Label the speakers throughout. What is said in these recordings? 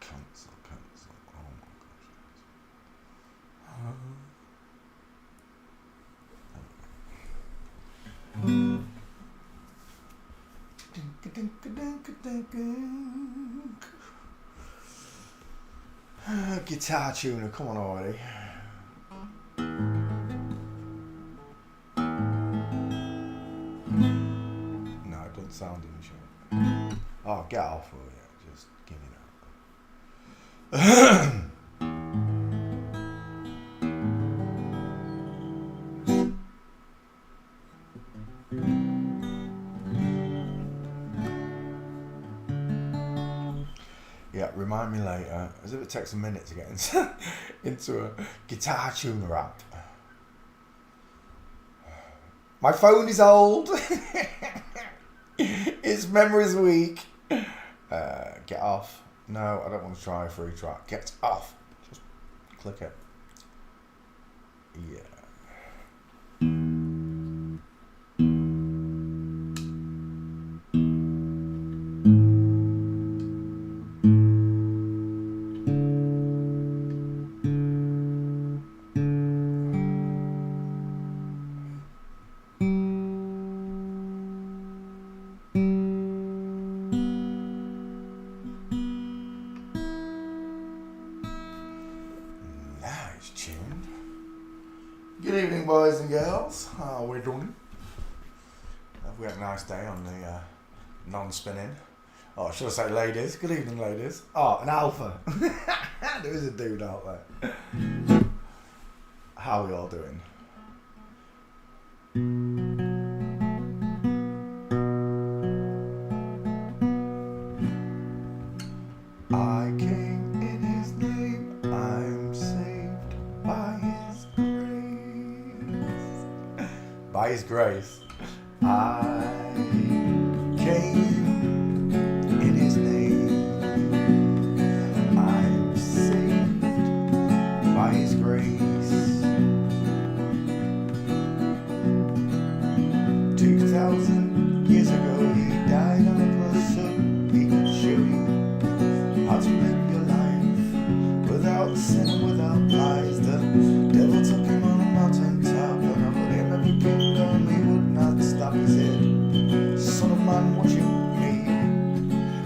Speaker 1: Cancel. Oh my gosh. Guitar tuner, come on already. No, it doesn't sound in short. Oh, get off of it. Just give me that. Yeah, remind me later. As if it takes a minute to get into a guitar tuner app. My phone is old. Its memory's weak. Get off. No, I don't want to try a free track. Get off. Just click it. Yeah. Tuned. Good evening, boys and girls. How are we doing? Have we had a nice day on the non-spinning? Oh, should I say ladies? Good evening, ladies. Oh, an alpha. There is a dude out there. How are we all doing? I came in his name. I'm saved by his grace. By his grace. I came in his name. I'm saved by his grace. 2,000 years ago he died on a cross so he could show you how to live your life without sin and without lies. The devil took him on a mountaintop and offered him every kingdom he would not stop. He said, son of man, what you need?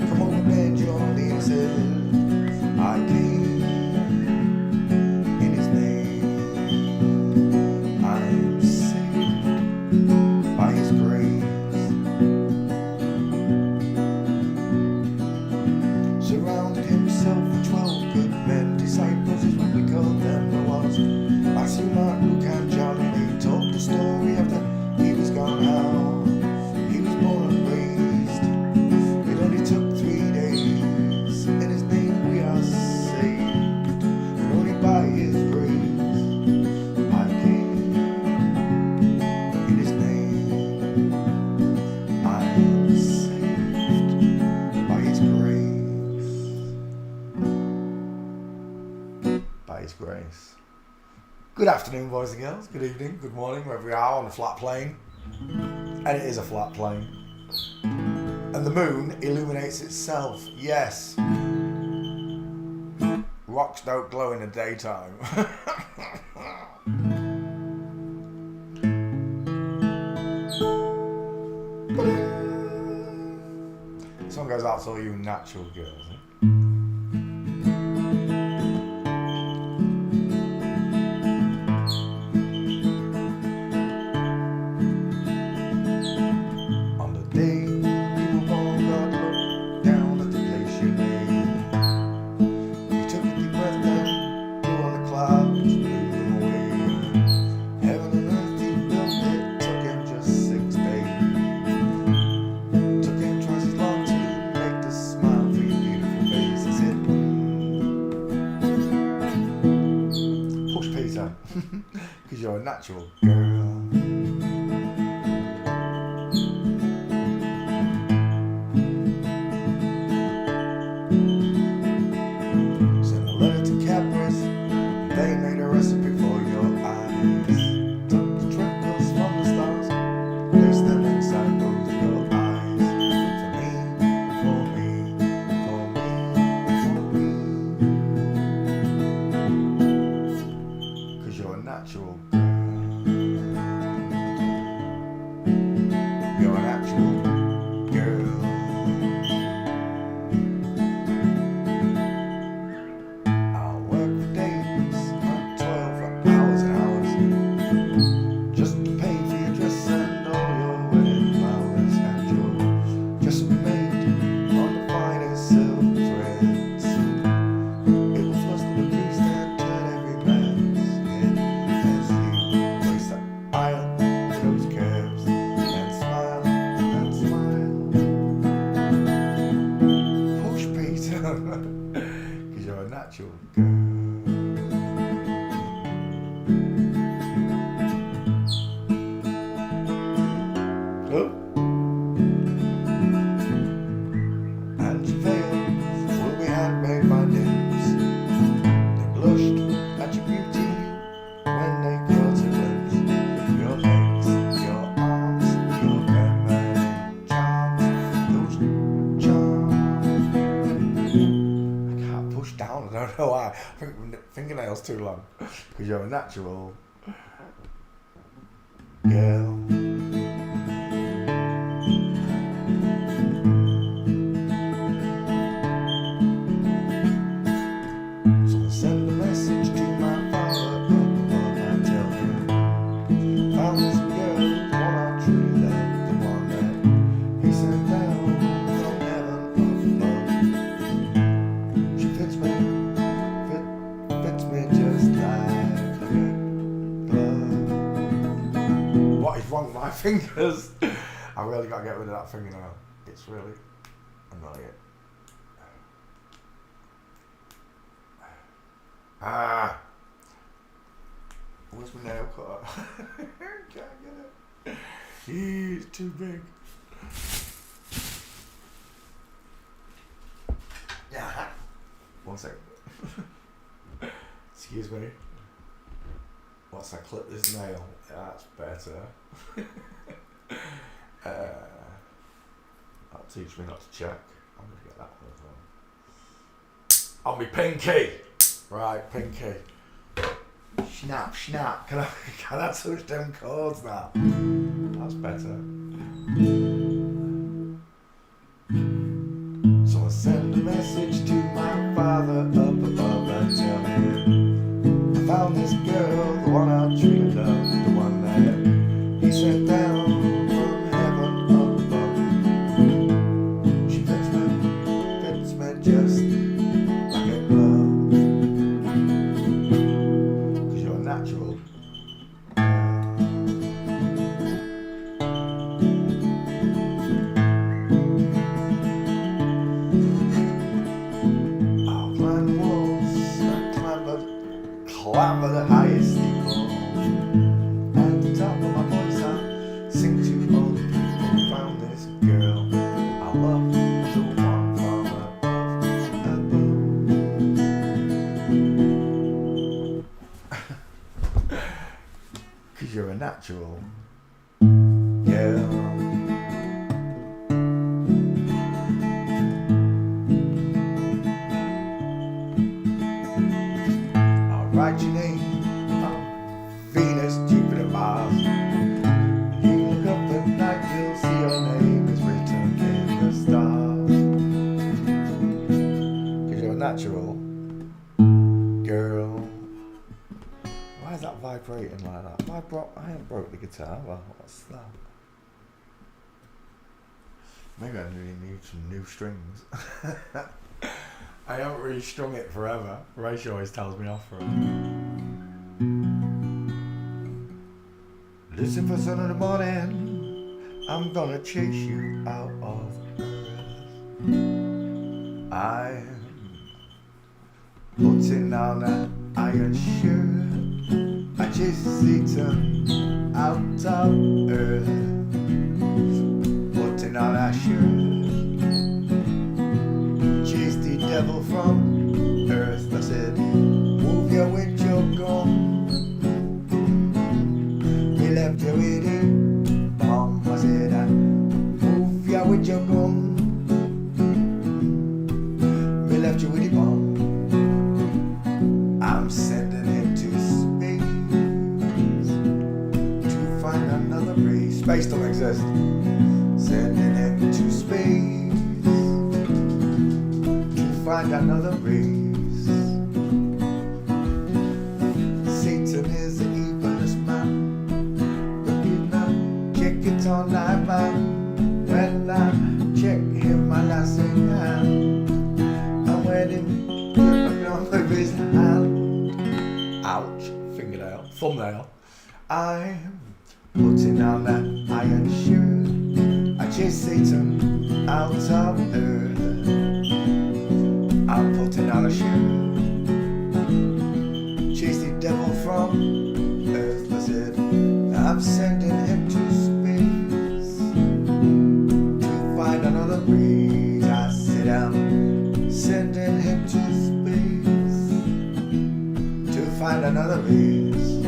Speaker 1: Come over, bend your knee. He said, I came in his name. I'm saved by his grace. Surrounded himself with 12 good men. Disciples is what we call them. There was Matthew, Mark, Luke and John. They told the story after he was gone out. He was born and raised. It only took 3 days. In his name we are saved. And only by his grace. I came in his name. I'm saved by his grace. By his grace. Good afternoon, boys and girls. Good evening, good morning, wherever we are on a flat plane. And it is a flat plane. And the moon illuminates itself. Yes. Rocks don't glow in the daytime. Song goes out to all you natural girls. On the day you were born, God looked down at the place you lay. He took a deep breath and blew on the clouds, blew them away. Heaven and earth he built it, took him just 6 days. Took him twice as long to make the smile for your beautiful face. He said, push Peter, because you're a natural girl. Sent a letter to Cadbury's, and they made a recipe for your eyes. Took the twinkles from the stars, placed them inside both your eyes. For me, for me, for me, for me. natural girl. Oh. And your veils will be handmade by nymphs. They blushed at your beauty when they caught a glimpse. Your legs, your arms, your feminine charms, those charms. I can't push down, I don't know why. I think my fingernails too long. Because you're a natural girl. Send a message to my father up above and tell him, found this girl, the one I truly love, the one that he sent down from heaven up above. She fits me just like a glove. What is wrong with my fingers? I really got to get rid of that fingernail. It's really annoying. Ah, where's my nail cutter? Can't get it. It's too big. Yeah. 1 second. Excuse me. Once I clip this nail, that's better. That'll teach me not to check. I'm gonna get that one as well. On me pinky. Right, pinky. Snap, snap. Can I touch them chords now? That's better. So I send a message to my father up above and tell him I found this girl, the one I truly love, the one that he sent down from heaven up above. She fits me just like a glove. Natural. I'll climb walls, climb the highest steeple. At the top of my voice I sing to all the people who found this girl. I love the one from above. Cause you're a natural girl. I'll write your name on Venus, Jupiter, Mars. You look up at night, you'll see your name is written in the stars. Cause you're a natural girl. Why is that vibrating like that? I haven't broke the guitar. Well, what's that? Maybe I really need some new strings. I haven't really strung it forever. Rachel always tells me off for it. Listen for sun in the morning. I'm gonna chase you out of earth. I'm putting on an iron shirt. I chase Satan out of earth, putting on a shirt. Chase the devil from earth. I said, move you with your gun. We left you with a bomb. I said, move you with your gun. We left you with a bomb. I'm sending him to another race. Space don't exist. Sending him to space to find another race. Satan is the evilest man, but he's not check it all night, man. When I check him, I say, and when him get with his hand, ouch, fingernail, thumbnail. I'm putting on that iron shirt. I chase Satan out of earth. I'm putting on a shirt. another is.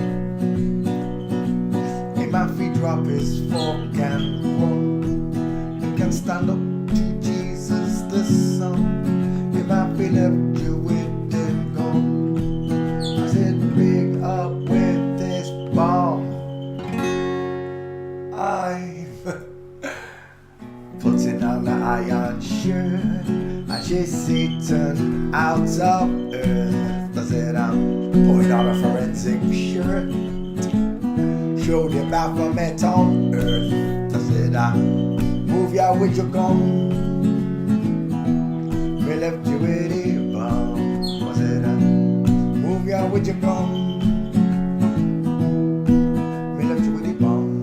Speaker 1: If my feet drop his fork and run, you can stand up to Jesus the Son. If my feet left you with him gone, I said pick up with this bomb. I've putting on the iron shirt, and she's sitting out of earth. I said I'm putting on a forensic shirt, showed you Baphomet on earth. I said I move ya with your gun, we left you with a bomb. I said I move ya with your gun, we left you with a bomb.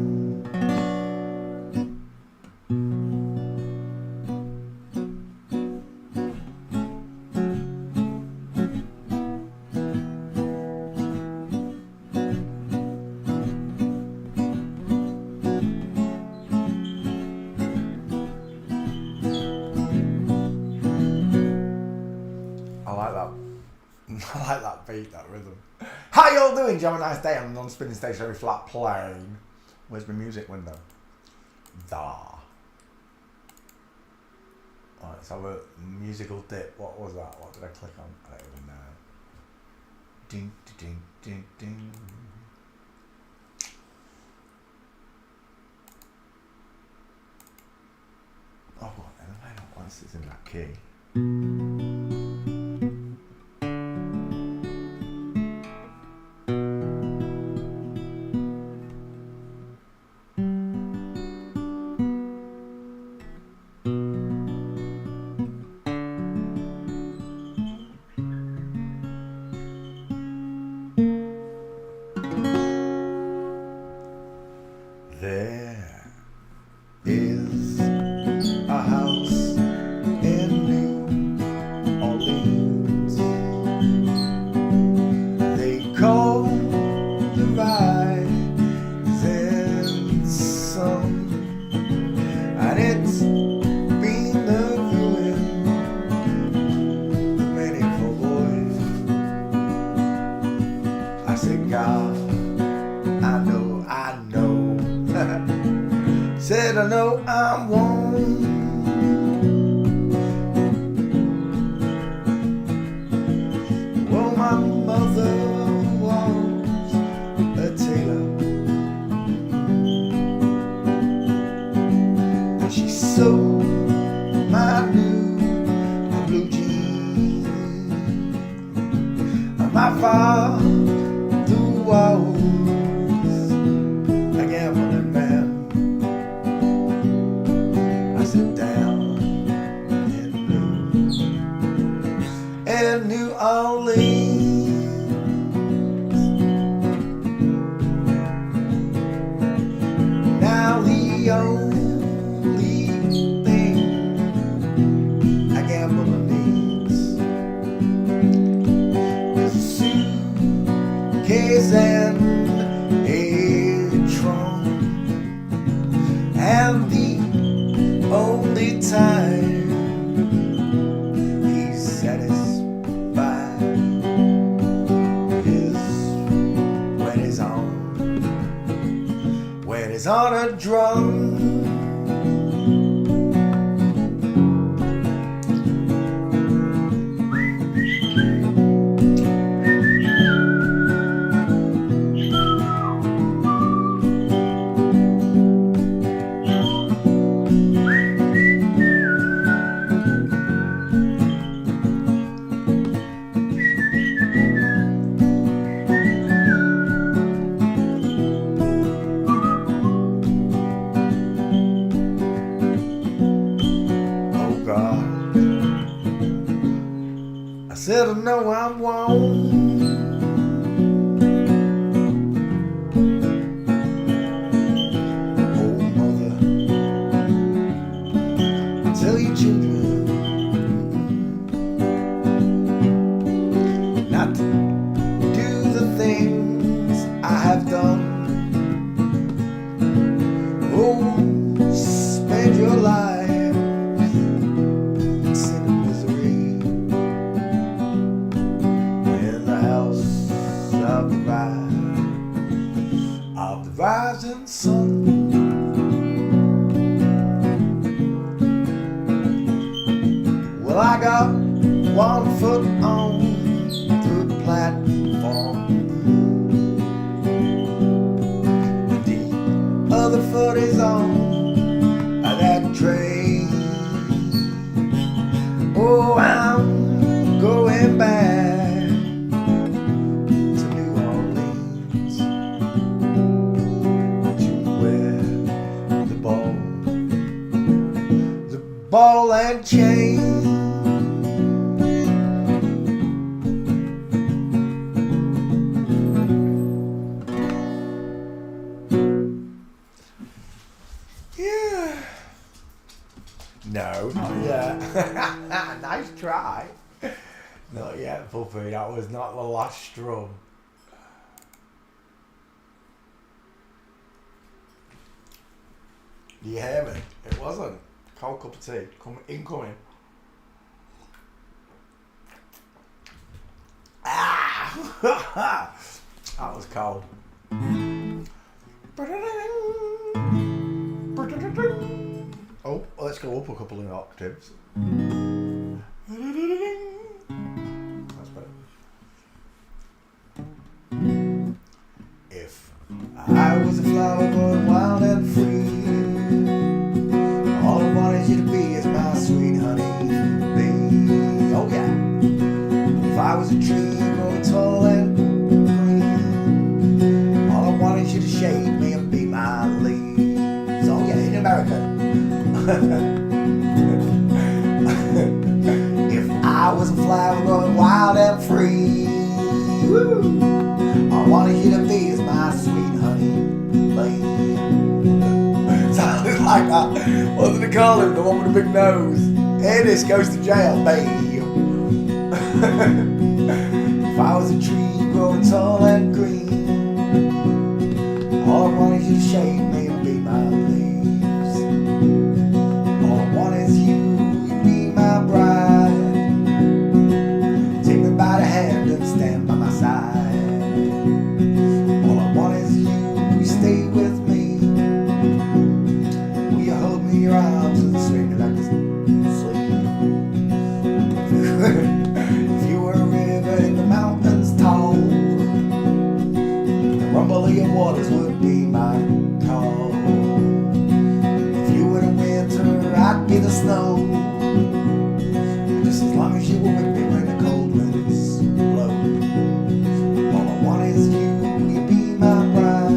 Speaker 1: I like that beat, that rhythm. How y'all doing? Did you have a nice day on the non-spinning stage, very flat plane? Where's my music window? Da. Alright, let's have a musical dip. What was that? What did I click on? I don't even know. Ding, ding, ding, ding. Oh, what then? I don't want this in that key. There is a house in New Orleans they call the Rising Sun, and it's been the ruin of many poor boys. I said, God, I know. Said I know I'm one. Well, my mother was a tailor, and she sewed my new blue jeans. And my father was a gambling man. In New Orleans, now the only thing a gambler needs is a suitcase and a trunk, and the only time is on a drum. I said I know I'm wrong. Oh mother, tell your children not to do the things I have done. Oh, spend your life in sin and misery. Well, I got one foot on the platform, the other foot is on that train. Oh, I'm going back to New Orleans to wear the ball and chain. Yeah. No, not yet. Nice try. Not yet, puppy. That was not the last strum. Do you hear me? It wasn't. Cold cup of tea. Incoming. Ah! That was cold. Oh, let's go up a couple of octaves. That's better. If I was a flower going wild and free, all I wanted you to be is my sweet honey bee. Oh yeah. If I was a tree growing tall and green, all I wanted you to shade me and be my leaves. Oh yeah, in America. If I was a flower growing wild and free, woo, I wanted you to be as my sweet honey bee. Sounded like that. What did they call him? The one with the big nose. Ennis goes to jail, bee. If I was a tree growing tall and green, all I wanted you to shade me and be my leaves. All I want is you be my bride. Take me by the hand and stand by my side. All I want is you stay with me. Will you hold me in your arms and swing me like this sleep? If you were a river in the mountains tall, the rumble of your waters would be my call. If you were the winter, I'd be the snow. Just as long as you were with me when the cold winds blow. All I want is you be my bride.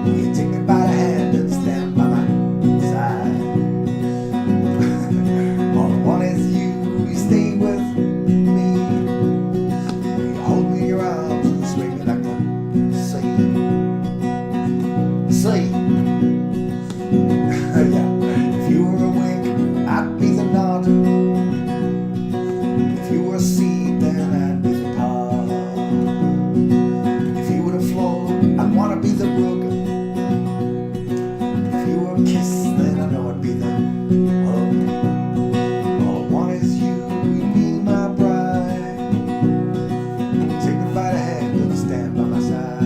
Speaker 1: Will you take me by the hand and stand by my side? All I want is you stay with me. Will you hold me in your arms and swing me like the sea? Sea. Yeah. If you were a wink, I'd be the nod. If you were a seed, then I'd be the pod. If you were the floor, I'd wanna be the rug. If you were a kiss, then I know I'd be the hug. All I want is you be my bride. Take me by the hand and stand by my side.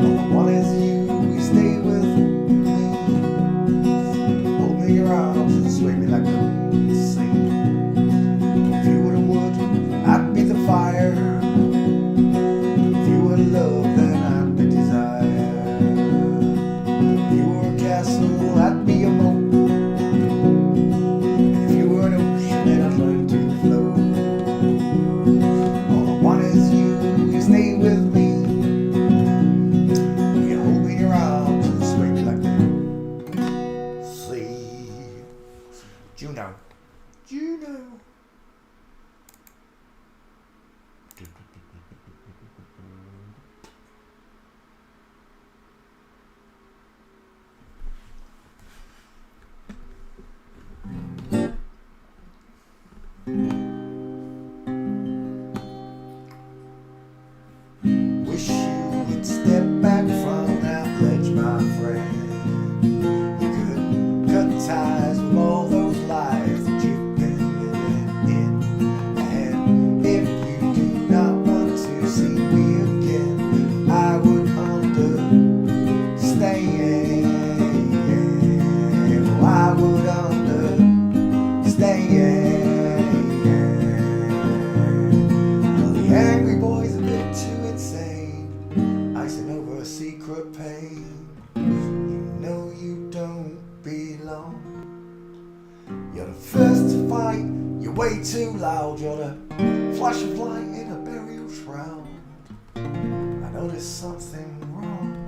Speaker 1: All I want is you stay with me. Hold me in your arms and sway me like the sea. If you were the wood, I'd be the fire. If you were love, then I'd be desire. If you were a castle, I'd be a moat. If you were an ocean, then I'd learn to float. All I want is you stay with me. Will you hold me in your arms and sway me like the sea? Juno. Juno. Wish you would step back from that ledge, my friend. You could cut ties with all those lives that you've been living. fight, you're way too loud. You're the flash of light in a burial shroud. I know there's something wrong.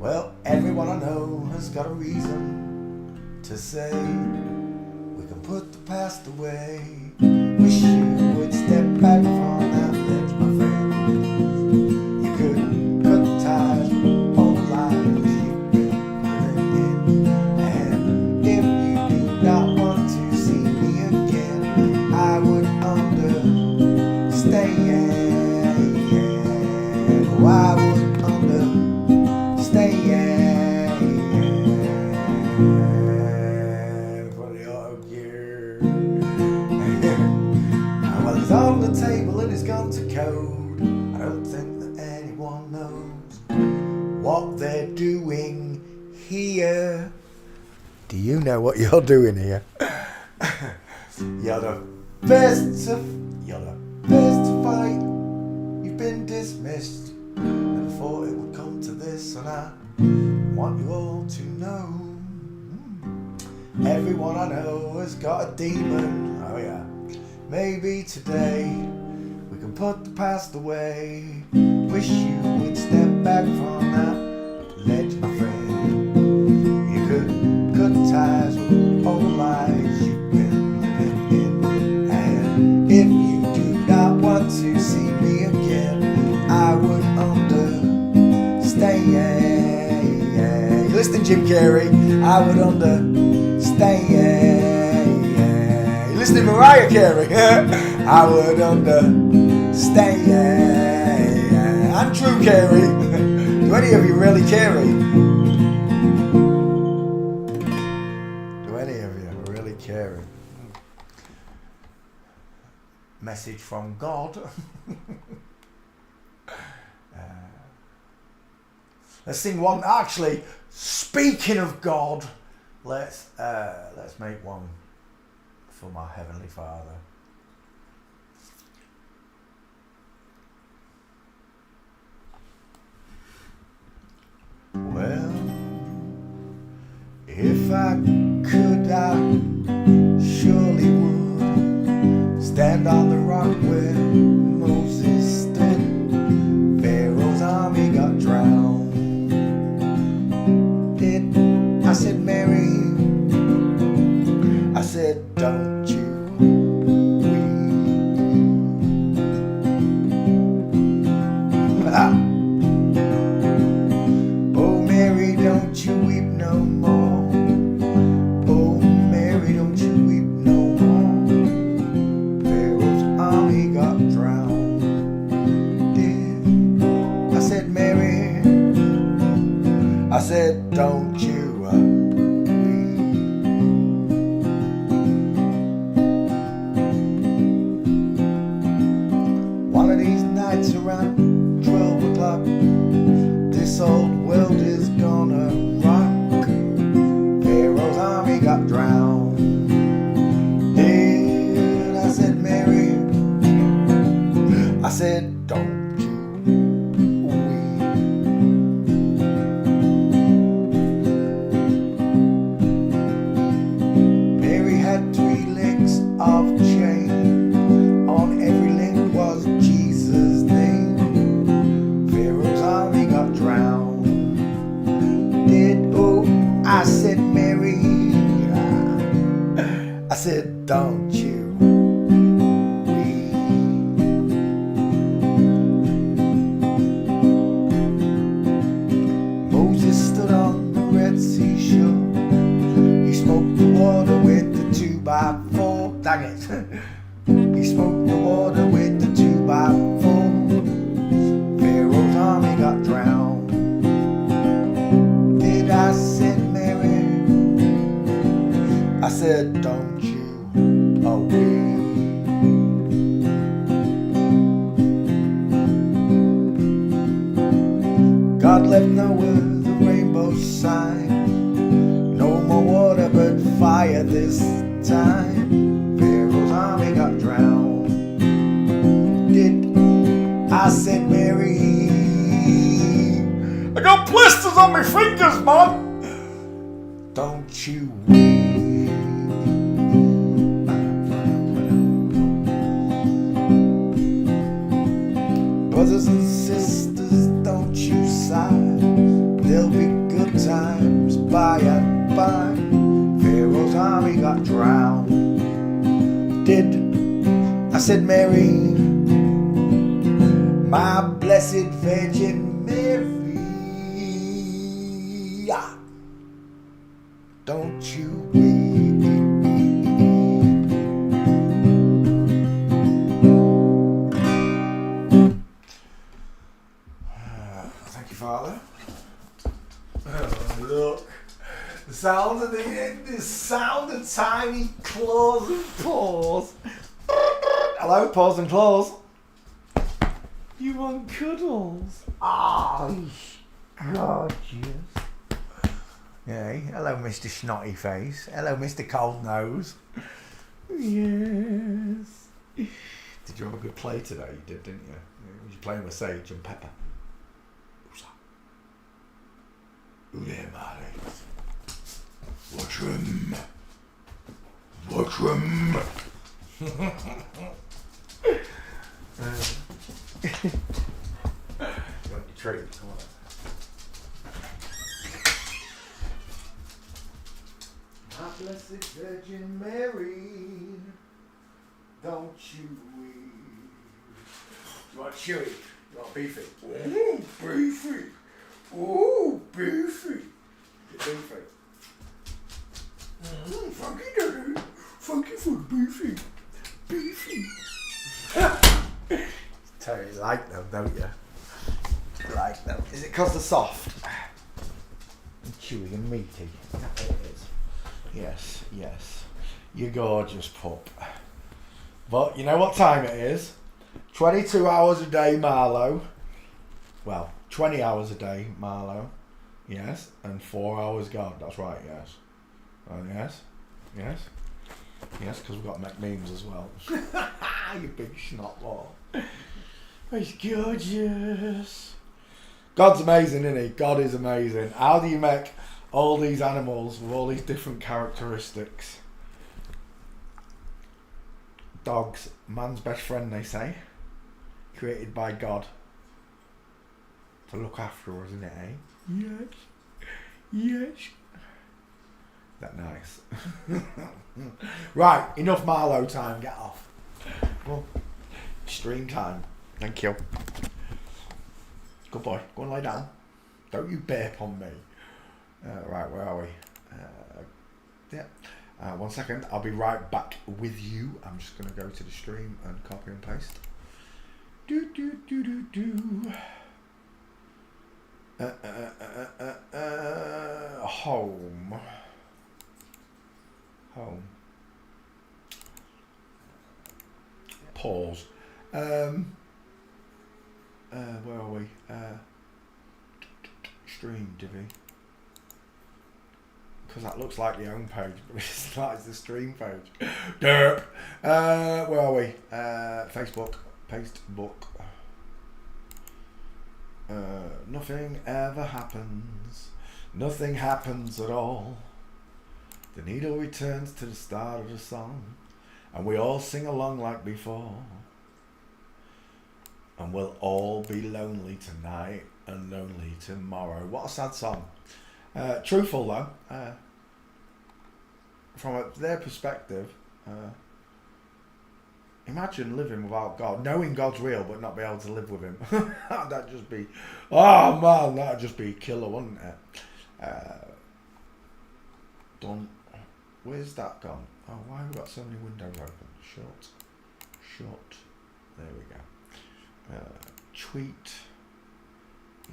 Speaker 1: Well, everyone I know has got a reason to say we can put the past away. Wish you would step back from that ledge, my friend. You could cut the ties with all the lies you've been living in. And if you do not want to see me again, I would understand. Oh, I would understand. For the auto gear. Well, it's on the table and it's gone to code. I don't think that anyone knows what they're doing here. Do you know what you're doing here? You're the first to fight. You've been dismissed. Never thought it would come to this, and I want you all to know. Everyone I know has got a demon. Oh yeah. Maybe today we can put the past away. Wish you would step back from that ledge, my friend. You could cut ties with all the lies you've been living in. And if you do not want to see me again, I would understand. You listening, Jim Carrey? I would understand. You listening, Mariah Carey? I would understand. And Drew Carey. Do any of you really carry? Do any of you really carry? Message from God. Let's sing one. Actually, speaking of God, let's make one for my Heavenly Father. Well, if I could, I surely would stand on the rock where Moses stood. Pharaoh's army got drowned. I said, Mary, I said, don't you weep. Oh, Mary, don't you weep no more. Oh, Mary, don't you weep no more. Pharaoh's army got drowned. I said, Mary, I said, don't you around 12 o'clock, this old world is gonna rock. Pharaoh's army got drowned. Did I said, Mary, I said, don't you weep. Mary had 3 links of chain. On every link was Jesus' name. Pharaoh's army got drowned. I said, Mary, I said, don't you weep. Moses stood on the Red Sea shore. He smoked the water with the 2x4. Dang it. He smoked the water with the 2x4. Pharaoh's army got drowned. Did I said, Mary, I said, don't you weep. God left Noah the rainbow sign. No more water but fire this time. Pharaoh's army got drowned. Did I said, Mary, I got blisters on my fingers, man. Don't you weep. Brothers and sisters, don't you sigh. There'll be good times by and by. Pharaoh's army got drowned. Did I said Mary, my blessed Virgin Mary. Don't you weep. Thank you, Father. Oh, look. The sound of the sound of tiny claws and paws. Hello, paws and claws. You want cuddles? Oh, gorgeous. Yeah, hello, Mr. Snotty Face. Hello, Mr. Cold Nose. Yes. Did you have a good play today? You did, didn't you? You were playing with Sage and Pepper. Who's that? Who there, Marty? Watch him. Watch him. You want your treat? Come on. My blessed Virgin Mary, don't you weep. You want chewy? You want beefy? Ooh, beefy. Ooh, beefy. Get beefy. Funky daddy. Funky food, beefy. Beefy. Tell you like them, don't you? You like them. Is it because they're soft? And chewy and meaty? It is. Yes, yes. You gorgeous pup. But you know what time it is? 22 hours a day, Marlowe. Well, 20 hours a day, Marlowe. Yes. And 4 hours God. That's right, yes. Oh, yes. Yes. Yes, because we've got to make memes as well. You big snotball. He's gorgeous. God's amazing, isn't he? God is amazing. How do you make all these animals with all these different characteristics? Dogs, man's best friend, they say. Created by God. To look after us, isn't it, eh? Yes. Yes. Is that nice? Right, enough Marlowe time, get off. Well, stream time. Thank you. Good boy. Go and lie down. Don't you burp on me. Right, where are we? Yeah. 1 second. I'll be right back with you. I'm just going to go to the stream and copy and paste. Home. Home. Pause. Where are we? Stream divvy. Because that looks like the home page, but it's not. It's the stream page. Derp. Where are we? Facebook. Paste book. Nothing ever happens. Nothing happens at all. The needle returns to the start of the song, and we all sing along like before. And we'll all be lonely tonight and lonely tomorrow. What a sad song. Truthful though. From their perspective, imagine living without God, knowing God's real but not be able to live with him. That'd just be, oh man, that'd just be killer, wouldn't it? Done. Where's that gone? Oh, why have we got so many windows open? Shut. There we go. Tweet.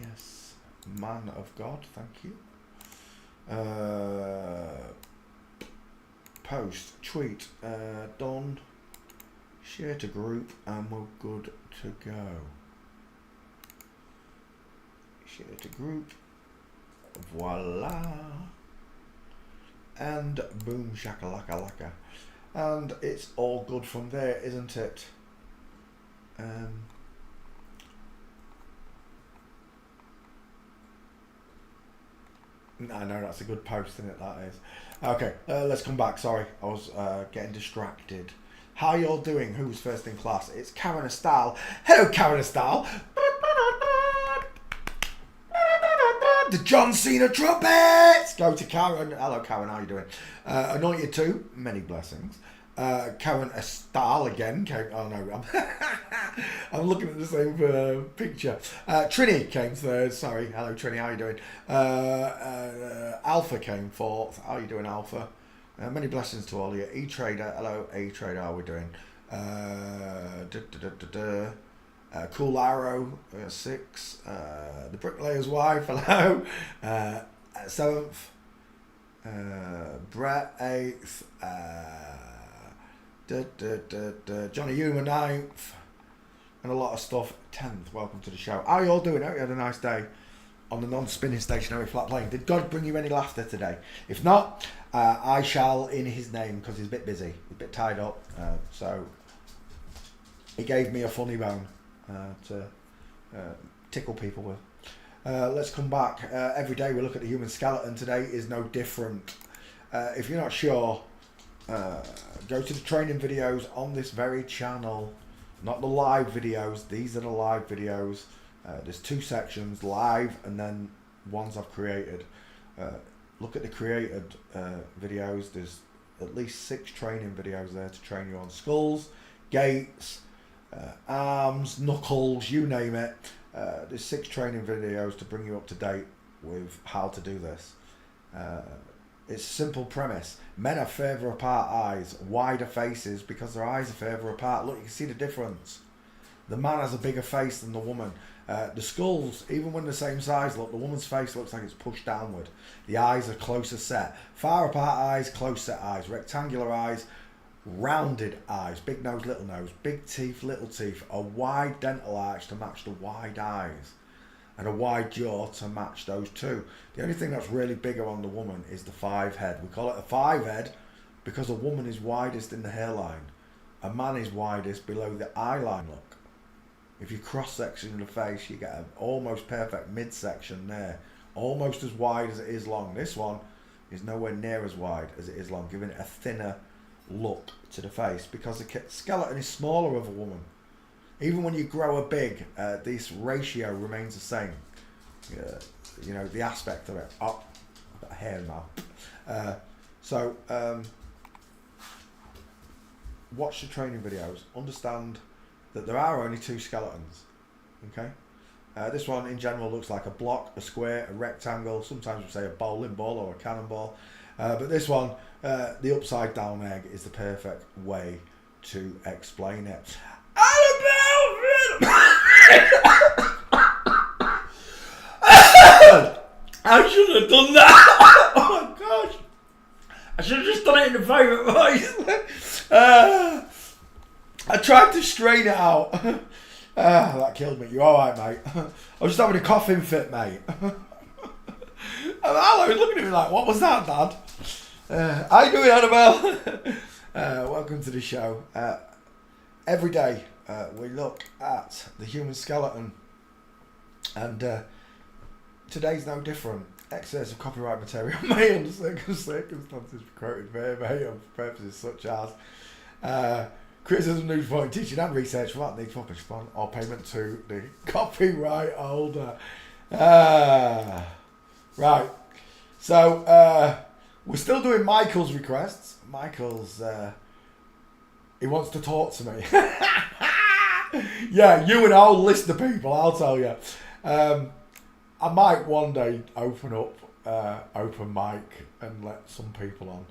Speaker 1: Yes. Man of God, thank you. Post. Tweet. Done. Share to group and we're good to go. Share to group. Voila. And boom shakalaka laka. And it's all good from there, isn't it? I know that's a good post, isn't it? That is. Okay, let's come back. Sorry, I was getting distracted. How y'all doing? Who's first in class? It's Karen Estelle. Hello, Karen Estelle. The John Cena trumpets go to Karen. Hello, Karen. How you doing? Anointed 2, many blessings. Karen Estal again came. Oh no, I'm looking at the same picture. Trini came third. Sorry. Hello, Trini. How you doing? Alpha came fourth. How you doing, Alpha? Many blessings to all of you. E-Trader. Hello, E-Trader. How we doing? Cool Arrow 6. The Bricklayer's Wife. Hello. 7th. Brett 8th. Johnny Human 9th. And a lot of stuff 10th. Welcome to the show. How are you all doing? Hope you had a nice day on the non-spinning stationary flat plane. Did God bring you any laughter today? If not, I shall in his name, because he's a bit busy. He's a bit tied up. So he gave me a funny bone to tickle people with. Let's come back. Every day we look at the human skeleton. Today is no different. If you're not sure, go to the training videos on this very channel. Not the live videos. These are the live videos. There's 2 sections, live and then ones I've created. Look at the created videos. There's at least 6 training videos there to train you on skulls, gaits, arms, knuckles, you name it. There's 6 training videos to bring you up to date with how to do this. It's a simple premise. Men have further apart eyes, wider faces, because their eyes are further apart. Look, you can see the difference. The man has a bigger face than the woman. The skulls, even when they're the same size, look, the woman's face looks like it's pushed downward. The eyes are closer set. Far apart eyes, close set eyes. Rectangular eyes, rounded eyes. Big nose, big teeth, little teeth. A wide dental arch to match the wide eyes. And a wide jaw to match those 2. The only thing that's really bigger on the woman is the 5 head. We call it a 5 head because a woman is widest in the hairline. A man is widest below the eyeline, look. If you cross-section the face, you get an almost perfect midsection there. Almost as wide as it is long. This one is nowhere near as wide as it is long, giving it a thinner look to the face because the skeleton is smaller of a woman. Even when you grow a big, this ratio remains the same. You know, the aspect of it. Oh, I've got hair now. Watch the training videos. Understand that there are only 2 skeletons. Okay? This one in general looks like a block, a square, a rectangle. Sometimes we say a bowling ball or a cannonball. But this one, the upside down egg, is the perfect way to explain it. I shouldn't have done that. Oh my gosh. I should have just done it in the favourite voice. I tried to strain it out. That killed me. You alright, mate? I was just having a coughing fit, mate. Hello, was looking at me like, what was that, Dad? How you doing, Annabelle? Welcome to the show. Every day we look at the human skeleton, and today's no different. Excess of copyright material made under certain circumstances quoted verbatim for purposes such as criticism, news point, teaching and research without need for response or payment to the copyright holder. Right, so we're still doing Michael's requests. Michael's he wants to talk to me. Yeah, you and a whole list of people, I'll tell you. I might one day open up open mic and let some people on.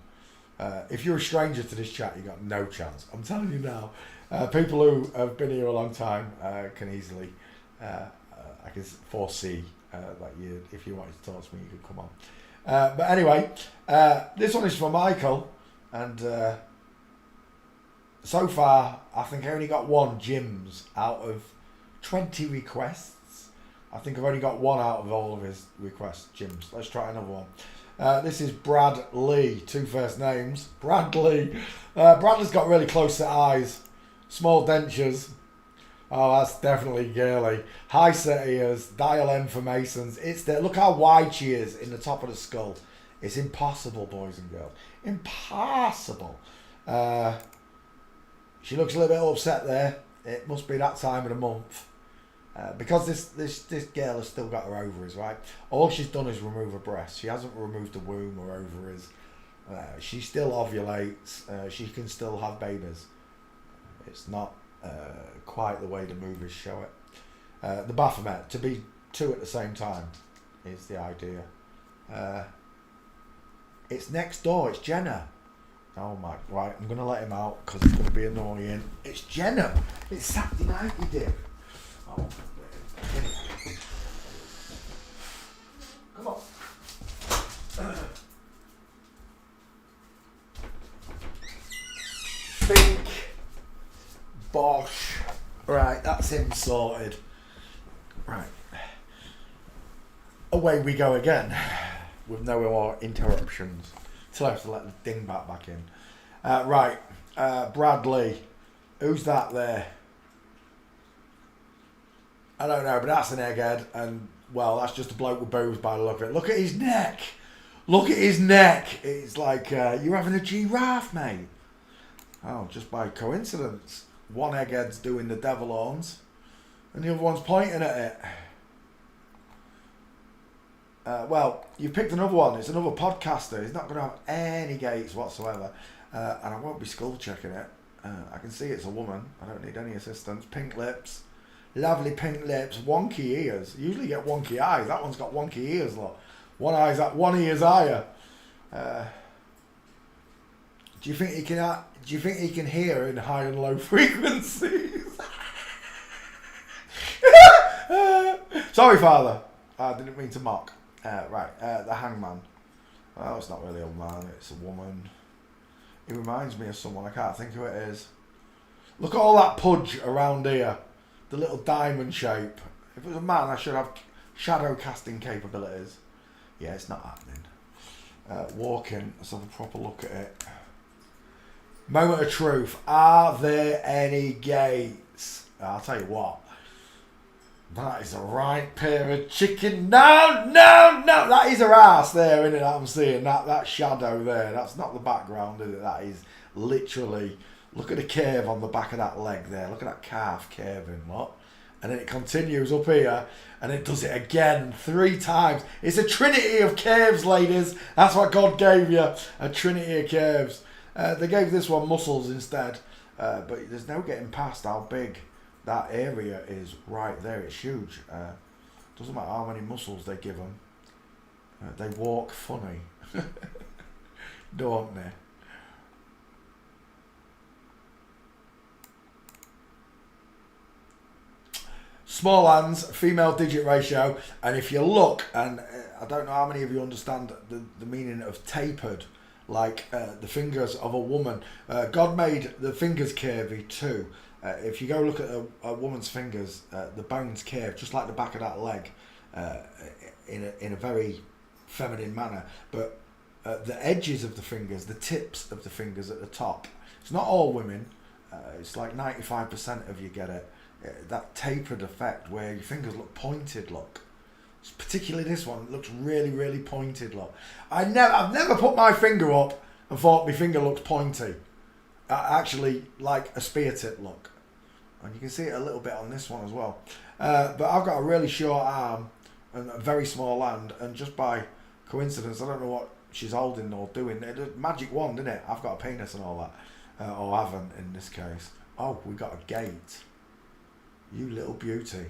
Speaker 1: If you're a stranger to this chat, you got no chance. I'm telling you now. People who have been here a long time can easily, I can foresee that you, if you wanted to talk to me, you could come on. But anyway, this one is for Michael, and so far I think I only got 1 Jim's out of 20 requests. I think I've only got 1 out of all of his requests, Jim's. Let's try another one. This is Brad Lee, 2 first names. Brad Lee. Bradley's got really close set eyes, small dentures. Oh, that's definitely girly. High set ears, dial M for Masons. It's there. Look how wide she is in the top of the skull. It's impossible, boys and girls. Impossible. She looks a little bit upset there. It must be that time of the month. Because this girl has still got her ovaries, right? All she's done is remove her breast. She hasn't removed the womb or ovaries. She still ovulates. She can still have babies. It's not quite the way the movies show it. The Baphomet, to be two at the same time, is the idea. It's next door. It's Jenna. Oh my! Right, I'm gonna let him out because it's gonna be annoying. It's Jenna. It's Saturday night, you did. Oh. Come on. Think. Bosh. Right, that's him sorted. Right. Away we go again. With no more interruptions. Still have to let the dingbat back in. Right. Bradley. Who's that there? I don't know, but that's an egghead, and well, that's just a bloke with boobs by the look of it. Look at his neck. Look at his neck. It's like you're having a giraffe, mate. Oh, just by coincidence, one egghead's doing the devil horns, and the other one's pointing at it. Well, you picked another one. It's another podcaster. He's not going to have any gates whatsoever, and I won't be skull checking it. I can see it's a woman. I don't need any assistance. Pink lips. Lovely pink lips, wonky ears. You usually get wonky eyes. That one's got wonky ears, look. One ear's higher. Do you think he can? Do you think he can hear in high and low frequencies? Sorry, Father. I didn't mean to mock. Right, the Hangman. Well, it's not really a man. It's a woman. He reminds me of someone. I can't think who it is. Look at all that pudge around here. The little diamond shape. If it was a man, I should have shadow casting capabilities. Yeah, it's not happening. Walking, let's have a proper look at it. Moment of truth. Are there any gates? I'll tell you what. That is a right pair of chicken. No. That is her ass there, isn't it? I'm seeing that shadow there. That's not the background, is it? That is literally. Look at the curve on the back of that leg there. Look at that calf curving, what? And then it continues up here, and it does it again 3 times. It's a trinity of curves, ladies. That's what God gave you, a trinity of curves. They gave this one muscles instead, but there's no getting past how big that area is right there. It's huge. Doesn't matter how many muscles they give them. They walk funny, don't they? Small hands, female digit ratio, and if you look, and I don't know how many of you understand the meaning of tapered, like the fingers of a woman. God made the fingers curvy too. If you go look at a woman's fingers, the bones curve just like the back of that leg, in a very feminine manner. But the edges of the fingers, the tips of the fingers at the top, it's not all women. It's like 95% of you get it. That tapered effect where your fingers look pointed, look. Particularly this one looks really, really pointed, look. I've never put my finger up and thought my finger looks pointy. I actually like a spear tip look. And you can see it a little bit on this one as well. But I've got a really short arm and a very small hand, and just by coincidence, I don't know what she's holding or doing. It's a magic wand, isn't it? I've got a penis and all that. Or haven't in this case. Oh, we got a gate. You little beauty.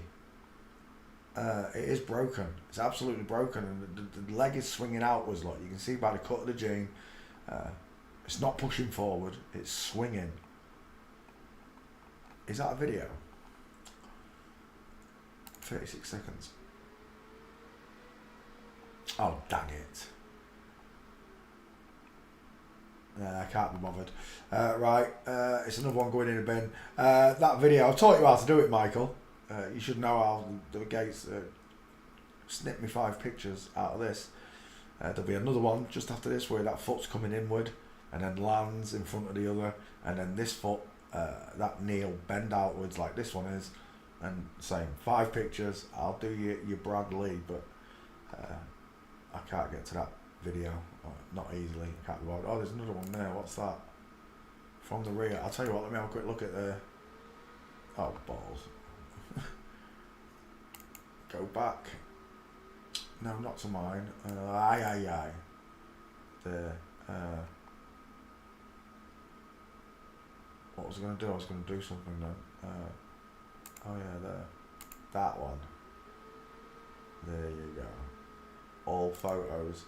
Speaker 1: It is broken. It's absolutely broken, and the leg is swinging outwards. Like you can see by the cut of the jean. It's not pushing forward. It's swinging. Is that a video? 36 seconds. Oh, dang it. I can't be bothered. Right, it's another one going in a bin. That video, I've taught you how to do it, Michael. You should know how the gates snip me 5 pictures out of this. There'll be another one just after this where that foot's coming inward and then lands in front of the other, and then this foot, that knee will bend outwards like this one is, and same 5 pictures. I'll do your Brad Lee, but I can't get to that video, not easily. I can't be bothered. Oh, there's another one there. What's that? From the rear. I'll tell you what, let me have a quick look at the... Oh, balls. go back. No, not to mine. Aye. There. What was I going to do? I was going to do something then. Oh yeah, there. That one. There you go. All photos.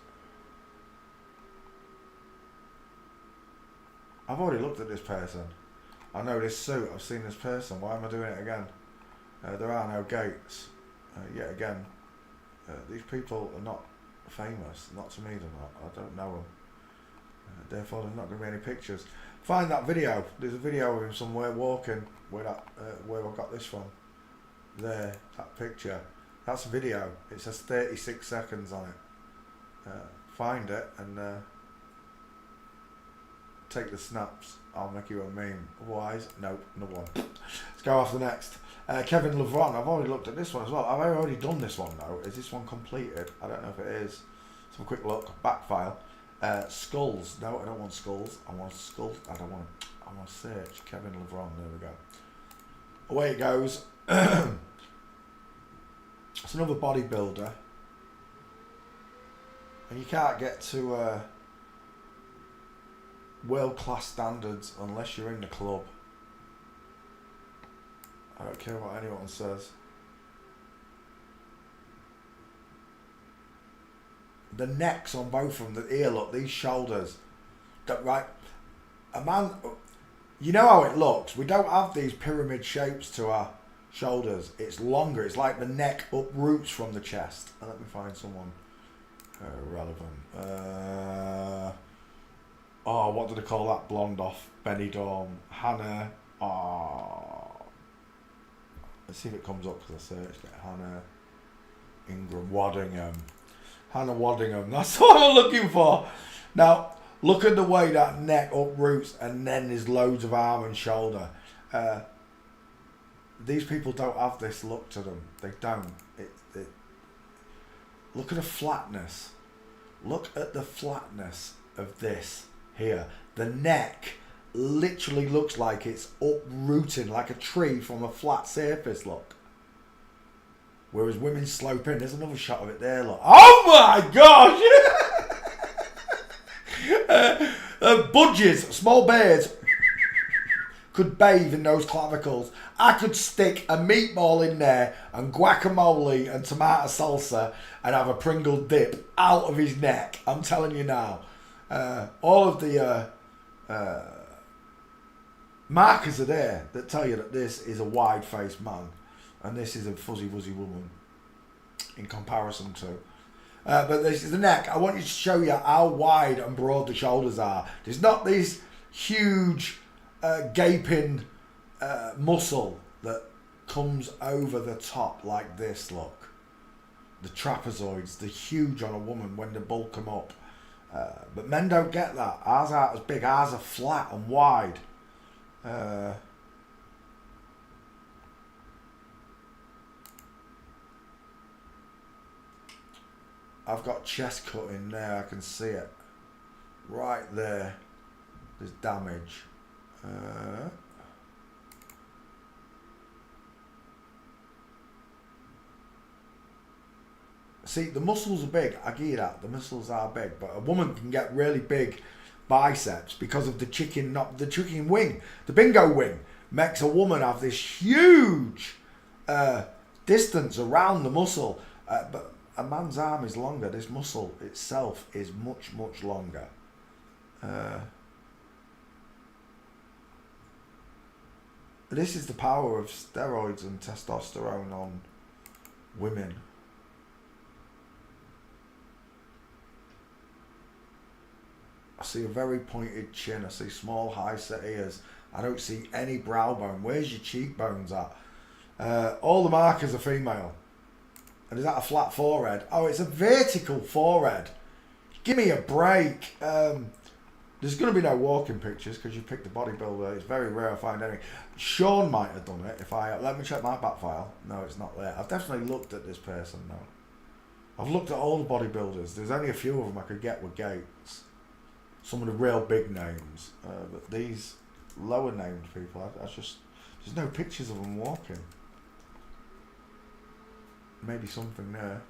Speaker 1: I've already looked at this person. I know this suit. I've seen this person. Why am I doing it again? There are no gates. Yet again, these people are not famous. Not to me, they're not. I don't know them. Therefore, there's not going to be any pictures. Find that video. There's a video of him somewhere walking. Where I got this from. There, that picture. That's a video. It says 36 seconds on it. Find it and take the snaps. I'll make you a meme. Otherwise, nope, no one. Let's go off the next. Kevin Levron. I've already looked at this one as well. I've already done this one though. Is this one completed? I don't know if it is. Let's have a quick look. Back file. Skulls. No, I don't want skulls. I want skulls. I want to search Kevin Levron. There we go. Away it goes. It's another bodybuilder. And you can't get to world-class standards unless you're in the club. I don't care what anyone says. The necks on both of them, the ear look, these shoulders. Right, a man, you know how it looks. We don't have these pyramid shapes to our shoulders. It's longer. It's like the neck uproots from the chest. Let me find someone relevant. Oh, what do they call that blonde off Benidorm? Hannah. Oh, let's see if it comes up because I searched it. Hannah Ingram Waddingham. Hannah Waddingham. That's what I'm looking for. Now, look at the way that neck uproots and then there's loads of arm and shoulder. These people don't have this look to them. They don't. Look at the flatness. Look at the flatness of this here. The neck literally looks like it's uprooting like a tree from a flat surface, look. Whereas women slope in. There's another shot of it there, look. Oh my gosh! Budgies, small bears, could bathe in those clavicles. I could stick a meatball in there and guacamole and tomato salsa and have a Pringle dip out of his neck. I'm telling you now. All of the markers are there that tell you that this is a wide-faced man and this is a fuzzy-wuzzy woman in comparison to. But this is the neck. I want you to show you how wide and broad the shoulders are. There's not these huge gaping muscle that comes over the top like this, look. The trapezoids, they're huge on a woman when they bulk them up. But men don't get that. Ours aren't as big. Ours are flat and wide. I've got chest cut in there. I can see it. Right there. There's damage. See, the muscles are big. I get you that. The muscles are big. But a woman can get really big biceps because of the chicken wing. The bingo wing makes a woman have this huge distance around the muscle. But a man's arm is longer. This muscle itself is much, much longer. This is the power of steroids and testosterone on women. I see a very pointed chin. I see small, high set ears. I don't see any brow bone. Where's your cheekbones at? All the markers are female. And is that a flat forehead? Oh, it's a vertical forehead. Give me a break. There's going to be no walking pictures because you picked a bodybuilder. It's very rare I find any. Sean might have done it. Let me check my back file. No, it's not there. I've definitely looked at this person now. I've looked at all the bodybuilders. There's only a few of them I could get with gates. Some of the real big names. But these lower named people, there's no pictures of them walking. maybe something there.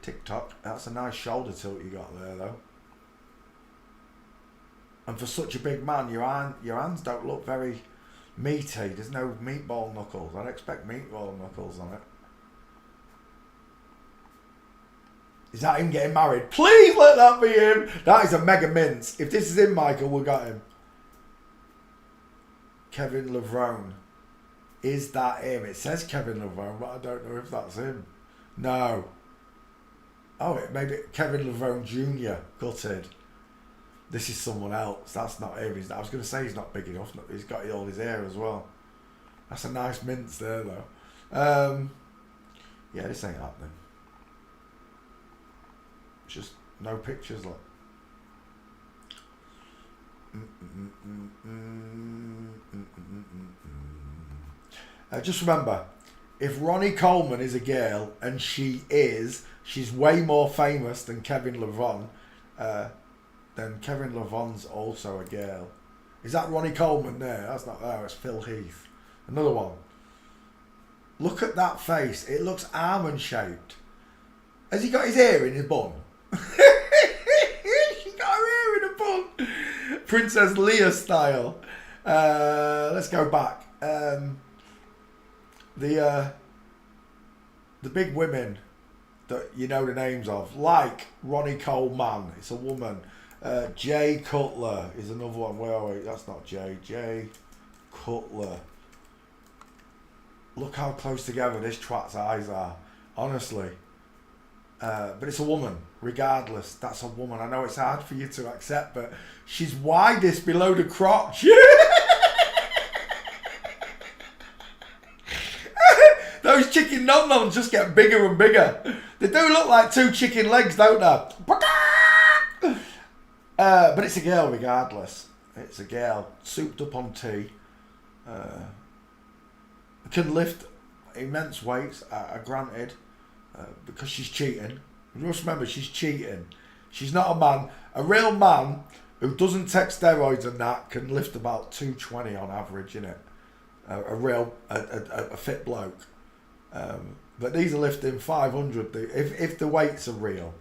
Speaker 1: TikTok. That's a nice shoulder tilt you got there, though. And for such a big man, your hands don't look very meaty. There's no meatball knuckles. I'd expect meatball knuckles on it. Is that him getting married? Please let that be him. That is a mega mince. If this is him, Michael, we got him. Kevin Levrone. Is that him? It says Kevin Levrone, but I don't know if that's him. No. Oh, it maybe Kevin Levrone Jr. Gutted. This is someone else. That's not him. I was going to say he's not big enough. He's got all his hair as well. That's a nice mince there, though. Yeah, this ain't happening. It's just no pictures, look. Just remember, if Ronnie Coleman is a girl, and she's way more famous than Kevin Levrone, then Kevin Levron's also a girl. Is that Ronnie Coleman there? That's not there, it's Phil Heath. Another one. Look at that face. It looks almond shaped. Has he got his hair in his bun? She got her hair in a bun. Princess Leia style. Let's go back. The big women that you know the names of, like Ronnie Coleman, it's a woman. Jay Cutler is another one. Where are we? That's not Jay. Jay Cutler. Look how close together this twat's eyes are. Honestly. But it's a woman. Regardless, that's a woman. I know it's hard for you to accept, but she's widest below the crotch. Those chicken nom-noms just get bigger and bigger. They do look like two chicken legs, don't they? But it's a girl regardless. It's a girl souped up on tea. Can lift immense weights, granted, because she's cheating. Just remember, she's cheating. She's not a man. A real man who doesn't take steroids and that can lift about 220 on average, innit? A fit bloke. But these are lifting 500. If the weights are real.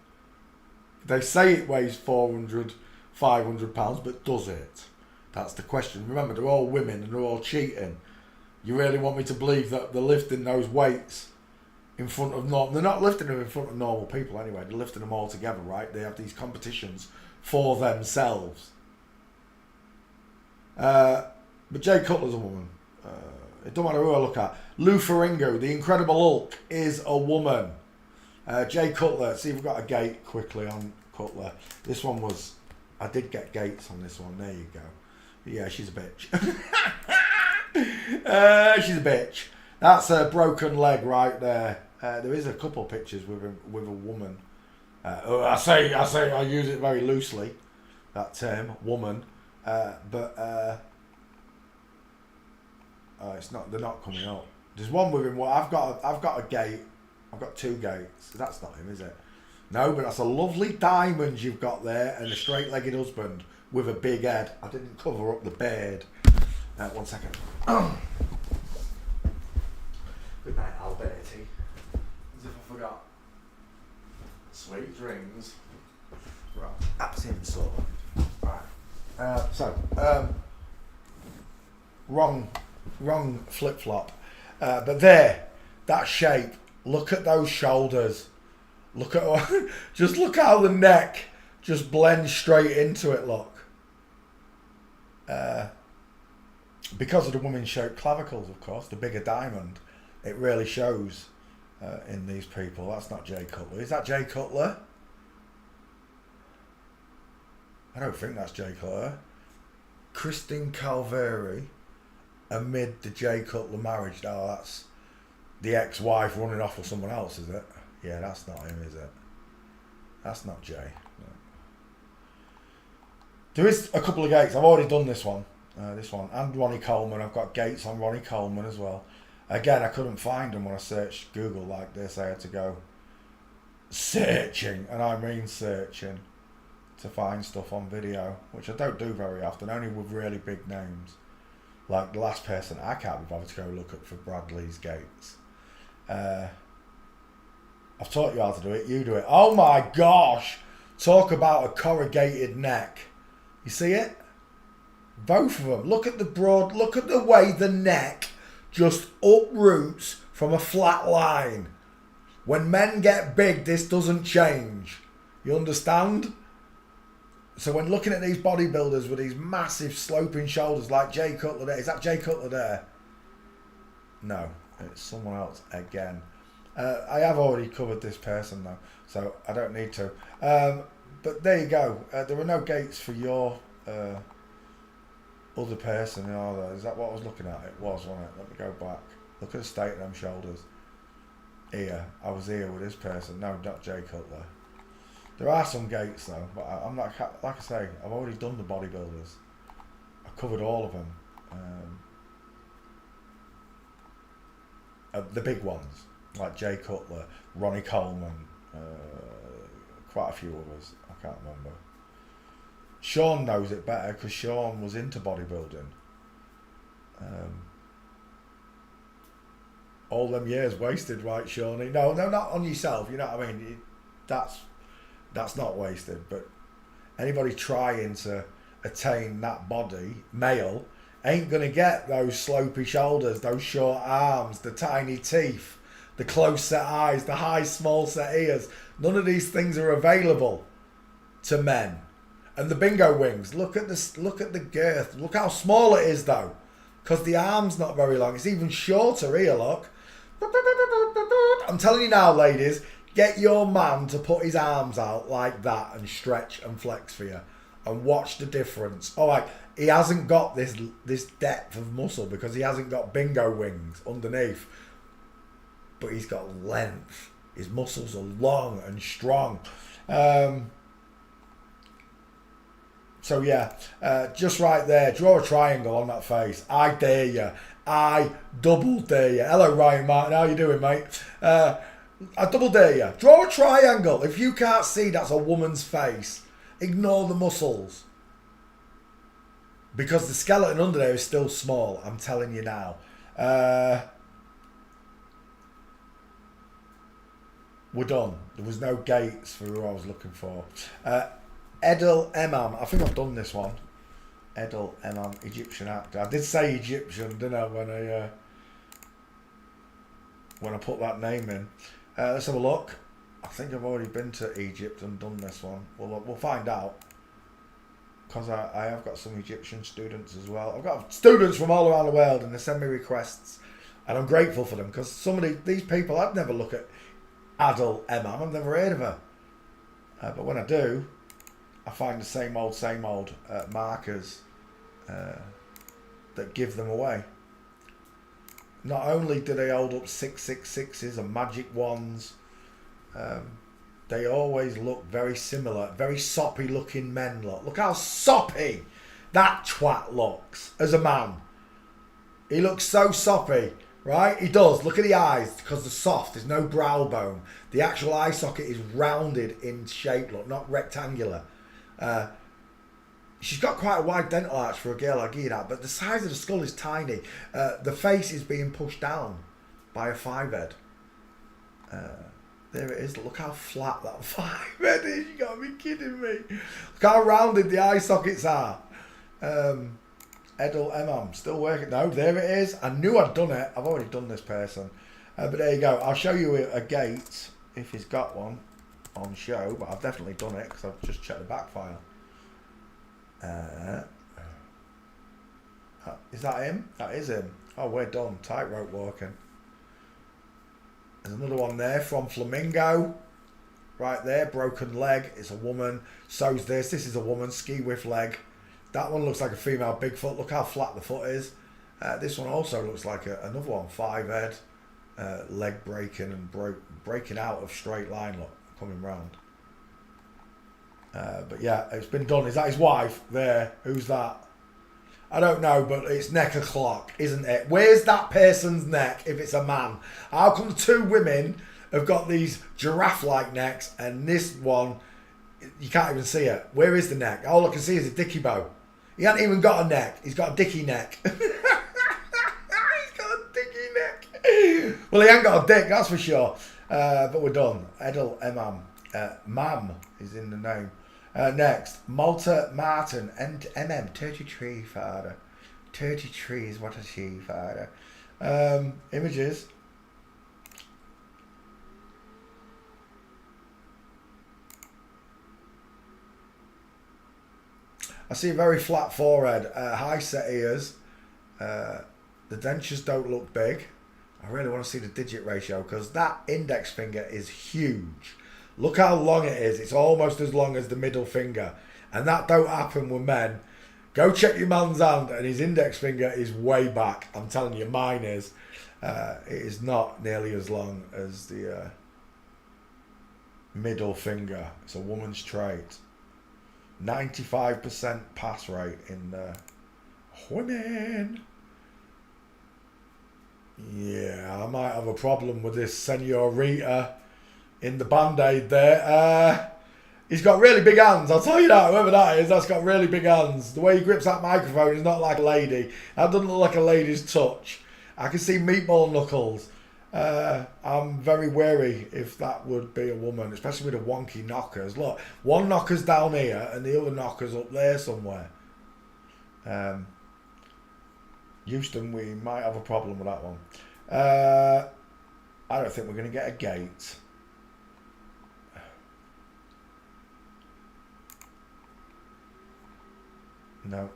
Speaker 1: They say it weighs 400, 500 pounds, but does it? That's the question. Remember, they're all women and they're all cheating. You really want me to believe that they're lifting those weights in front of normal? They're not lifting them in front of normal people anyway. They're lifting them all together, right? They have these competitions for themselves. But Jay Cutler's a woman. It don't matter who I look at. Lou Ferrigno, the Incredible Hulk, is a woman. Jay Cutler. See if we've got a gate quickly on Cutler. This one was... I did get gates on this one. There you go. Yeah, she's a bitch. She's a bitch. That's a broken leg right there. There is a couple pictures with a woman. I use it very loosely, that term, woman. But it's not. They're not coming up. There's one with him. Well, I've got a gate. I've got two gates. That's not him, is it? No, but that's a lovely diamond you've got there, and a straight-legged husband with a big head. I didn't cover up the beard. 1 second. Good night, Alberti. As if I forgot. Sweet dreams. Right, that's him, sort of. Right. Wrong flip-flop. But there, that shape. Look at those shoulders. Look at just look how the neck just blends straight into it. Look. Because of the woman's shaped clavicles, of course, the bigger diamond, it really shows in these people. That's not Jay Cutler. Is that Jay Cutler? I don't think that's Jay Cutler. Christine Calveri amid the Jay Cutler marriage. Oh, that's the ex-wife running off with someone else, is it? Yeah, that's not him, is it? That's not Jay. No. There is a couple of gates. I've already done this one. And Ronnie Coleman. I've got gates on Ronnie Coleman as well. Again, I couldn't find them when I searched Google like this. I had to go searching, and I mean searching, to find stuff on video, which I don't do very often, only with really big names. Like the last person I can't be bothered to go look up for Bradley's gates.
Speaker 2: I've taught you how to do it. You do it. Oh my gosh. Talk about a corrugated neck. You see it? Both of them. Look at the broad. Look at the way the neck just uproots from a flat line. When men get big, this doesn't change. You understand? So when looking at these bodybuilders with these massive sloping shoulders like Jay Cutler there. Is that Jay Cutler there? No. It's someone else again. I have already covered this person though, so I don't need to. But there you go. There were no gates for your other person, are there? Is that what I was looking at? It was, wasn't it? Let me go back. Look at the state of them shoulders. Here, I was here with this person. No, not Jay Cutler. There are some gates though, but I'm not. Like I say, I've already done the bodybuilders. I covered all of them. The big ones. Like Jay Cutler, Ronnie Coleman, quite a few others. I can't remember. Sean knows it better because Sean was into bodybuilding. All them years wasted, right, Shawnee? No, not on yourself. You know what I mean? That's not wasted. But anybody trying to attain that body, male, ain't gonna get those slopey shoulders, those short arms, the tiny teeth, the close set eyes, the high small set ears. None of these things are available to men. And the bingo wings, look at the girth. Look how small it is though, because the arm's not very long. It's even shorter here, look. I'm telling you now, ladies, get your man to put his arms out like that and stretch and flex for you and watch the difference. All right, he hasn't got this depth of muscle because he hasn't got bingo wings underneath. But he's got length. His muscles are long and strong. So yeah, just right there, draw a triangle on that face. I dare you. I double dare you. Hello Ryan Martin, how you doing, mate? I double dare you. Draw a triangle. If you can't see that's a woman's face, ignore the muscles. Because the skeleton under there is still small, I'm telling you now. We're done. There was no gates for who I was looking for. Edel Emam. I think I've done this one. Edel Emam, Egyptian actor. I did say Egyptian, didn't I, when I put that name in. Let's have a look. I think I've already been to Egypt and done this one. We'll find out. Because I have got some Egyptian students as well. I've got students from all around the world and they send me requests. And I'm grateful for them because some of these people, I'd never look at Adel Emam. I've never heard of her. But when I do, I find the same old markers that give them away. Not only do they hold up 666s and magic wands, they always look very similar. Very soppy looking men look. Look how soppy that twat looks as a man. He looks so soppy, right? He does. Look at the eyes because they're soft. There's no brow bone. The actual eye socket is rounded in shape, look, not rectangular. She's got quite a wide dental arch for a girl like that, but the size of the skull is tiny. The face is being pushed down by a 5-head. There it is. Look how flat that 5-head is. You gotta be kidding me. Look how rounded the eye sockets are. Edel Emam, still working. No, there it is. I knew I'd done it. I've already done this person. But there you go. I'll show you a gate if he's got one on show, but I've definitely done it because I've just checked the back file. Is that him? That is him. Oh, we're done. Tightrope walking. There's another one there from Flamingo. Right there, broken leg. It's a woman. So's this. This is a woman. Ski with leg. That one looks like a female Bigfoot. Look how flat the foot is. This one also looks like another one. 5-head. Leg breaking and breaking out of straight line. Look, coming round. But yeah, it's been done. Is that his wife? There. Who's that? I don't know, but it's neck o'clock, isn't it? Where's that person's neck if it's a man? How come the two women have got these giraffe-like necks and this one, you can't even see it? Where is the neck? All I can see is a dicky bow. He hasn't even got a neck. He's got a dicky neck. He's got a dicky neck. Well, he ain't got a dick, that's for sure. But we're done. Edel Emam. Mam is in the name. Next, Malta Martin and MM 33 father. 33 is what I see, father. Images. I see a very flat forehead, high set ears. The dentures don't look big. I really want to see the digit ratio because that index finger is huge. Look how long it is. It's almost as long as the middle finger. And that don't happen with men. Go check your man's hand and his index finger is way back. I'm telling you, mine is. It is not nearly as long as the middle finger. It's a woman's trait. 95% pass rate in women. Yeah, I might have a problem with this senorita in the band-aid there. He's got really big hands, I'll tell you that, whoever that is, that's got really big hands. The way he grips that microphone is not like a lady. That doesn't look like a lady's touch. I can see meatball knuckles. I'm very wary if that would be a woman, especially with the wonky knockers. Look, one knocker's down here and the other knocker's up there somewhere. Houston, we might have a problem with that one. I don't think we're going to get a gate. No.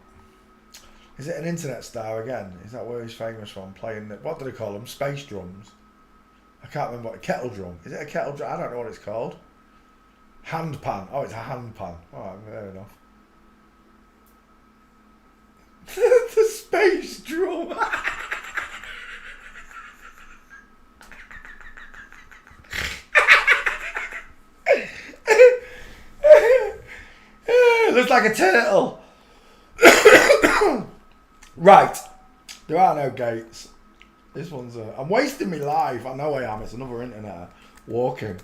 Speaker 2: Is it an internet star again? Is that where he's famous from? Playing, what do they call them? Space drums? I can't remember what, a kettle drum. Is it a kettle drum? I don't know what it's called. Handpan. Oh, it's a handpan. Alright, fair enough. The space drum. It looks like a turtle. Right. There are no gates. This one's I'm wasting my life. I know I am. It's another internet. Walking.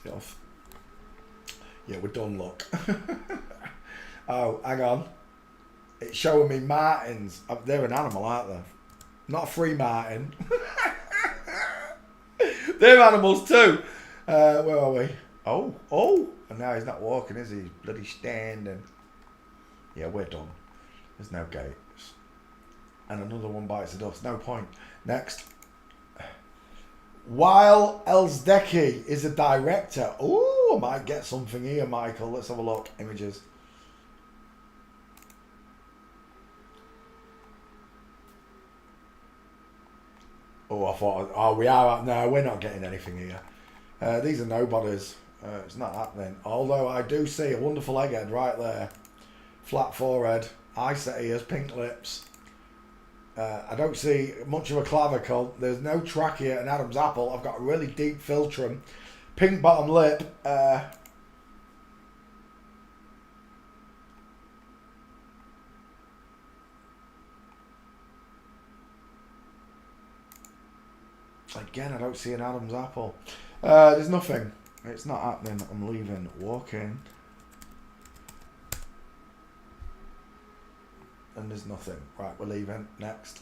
Speaker 2: Yeah, we're done, look. Oh, hang on. It's showing me martins. They're an animal, aren't they? Not a free martin. They're animals too. Where are we? Oh. And now he's not walking, is he? He's bloody standing. Yeah, we're done. There's no gates. And another one bites the dust. No point. Next. While Elzdeki is a director. Oh, I might get something here, Michael. Let's have a look. Images. Oh, I thought, oh, we are. No, we're not getting anything here. These are nobodies. It's not happening. Although I do see a wonderful egghead right there. Flat forehead, eye set ears, pink lips. I don't see much of a clavicle. There's no trachea and Adam's apple. I've got a really deep philtrum. Pink bottom lip. Again, I don't see an Adam's apple. There's nothing. It's not happening. I'm leaving. Walking. And there's nothing. Right, we're leaving. Next.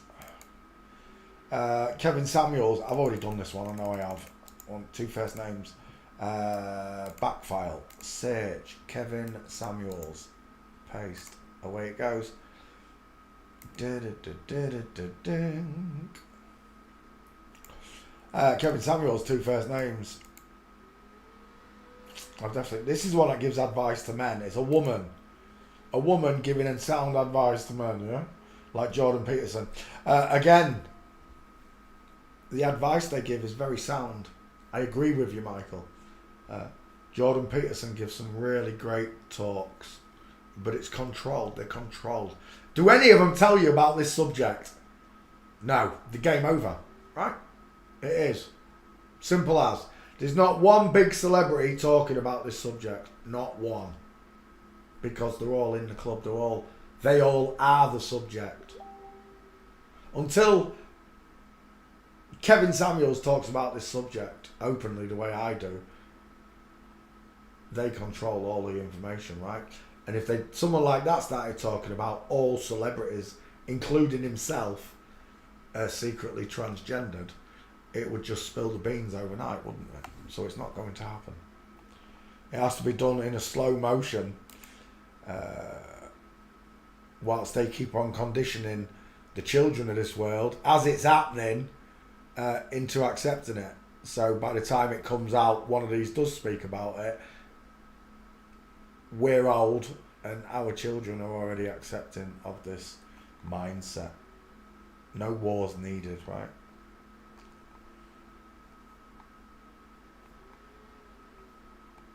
Speaker 2: Kevin Samuels. I've already done this one. I know I have. Two first names. Back file. Search. Kevin Samuels. Paste. Away it goes. Kevin Samuels. Two first names. I've definitely. This is one that gives advice to men. It's a woman. A woman giving sound advice to men, yeah? Like Jordan Peterson. Again, the advice they give is very sound. I agree with you, Michael. Jordan Peterson gives some really great talks, but it's controlled. They're controlled. Do any of them tell you about this subject? No. The game over. Right? It is. Simple as. There's not one big celebrity talking about this subject. Not one. Because they're all in the club, they all are the subject. Until Kevin Samuels talks about this subject openly the way I do, they control all the information, right? And if someone like that started talking about all celebrities, including himself, secretly transgendered, it would just spill the beans overnight, wouldn't it? So it's not going to happen. It has to be done in a slow motion whilst they keep on conditioning the children of this world, as it's happening, into accepting it. So by the time it comes out, one of these does speak about it, we're old and our children are already accepting of this mindset. No wars needed, right?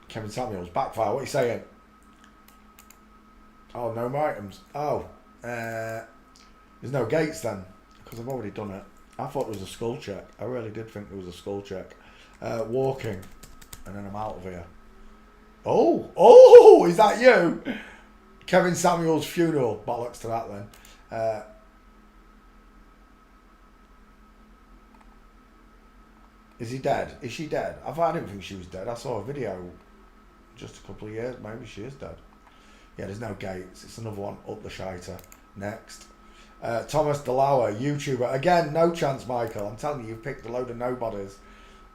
Speaker 2: Kevin Samuels, backfire, what are you saying? Oh, no items. Oh, there's no gates then, because I've already done it. I thought there was a skull check. I really did think there was a skull check. Walking, and then I'm out of here. Oh, is that you? Kevin Samuels' funeral. Bollocks to that then. Is he dead? Is she dead? I didn't think she was dead. I saw a video just a couple of years. Maybe she is dead. Yeah, there's no gates. It's another one up the shiter. Next. Thomas DeLauer, YouTuber. Again, no chance, Michael. I'm telling you, you've picked a load of nobodies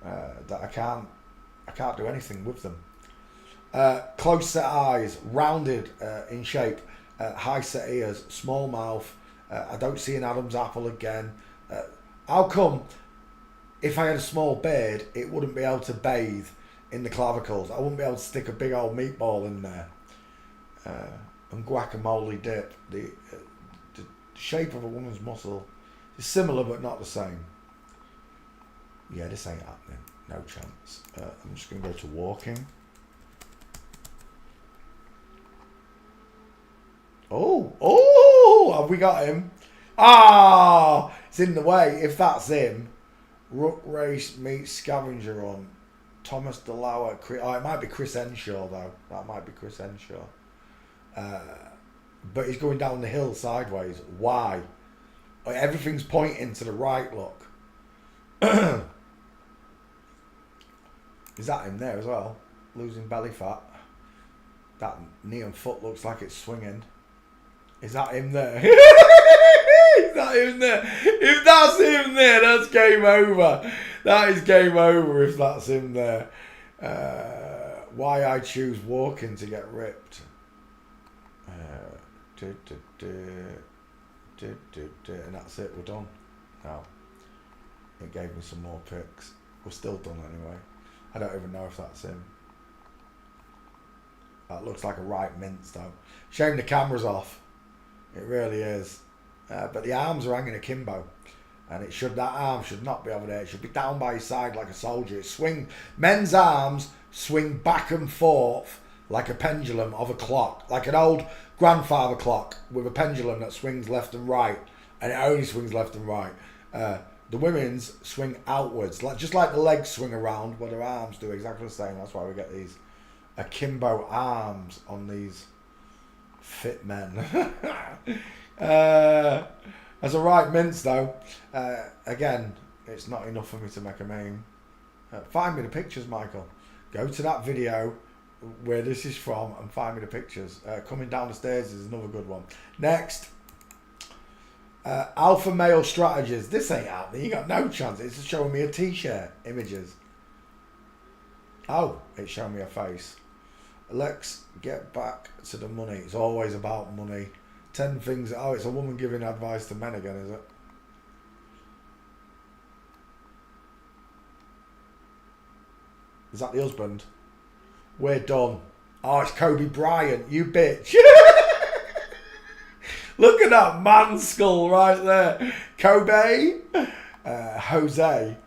Speaker 2: that I can't do anything with them. Close set eyes, rounded in shape, high set ears, small mouth. I don't see an Adam's apple again. How come if I had a small beard, it wouldn't be able to bathe in the clavicles? I wouldn't be able to stick a big old meatball in there. And guacamole dip. The shape of a woman's muscle is similar but not the same. Yeah, this ain't happening. No chance. I'm just going to go to walking. Oh, have we got him? Ah, it's in the way. If that's him, Ruck Race meets Scavenger on Thomas DeLauer. Oh, it might be Chris Henshaw though. That might be Chris Henshaw. But he's going down the hill sideways. Why? Everything's pointing to the right, look. Is that him there as well? Losing belly fat. That knee and foot looks like it's swinging. Is that him there? Is that him there? If that's him there, that's game over. That is game over if that's him there. Why I choose walking to get ripped. And that's it, we're done. No. It gave me some more pics. We're still done anyway. I don't even know if that's him. That looks like a right mince though. Shame the camera's off. It really is. But the arms are hanging akimbo. And that arm should not be over there. It should be down by his side like a soldier. Men's arms swing back and forth like a pendulum of a clock. Like an old grandfather clock with a pendulum that swings left and right. And it only swings left and right. The women's swing outwards. Just like the legs swing around, but their arms do exactly the same. That's why we get these akimbo arms on these fit men. As a right mince though, again, it's not enough for me to make a meme. Find me the pictures, Michael. Go to that video where this is from and find me the pictures. Coming down the stairs is another good one. Next, alpha male strategies. This ain't happening. You got no chance. It's showing me a t-shirt images. Oh, it's showing me a face. Let's get back to the money. It's always about money. 10 things. Oh, it's a woman giving advice to men again, is it? Is that the husband? We're done. Oh, it's Kobe Bryant. You bitch. Look at that man skull right there. Kobe. Jose.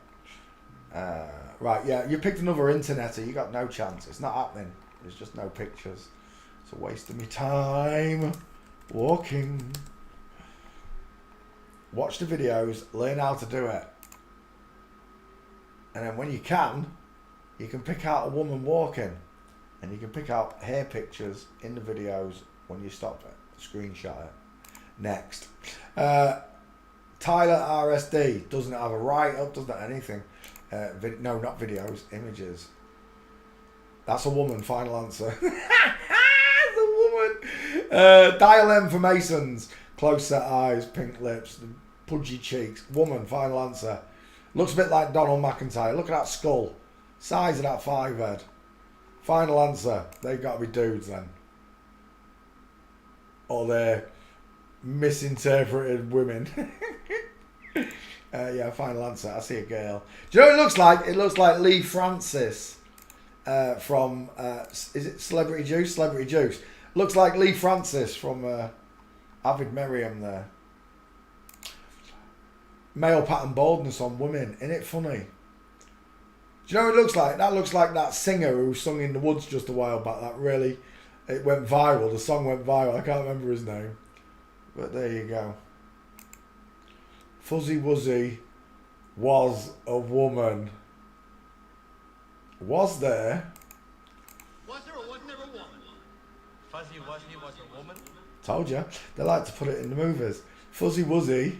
Speaker 2: Right, yeah. You picked another interneter. You got no chance. It's not happening. There's just no pictures. It's a waste of me time. Walking. Watch the videos. Learn how to do it. And then when you can pick out a woman walking. And you can pick out hair pictures in the videos when you stop it. Screenshot it. Next. Tyler RSD doesn't have a write-up, doesn't have anything. No, not videos, images. That's a woman, final answer. That's a woman. Dial M for Masons. Close set eyes, pink lips, pudgy cheeks. Woman, final answer. Looks a bit like Donald McIntyre. Look at that skull. Size of that 5 head. Final answer. They've got to be dudes then. Or they're misinterpreted women. Yeah, final answer. I see a girl. Do you know what it looks like? It looks like Lee Francis from, is it Celebrity Juice? Celebrity Juice. Looks like Lee Francis from Avid Merriam there. Male pattern baldness on women. Isn't it funny? Do you know what it looks like? That looks like that singer who sung In the Woods just a while back. That really, it went viral. The song went viral. I can't remember his name. But there you go. Fuzzy Wuzzy was a woman. Was there?
Speaker 3: Was there or wasn't there a woman? Fuzzy Wuzzy was a woman?
Speaker 2: Told you. They like to put it in the movies. Fuzzy Wuzzy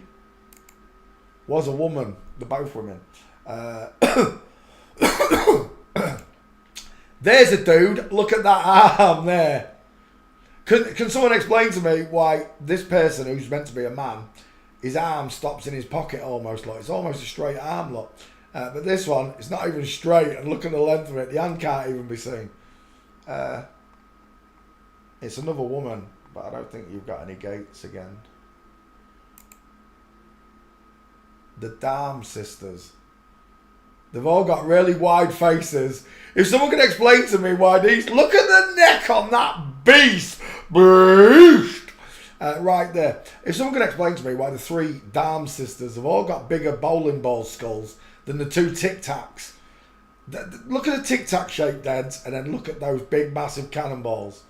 Speaker 2: was a woman. They're both women. There's a dude. Look at that arm there. Can someone explain to me why this person who's meant to be a man, his arm stops in his pocket almost, like it's almost a straight arm, look. But this one, it's not even straight, and look at the length of it. The hand can't even be seen. It's another woman, but I don't think you've got any gates again. The Dam sisters. They've all got really wide faces. If someone could explain to me why these... Look at the neck on that beast. Right there. If someone could explain to me why the 3 Dam sisters have all got bigger bowling ball skulls than the 2 Tic Tacs. Look at the Tic Tac shaped heads and then look at those big massive cannonballs.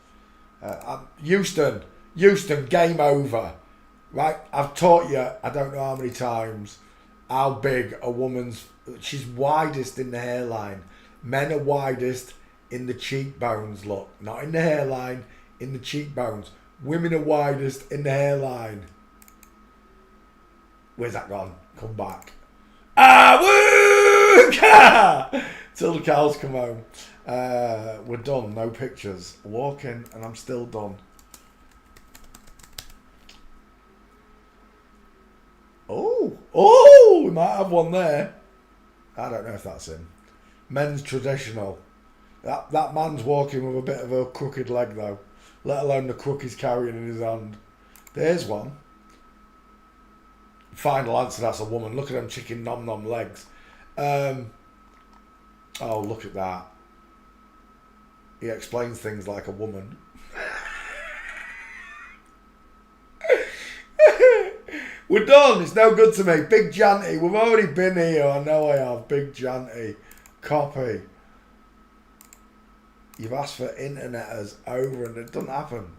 Speaker 2: Houston, game over. Right? I've taught you, I don't know how many times, how big a woman's... She's widest in the hairline. Men are widest in the cheekbones, look. Not in the hairline, in the cheekbones. Women are widest in the hairline. Where's that gone? Come back. Till the cows come home. We're done. No pictures. Walking and I'm still done. Oh, we might have one there. I don't know if that's him. Men's traditional. That man's walking with a bit of a crooked leg though. Let alone the crook he's carrying in his hand. There's one. Final answer, that's a woman. Look at them chicken nom nom legs. Oh, look at that. He explains things like a woman. We're done. It's no good to me. Big Janty. We've already been here. I know I have. Big Janty. Copy. You've asked for interneters over and it doesn't happen.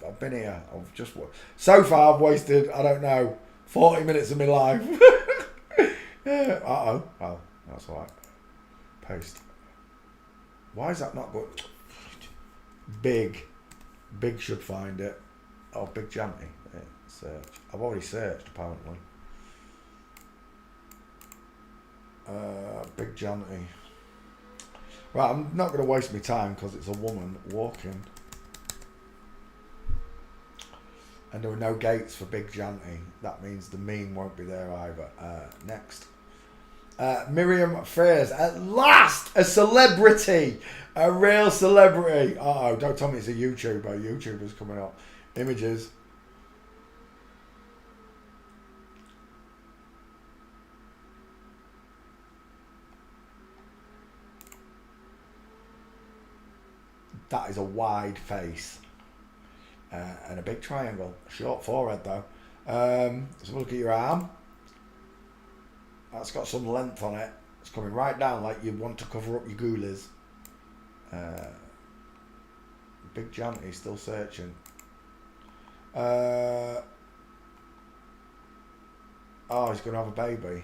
Speaker 2: I've been here. So far I've wasted, I don't know, 40 minutes of my life. Uh-oh. Oh, that's all right. Paste. Why is that not good? Big should find it. Oh, Big Janty. Yeah, search. I've already searched, apparently. Big Janty. Right, I'm not going to waste my time because it's a woman walking. And there are no gates for Big Janty. That means the meme won't be there either. Next. Miriam Fraser. At last! A celebrity! A real celebrity. Uh-oh, don't tell me it's a YouTuber. YouTuber's coming up. Images. That is a wide face. And a big triangle. Short forehead though. Let's have a look at your arm. That's got some length on it. It's coming right down like you want to cover up your ghoulies. Big Janty still searching. Oh, he's going to have a baby.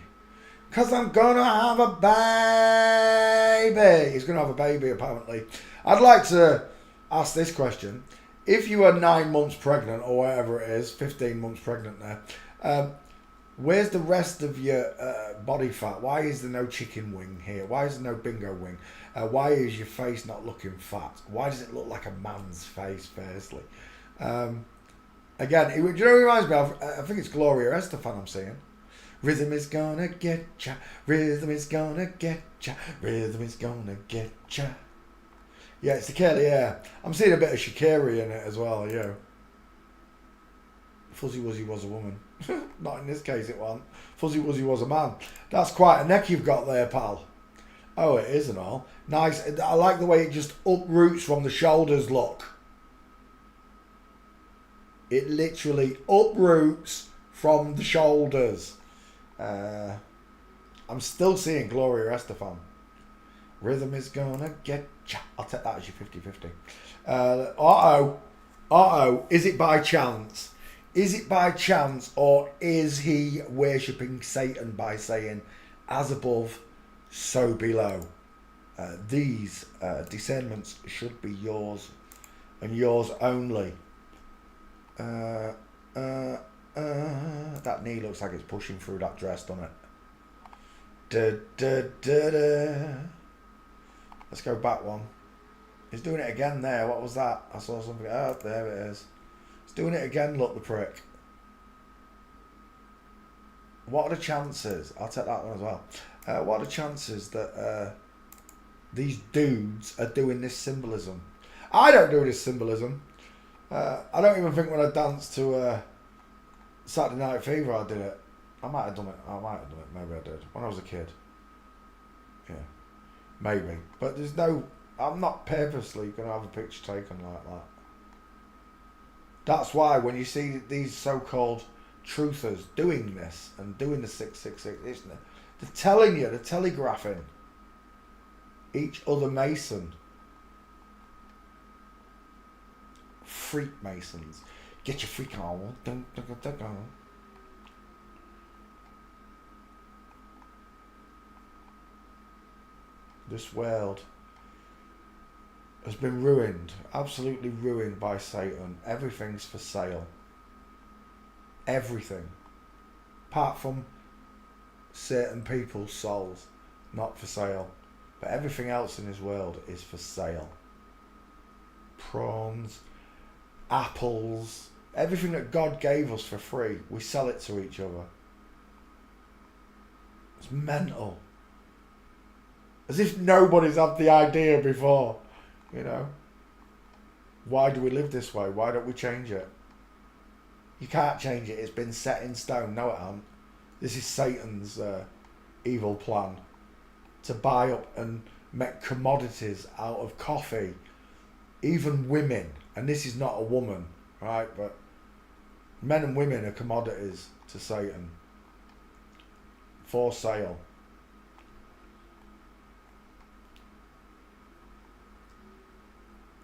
Speaker 2: Because I'm going to have a baby. He's going to have a baby apparently. I'd like to ask this question. If you are 9 months pregnant or whatever it is, 15 months pregnant there, where's the rest of your body fat? Why is there no chicken wing here? Why is there no bingo wing? Why is your face not looking fat? Why does it look like a man's face, firstly? Again, do you know what it reminds me of? I think it's Gloria Estefan I'm seeing. Rhythm is gonna get ya. Rhythm is gonna get ya. Rhythm is gonna get ya. Yeah, it's the Curly Hair. I'm seeing a bit of Shakira in it as well, yeah. Fuzzy Wuzzy was a woman. Not in this case it wasn't. Fuzzy Wuzzy was a man. That's quite a neck you've got there, pal. Oh, it is and all. Nice. I like the way it just uproots from the shoulders, look. It literally uproots from the shoulders. I'm still seeing Gloria Estefan. Rhythm is gonna get ya. I'll take that as your 50-50. Uh-oh. Is it by chance? Is it by chance, or is he worshipping Satan by saying, as above, so below? These discernments should be yours and yours only. That knee looks like it's pushing through that dress, doesn't it? Let's go back one. He's doing it again there. What was that? I saw something. Oh, there it is. He's doing it again, look, the prick. What are the chances? I'll take that one as well. What are the chances that these dudes are doing this symbolism? I don't do this symbolism. I don't even think when I danced to Saturday Night Fever I did it. I might have done it. Maybe I did. When I was a kid. Yeah. Maybe. But there's no... I'm not purposely going to have a picture taken like that. That's why when you see these so-called truthers doing this and doing the 666, they're telling you, they're telegraphing each other Mason. Freak Masons. Get your freak on. Dun, dun, dun, dun, dun. This world has been ruined, absolutely ruined by Satan. Everything's for sale. Everything. Apart from certain people's souls, not for sale. But everything else in this world is for sale. Prawns, apples, everything that God gave us for free, we sell it to each other. It's mental. As if nobody's had the idea before, you know. Why do we live this way? Why don't we change it? You can't change it. It's been set in stone. No, it hasn't. This is Satan's evil plan to buy up and make commodities out of coffee. Even women, and this is not a woman, right? But men and women are commodities to Satan. For sale.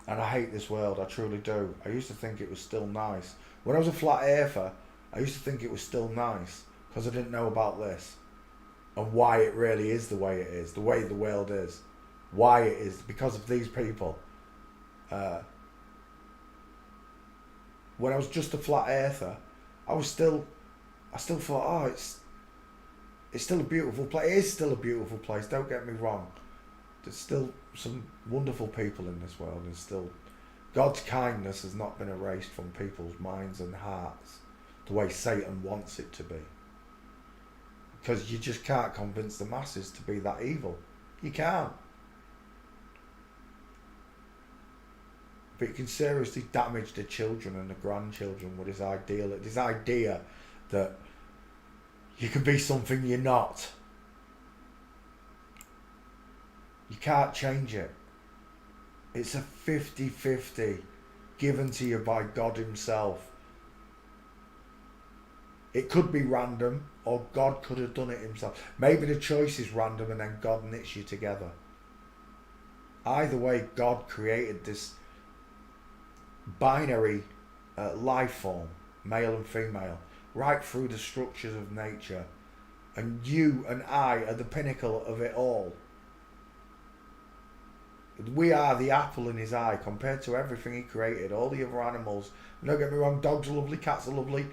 Speaker 2: And I hate this world, I truly do. I used to think it was still nice. When I was a flat earther, I used to think it was still nice because I didn't know about this and why it really is the way it is, the way the world is. Why it is, because of these people. When I was just a flat earther, I still thought, oh, it's still a beautiful place. It is still a beautiful place, don't get me wrong. There's still some wonderful people in this world. There's still... God's kindness has not been erased from people's minds and hearts the way Satan wants it to be. Because you just can't convince the masses to be that evil. You can't. But you can seriously damage the children and the grandchildren with this idea that you can be something you're not. You can't change it. It's a 50-50 given to you by God himself. It could be random, or God could have done it himself. Maybe the choice is random and then God knits you together. Either way, God created this binary life form, male and female, right through the structures of nature. And you and I are the pinnacle of it all. We are the apple in his eye compared to everything he created, all the other animals. Don't get me wrong, dogs are lovely, cats are lovely.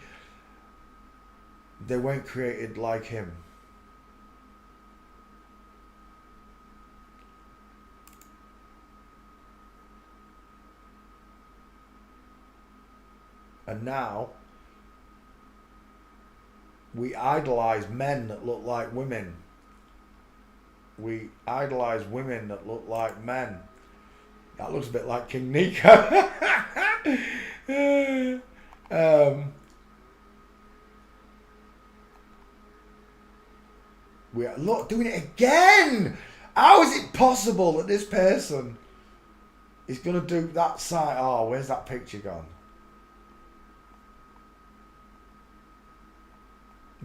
Speaker 2: They weren't created like him. And now, We idolise men that look like women. We idolise women that look like men. That looks a bit like King Nico. We are, look, doing it again. How is it possible that this person is going to do that side? Oh, where's that picture gone?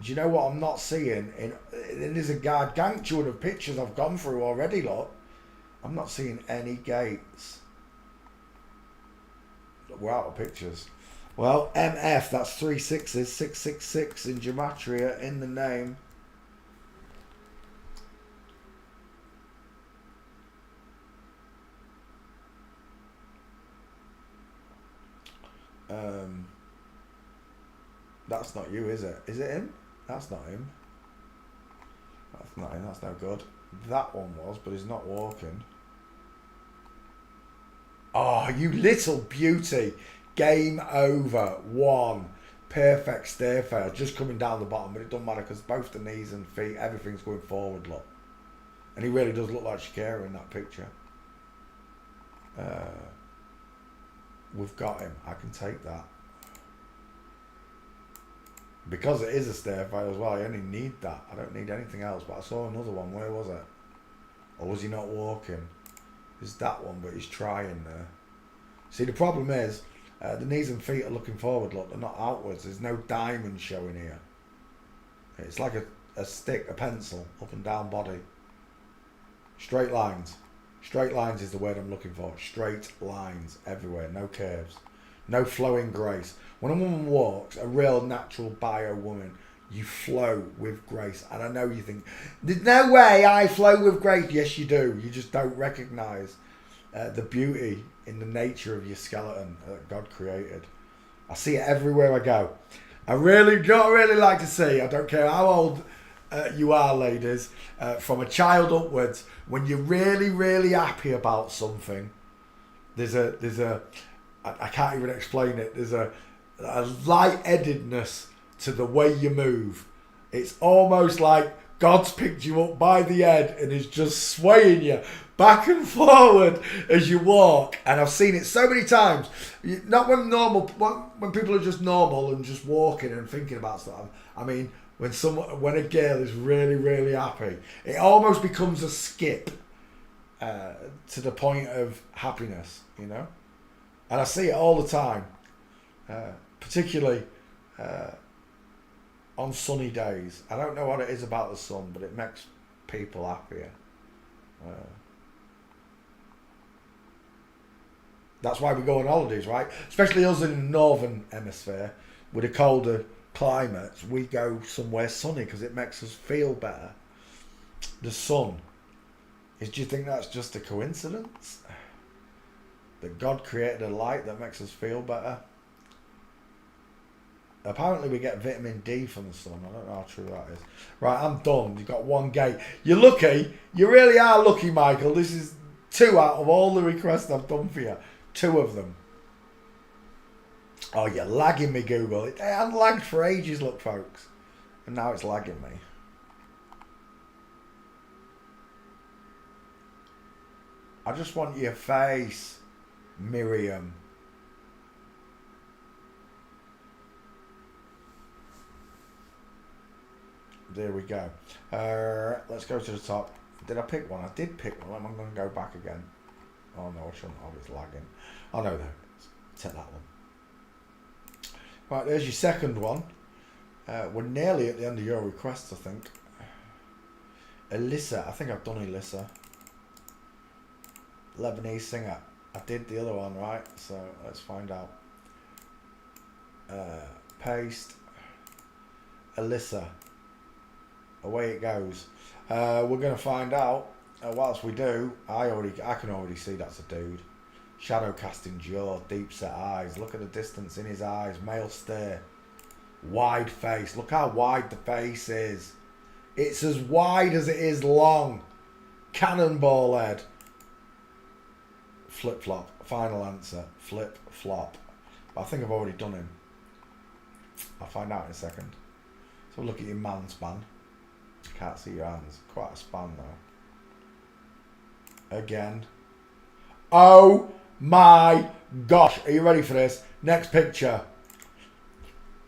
Speaker 2: Do you know what I'm not seeing? There's a gargantuan of pictures I've gone through already, look. I'm not seeing any gates. We're out of pictures. Well, MF, that's 3 6s, 666 in gematria in the name. That's not you, is it? Is it him? That's not him. That's not him. That's no good. That one was, but he's not walking. Oh, you little beauty. Game over. 1. Perfect stair fail. Just coming down the bottom, but it doesn't matter because both the knees and feet, everything's going forward, look. And he really does look like Shakira in that picture. We've got him. I can take that. Because it is a stair fail as well, I only need that. I don't need anything else. But I saw another one. Where was it? Or was he not walking? It's that one, but he's trying there. See, the problem is, the knees and feet are looking forward, look. They're not outwards. There's no diamond showing here. It's like a stick, a pencil, up and down body. Straight lines. Straight lines is the word I'm looking for. Straight lines everywhere. No curves. No flowing grace. When a woman walks, a real natural bio woman, you flow with grace. And I know you think, there's no way I flow with grace. Yes, you do. You just don't recognise the beauty in the nature of your skeleton that God created. I see it everywhere I go. I really like to see, I don't care how old you are, ladies, from a child upwards, when you're really happy about something, there's a I can't even explain it. There's a light-headedness to the way you move. It's almost like God's picked you up by the head and is just swaying you back and forward as you walk. And I've seen it so many times. Not when people are just normal and just walking and thinking about stuff. I mean, when a girl is really happy, it almost becomes a skip to the point of happiness, you know. And I see it all the time, particularly on sunny days. I don't know what it is about the sun, but it makes people happier. That's why we go on holidays, right? Especially us in the northern hemisphere, with the colder climates, we go somewhere sunny because it makes us feel better. The sun. Do you think that's just a coincidence? That God created a light that makes us feel better? Apparently we get vitamin D from the sun. I don't know how true that is. Right, I'm done. You've got one gate. You're lucky. You really are lucky, Michael. This is 2 out of all the requests I've done for you. 2 of them. Oh, you're lagging me, Google. It hadn't lagged for ages, look, folks. And now it's lagging me. I just want your face, Miriam. There we go. Let's go to the top. Did I pick one? I did pick one. I'm going to go back again. Oh no, I shouldn't. Oh, it's lagging. Oh no, there it is. Take that one. Right, there's your second one. We're nearly at the end of your requests, I think. Alyssa. I think I've done Alyssa. Lebanese singer. I did the other one, right? So let's find out. Paste. Alyssa. Away it goes. We're going to find out. Whilst we do, I can already see that's a dude. Shadow casting jaw, deep set eyes. Look at the distance in his eyes. Male stare. Wide face. Look how wide the face is. It's as wide as it is long. Cannonball head. Flip flop. Final answer. Flip flop. But I think I've already done him. I'll find out in a second. So look at your man span. Can't see your hands. Quite a span though. Again. Oh my gosh. Are you ready for this? Next picture.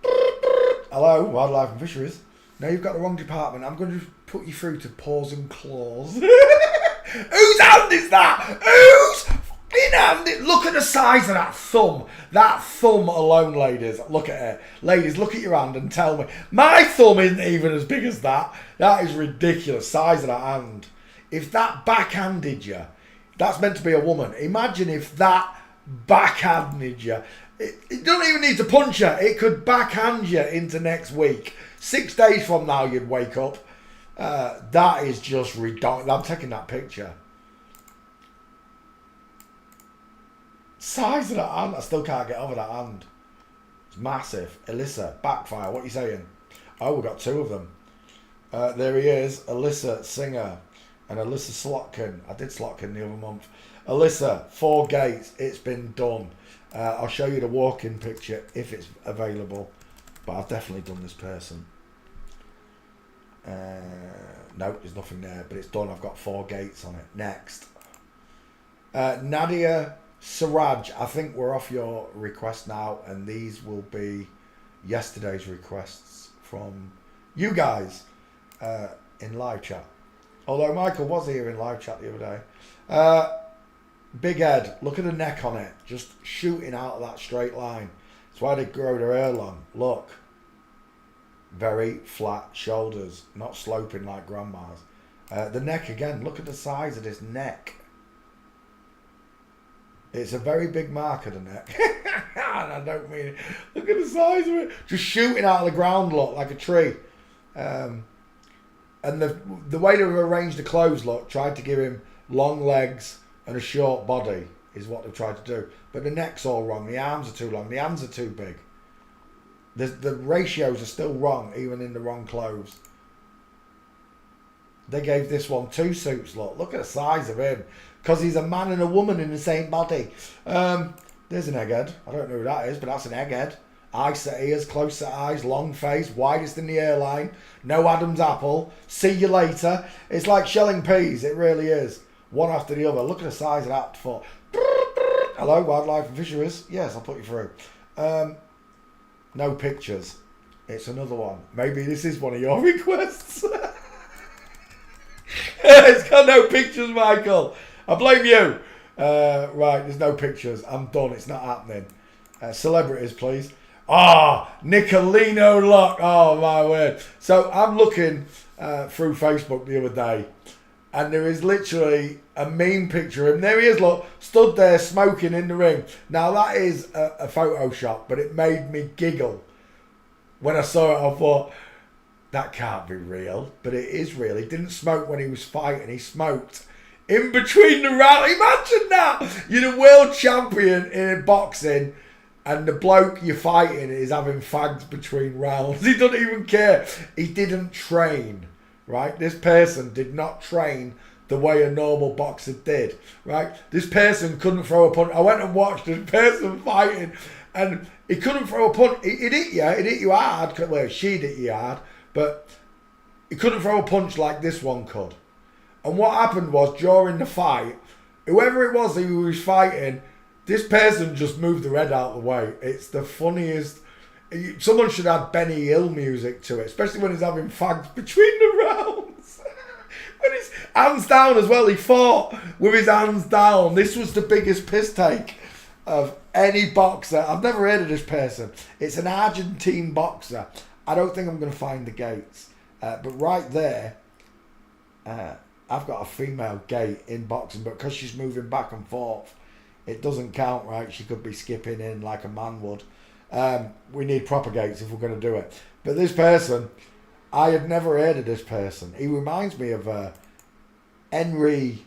Speaker 2: Hello, Wildlife and Fisheries. No, you've got the wrong department. I'm going to put you through to Paws and Claws. Whose hand is that? Whose fucking hand? Look at the size of that thumb. That thumb alone, ladies. Look at it. Ladies, look at your hand and tell me. My thumb isn't even as big as that. That is ridiculous. Size of that hand. If that backhanded you, that's meant to be a woman. Imagine if that backhanded you. It doesn't even need to punch you. It could backhand you into next week. 6 days from now, you'd wake up. That is just ridiculous. I'm taking that picture. Size of that hand. I still can't get over that hand. It's massive. Alyssa, backfire. What are you saying? Oh, we've got 2 of them. There he is. Alyssa Singer and Alyssa Slotkin. I did Slotkin the other month. Alyssa, 4 gates. It's been done. I'll show you the walk-in picture if it's available. But I've definitely done this person. No, there's nothing there. But it's done. I've got 4 gates on it. Next. Nadia Siraj. I think we're off your request now. And these will be yesterday's requests from you guys in live chat. Although Michael was here in live chat the other day. Big head. Look at the neck on it. Just shooting out of that straight line. That's why they grow their hair long. Look. Very flat shoulders. Not sloping like grandma's. The neck again. Look at the size of this neck. It's a very big mark of the neck. And I don't mean it. Look at the size of it. Just shooting out of the ground, look, like a tree. And the way they've arranged the clothes, look, tried to give him long legs and a short body is what they've tried to do. But the neck's all wrong. The arms are too long. The hands are too big. The ratios are still wrong, even in the wrong clothes. They gave this one 2 suits, look. Look at the size of him. Because he's a man and a woman in the same body. There's an egghead. I don't know who that is, but that's an egghead. Eyes set ears, close set eyes, long face, widest in the hairline. No Adam's apple. See you later. It's like shelling peas. It really is. One after the other. Look at the size of that foot. Hello, Wildlife and Fisheries. Yes, I'll put you through. No pictures. It's another one. Maybe this is one of your requests. It's got no pictures, Michael. I blame you. Right, there's no pictures. I'm done. It's not happening. Celebrities, please. Nicolino Lock. Oh, my word. So I'm looking through Facebook the other day. And there is literally a meme picture of him. There he is, look, stood there smoking in the ring. Now, that is a Photoshop, but it made me giggle. When I saw it, I thought, that can't be real. But it is real. He didn't smoke when he was fighting. He smoked in between the rounds. Imagine that. You're the world champion in boxing, and the bloke you're fighting is having fags between rounds. He doesn't even care. He didn't train. Right, this person did not train the way a normal boxer did. Right, this person couldn't throw a punch. I went and watched this person fighting, and he couldn't throw a punch. He'd hit you. He'd hit you hard. Well, she'd hit you hard, but he couldn't throw a punch like this one could. And what happened was during the fight, whoever it was who was fighting, this person just moved the red out of the way. It's the funniest. Someone should add Benny Hill music to it, especially when he's having fags between the rounds. When his hands down as well, he fought with his hands down. This was the biggest piss take of any boxer. I've never heard of this person. It's an Argentine boxer. I don't think I'm going to find the gates. But right there, I've got a female gate in boxing, but because she's moving back and forth, it doesn't count, right? She could be skipping in like a man would. We need proper gates if we're going to do it. But this person, I had never heard of this person. He reminds me of Henry,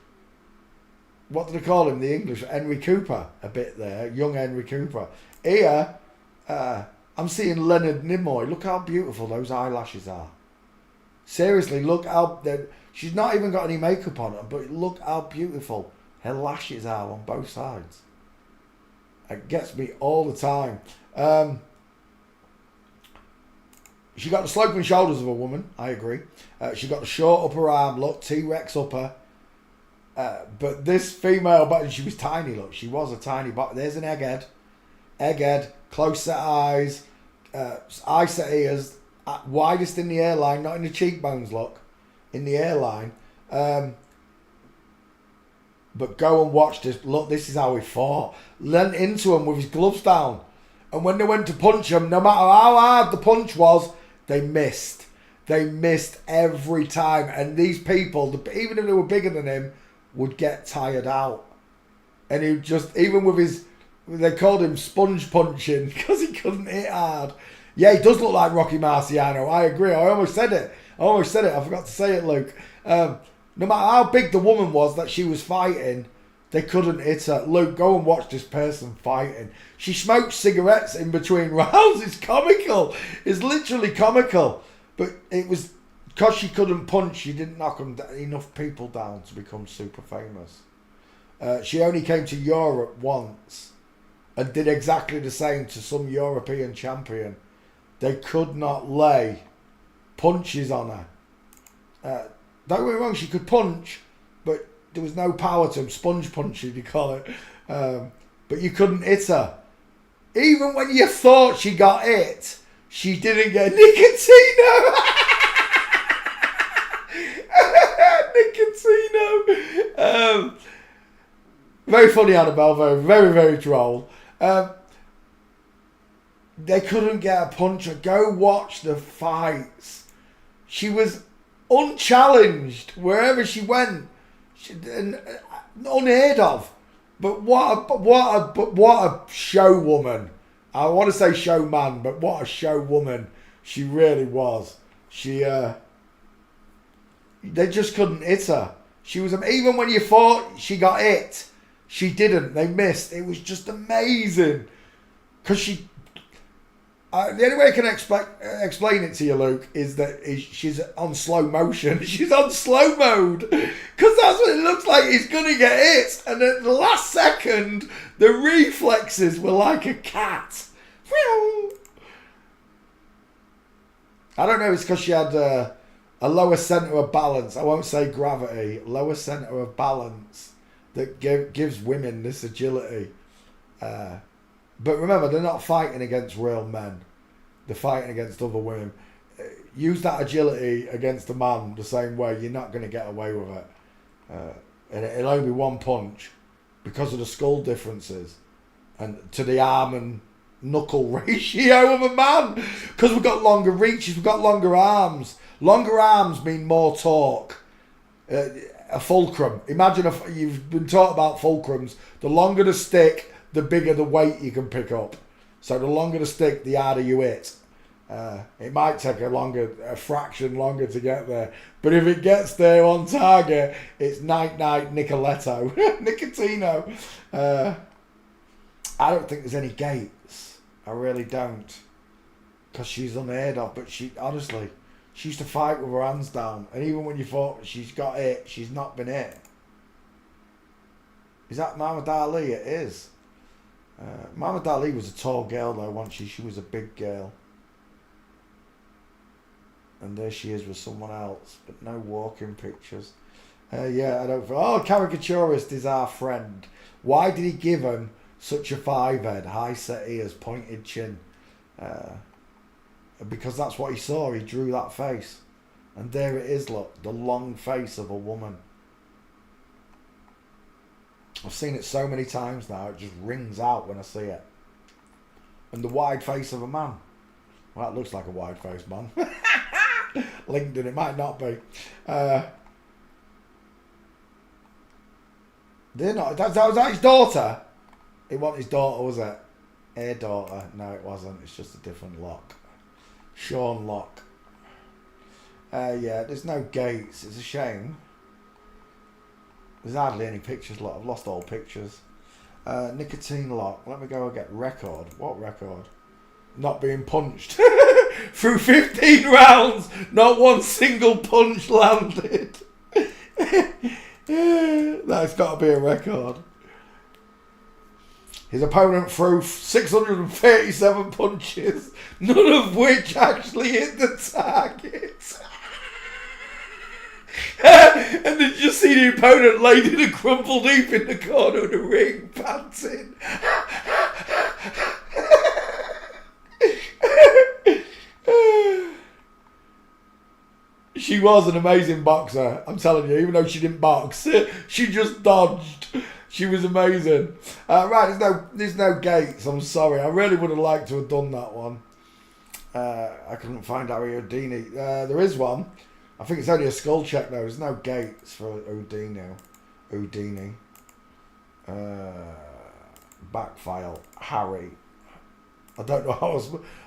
Speaker 2: what do they call him, the English? Henry Cooper, a bit there, young Henry Cooper. Here, I'm seeing Leonard Nimoy. Look how beautiful those eyelashes are. Seriously, look how, she's not even got any makeup on her, but look how beautiful her lashes are on both sides. It gets me all the time. She got the sloping shoulders of a woman, I agree. She got the short upper arm look, T-Rex upper. But this female, but she was tiny, look. She was a tiny, but there's an egghead. Egghead, close set eyes, eye set ears, widest in the hairline, not in the cheekbones, look. In the hairline. But go and watch this. Look, this is how he fought. Leant into him with his gloves down. And when they went to punch him, no matter how hard the punch was, they missed. They missed every time. And these people, even if they were bigger than him, would get tired out. And he just, even with his, they called him sponge punching because he couldn't hit hard. Yeah, he does look like Rocky Marciano. I agree. I almost said it. I forgot to say it, Luke. No matter how big the woman was that she was fighting, they couldn't hit her. Luke, go and watch this person fighting. She smoked cigarettes in between rounds. It's comical. It's literally comical. But it was because she couldn't punch, she didn't knock enough people down to become super famous. She only came to Europe once and did exactly the same to some European champion. They could not lay punches on her. Don't get me wrong, she could punch, but there was no power to him. Sponge punching, you call it. But you couldn't hit her. Even when you thought she got hit, she didn't get Nicotino. Nicotino. Very funny, Annabelle. Very, very, very droll. They couldn't get a puncher. Go watch the fights. She was unchallenged wherever she went. Unheard of. But what a show woman. I want to say showman, but what a show woman she really was. They just couldn't hit her. She was, even when you thought she got hit, she didn't. They missed. It was just amazing. Because the only way I can explain it to you, Luke, is that she's on slow motion. She's on slow mode. Because that's what it looks like. He's going to get hit. And at the last second, the reflexes were like a cat. I don't know. It's because she had a lower centre of balance. I won't say gravity. Lower centre of balance that gives women this agility. But remember, they're not fighting against real men. They're fighting against other women. Use that agility against a man the same way. You're not going to get away with it. And it'll only be one punch because of the skull differences and to the arm and knuckle ratio of a man. Because we've got longer reaches, we've got longer arms. Longer arms mean more torque. A fulcrum. Imagine if you've been taught about fulcrums. The longer the stick, the bigger the weight you can pick up. So the longer the stick, the harder you hit. It might take a fraction longer to get there. But if it gets there on target, it's night-night Nicoletto. Nicotino. I don't think there's any gates. I really don't. Because she's unheard of. But she used to fight with her hands down. And even when you thought she's got hit, she's not been hit. Is that Muhammad Ali? It is. Muhammad Ali was a tall girl though, wasn't she? She was a big girl. And there she is with someone else, but no walking pictures. Yeah, I don't. Oh, caricaturist is our friend. Why did he give him such a 5-head, high set ears, pointed chin? Because that's what he saw. He drew that face. And there it is, look. The long face of a woman. I've seen it so many times now, it just rings out when I see it. And the wide face of a man. Well, that looks like a wide-faced man. LinkedIn, it might not be. They're not. That was his daughter. It wasn't his daughter, was it? Her daughter. No, it wasn't. It's just a different Locke. Sean Locke. Yeah, there's no gates. It's a shame. There's hardly any pictures. Look, I've lost all pictures. Nicotine Lock. Let me go and get record. What record? Not being punched. Through 15 rounds, not one single punch landed. That's got to be a record. His opponent threw 637 punches, none of which actually hit the target. And then you see the opponent laid in a crumpled heap in the corner of the ring, panting. She was an amazing boxer, I'm telling you, even though she didn't box. She just dodged. She was amazing. Right, there's no gates, I'm sorry. I really would have liked to have done that one. I couldn't find Harry Houdini. There is one. I think it's only a skull check though. There's no gates for Houdini. Back file. Harry. I don't know how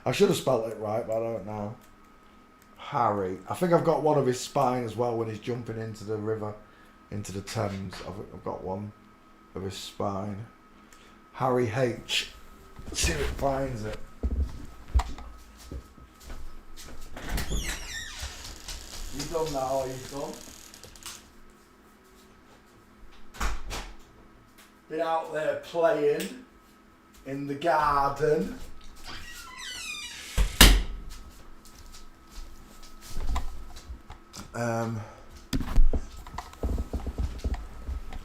Speaker 2: I should have spelled it right, but I don't know. Harry. I think I've got one of his spine as well when he's jumping into the river, into the Thames. I've got one of his spine. Harry H. Let's see if it finds it. You done now, are you done? Been out there playing in the garden.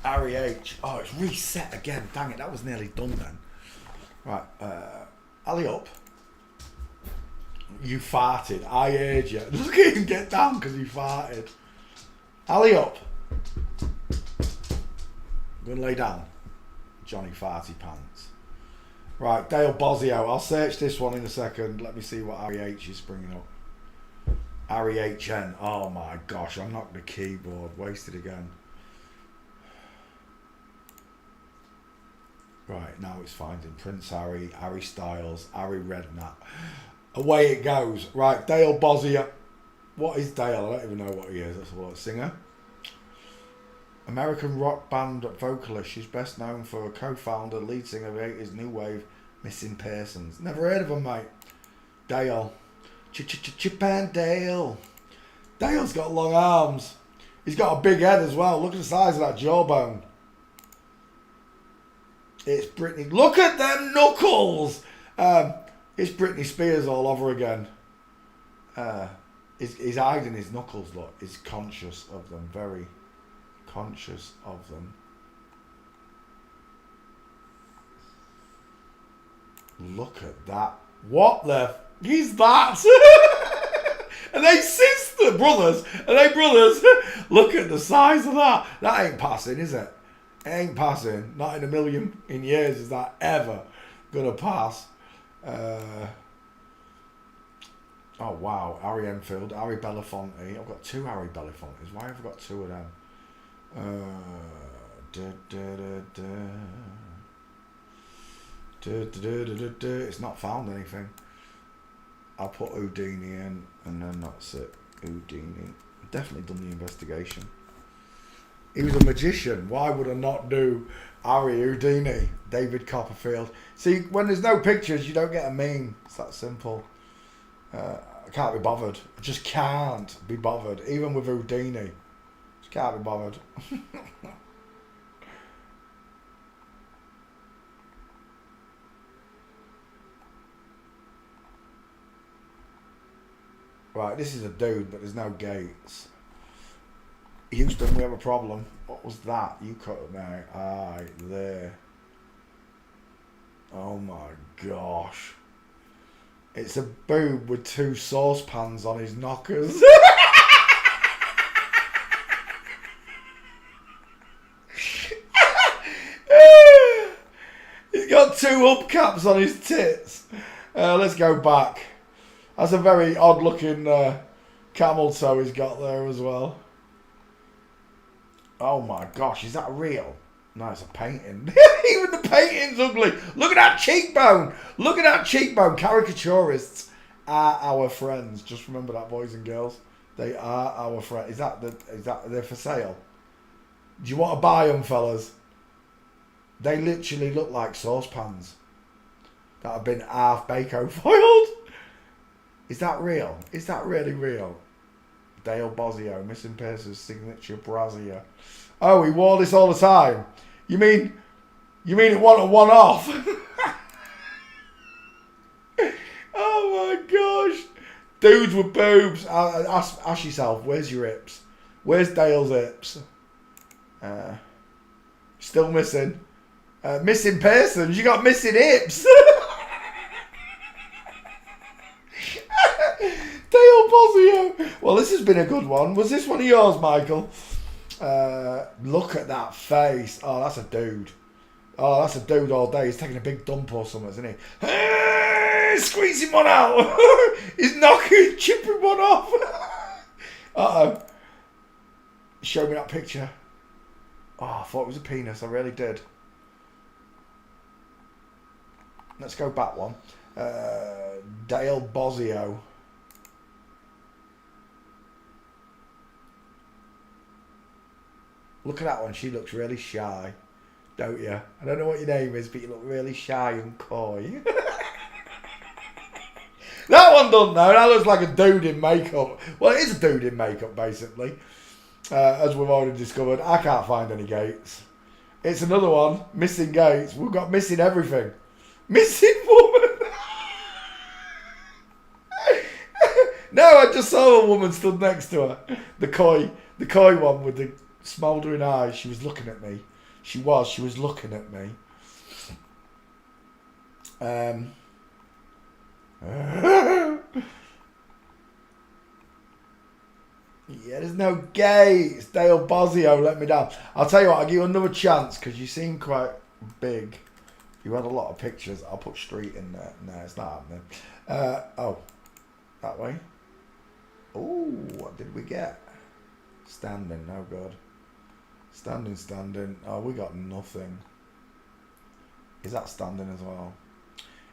Speaker 2: Harry H. Oh, it's reset again. Dang it, that was nearly done then. Right, alley up. You farted. I heard you. Look at him get down because he farted. Alley up. Go and lay down. Johnny Farty Pants. Right, Dale Bosio. I'll search this one in a second. Let me see what Harry H is bringing up. Harry HN. Oh my gosh, I knocked the keyboard. Wasted again. Right, now it's finding Prince Harry, Harry Styles, Harry Redknapp. Away it goes. Right, Dale Bosio. What is Dale? I don't even know what he is. That's a singer. American rock band vocalist. She's best known for co-founder, lead singer of 80s new wave Missing Persons. Never heard of him, mate. Dale. Chip and Dale. Dale's got long arms. He's got a big head as well. Look at the size of that jawbone. It's Britney. Look at them knuckles. It's Britney Spears all over again. He's hiding his knuckles, look. He's conscious of them. Very conscious of them. Look at that. What the... He's that. And they brothers. Look at the size of that. That ain't passing, is it? It ain't passing. Not in a million years is that ever gonna pass. Oh wow, Harry Enfield, Harry Belafonte. I've got two Harry Belafontes. Why have I got two of them? It's not found anything. I'll put Houdini in and then that's it. Houdini. Definitely done the investigation. He was a magician. Why would I not do Harry Houdini? David Copperfield. See, when there's no pictures, you don't get a meme. It's that simple. I can't be bothered. I just can't be bothered. Even with Houdini. Just can't be bothered. Right, this is a dude, but there's no gates. Houston, we have a problem. What was that? You cut it now. Aye, there. Oh my gosh. It's a boob with two saucepans on his knockers. He's got two hubcaps on his tits. Let's go back. That's a very odd looking camel toe he's got there as well. Oh my gosh, is that real? No, it's a painting. Even the painting's ugly. Look at that cheekbone. Look at that cheekbone. Caricaturists are our friends. Just remember that, boys and girls. They are our friends. Is that they're for sale? Do you want to buy them, fellas? They literally look like saucepans that have been half bako foiled. Is that real? Is that really real? Dale Bosio, Missing Persons signature brassiere. Oh, he wore this all the time. You mean You mean it want a one-off? Oh my gosh. Dudes with boobs. Ask yourself, where's your hips? Where's Dale's hips? Still missing. Missing persons. You got missing hips. Dale Bosio. Well, this has been a good one. Was this one of yours, Michael? Look at that face. Oh, that's a dude. Oh, that's a dude all day. He's taking a big dump or something, isn't he? Squeezing one out. He's knocking, chipping one off. Uh-oh. Show me that picture. Oh, I thought it was a penis. I really did. Let's go back one. Dale Bosio. Look at that one. She looks really shy. Don't you? I don't know what your name is, but you look really shy and coy. That one doesn't know. That looks like a dude in makeup. Well, it is a dude in makeup, basically. As we've already discovered. I can't find any gates. It's another one. Missing gates. We've got missing everything. Missing woman. No, I just saw a woman stood next to her. The coy one with the smouldering eyes. She was looking at me. She was looking at me. Yeah, there's no gates. Dale Bosio let me down. I'll tell you what, I'll give you another chance because you seem quite big. You had a lot of pictures. I'll put street in there. No, it's not happening. Oh, that way. Oh, what did we get? Standing, no good. Standing. Oh, we got nothing. Is that standing as well?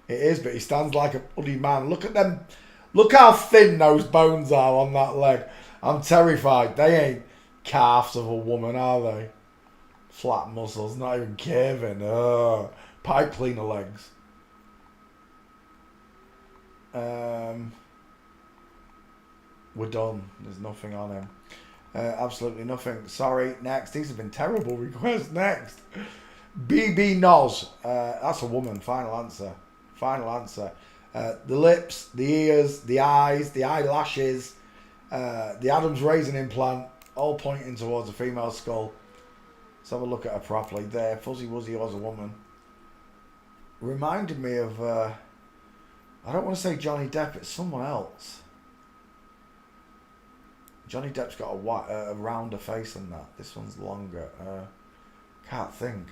Speaker 2: It is, but he stands like a bloody man. Look at them. Look how thin those bones are on that leg. I'm terrified. They ain't calves of a woman, are they? Flat muscles, not even curving. Pipe cleaner legs. We're done. There's nothing on him. Absolutely nothing. Sorry. Next. These have been terrible requests. Next. BB Noz. That's a woman. Final answer. The lips, the ears, the eyes, the eyelashes, the Adam's raisin implant, all pointing towards a female skull. Let's have a look at her properly. There. Fuzzy Wuzzy was a woman. Reminded me of, I don't want to say Johnny Depp, it's someone else. Johnny Depp's got a rounder face than that. This one's longer. Can't think.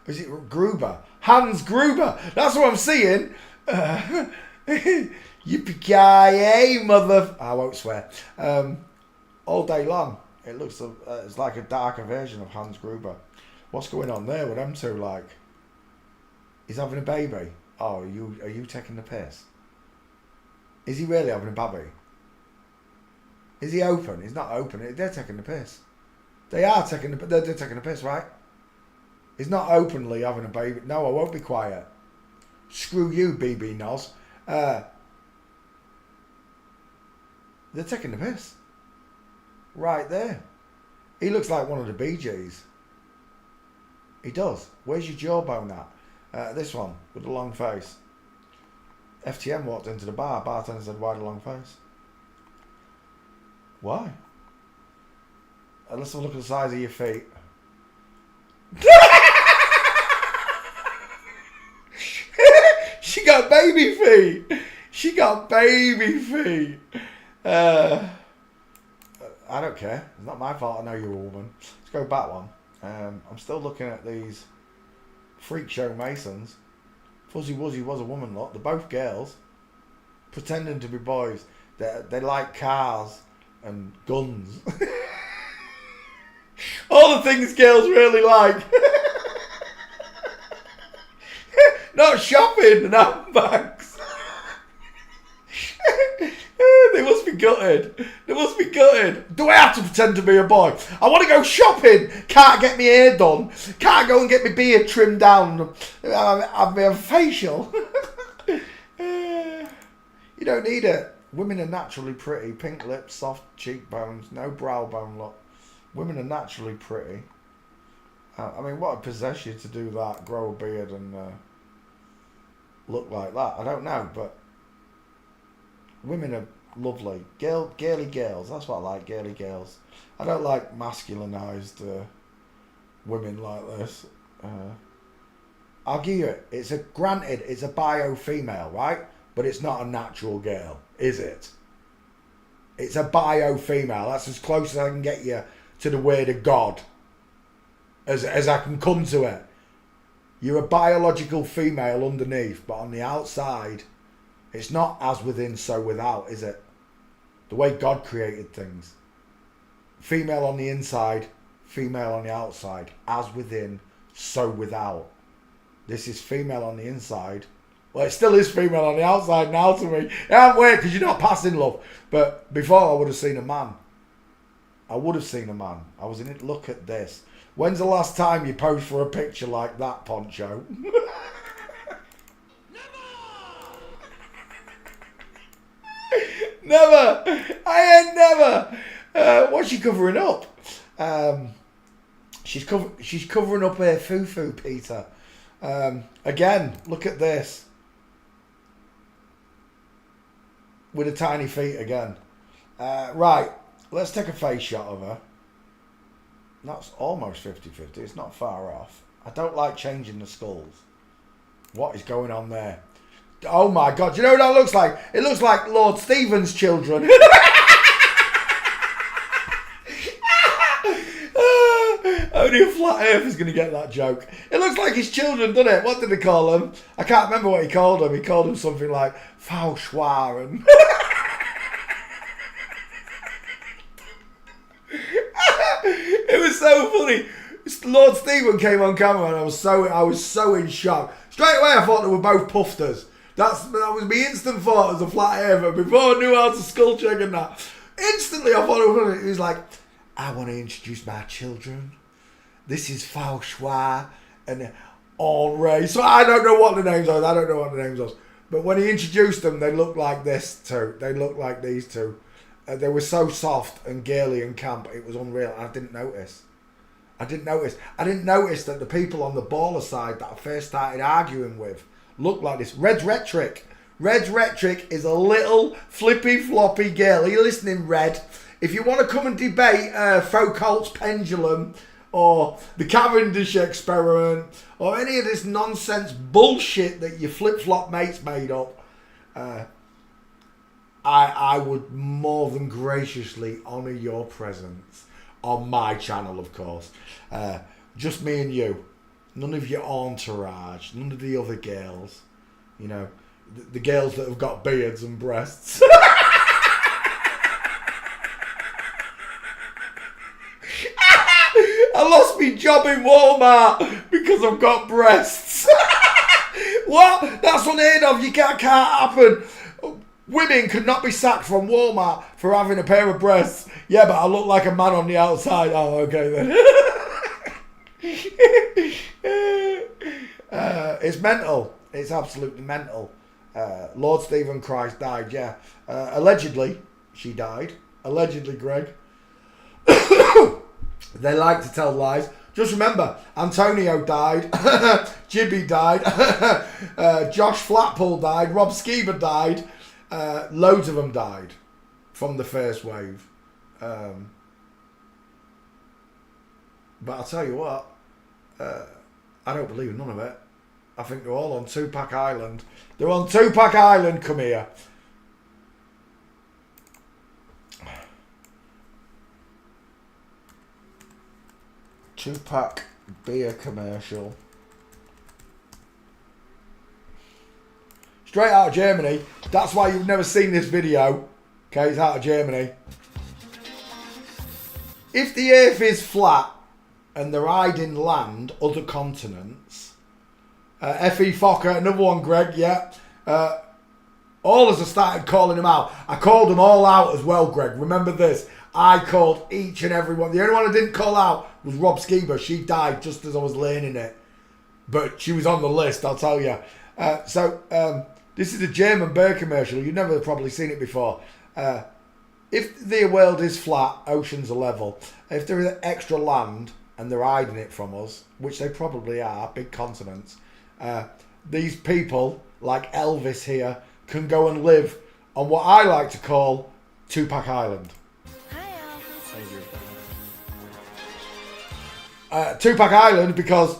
Speaker 2: Is it Gruber? Hans Gruber. That's what I'm seeing. Yippee-ki-yay, mother. I won't swear. All day long. It looks it's like a darker version of Hans Gruber. What's going on there with them two? Like, he's having a baby. Oh, are you taking the piss? Is he really having a baby? Is he open? He's not open. They're taking the piss. They're taking the piss, right? He's not openly having a baby. No, I won't be quiet. Screw you, BB Noz. They're taking the piss. Right there. He looks like one of the Bee Gees. He does. Where's your jawbone at? This one, with the long face. FTM walked into the bar. Bartender said, why the long face? Why? Let's have a look at the size of your feet. She got baby feet. I don't care. It's not my fault. I know you're a woman. Let's go back one. I'm still looking at these freak show Masons. Fuzzy Wuzzy was a woman. Look, they're both girls pretending to be boys. They like cars and guns. All the things girls really like. Not shopping and handbags. They must be gutted. Do I have to pretend to be a boy? I want to go shopping. Can't get my hair done. Can't go and get my beard trimmed down. Have my facial. You don't need it. Women are naturally pretty. Pink lips, soft cheekbones, no brow bone look. Women are naturally pretty. I mean, what would possess you to do that? Grow a beard and look like that? I don't know, but women are lovely. Girly girls, that's what I like, girly girls. I don't like masculinized women like this. I'll give you it. It's a bio female, right? But it's not a natural girl, is it? It's a bio female. That's as close as I can get you to the word of God as I can come to it. You're a biological female underneath, but on the outside, it's not as within, so without, is it? The way God created things. Female on the inside, female on the outside. As within, so without. This is female on the inside. Well, it still is female on the outside now to me. It ain't weird because you're not passing love. But before I would have seen a man. I would have seen a man. I was in it. Look at this. When's the last time you posed for a picture like that, Poncho? Never. I ain't never. What's she covering up? She's covering up her foo-foo, Peter. Again, look at this. With her tiny feet again. Right, let's take a face shot of her. That's almost 50-50. It's not far off. I don't like changing the skulls. What is going on there? Oh my God. Do you know what that looks like? It looks like Lord Stephen's children. Only a flat earth is going to get that joke. It looks like his children, doesn't it? What did he call them? I can't remember what he called them. He called them something like Fauchoir and... It was so funny. Lord Stephen came on camera and I was so in shock. Straight away I thought they were both pufters. That was my instant thought as a flat earther before I knew how to skull check and that. Instantly I thought it was funny. He was like, I want to introduce my children. This is Fauchoir and Henri. So I don't know what the names are. But when he introduced them, they looked like this too. They looked like these two. They were so soft and girly and camp. It was unreal. I didn't notice. I didn't notice that the people on the baller side that I first started arguing with looked like this. Red's Rhetoric. Red's Rhetoric is a little flippy floppy girl. Are you listening, Red? If you want to come and debate Foucault's pendulum or the Cavendish experiment or any of this nonsense bullshit that your flip-flop mates made up, I would more than graciously honour your presence on my channel, of course. Just me and you. None of your entourage. None of the other girls. You know, the girls that have got beards and breasts. I lost my job in Walmart because I've got breasts. What? That's unheard of. Can't happen. Women could not be sacked from Walmart for having a pair of breasts. Yeah, but I look like a man on the outside. Oh, okay then. It's mental. It's absolutely mental. Lord Stephen Christ died, yeah. Allegedly, she died. Allegedly, Greg. They like to tell lies. Just remember, Antonio died. Jibby died. Josh Flatpool died. Rob Skiba died. Loads of them died from the first wave. But I'll tell you what, I don't believe none of it. I think they're all on Tupac Island. They're on Tupac Island, come here. Tupac beer commercial. Straight out of Germany. That's why you've never seen this video. Okay, it's out of Germany. If the earth is flat and they're hiding land, other continents. F.E. Fokker, another one, Greg, yeah. All as I started calling them out. I called them all out as well, Greg. Remember this. I called each and every one. The only one I didn't call out was Rob Skiba. She died just as I was learning it. But she was on the list, I'll tell you. This is a German beer commercial. You've never probably seen it before. If the world is flat, oceans are level. If there is extra land, and they're hiding it from us, which they probably are, big continents, these people like Elvis here can go and live on what I like to call Tupac Island. Tupac Island because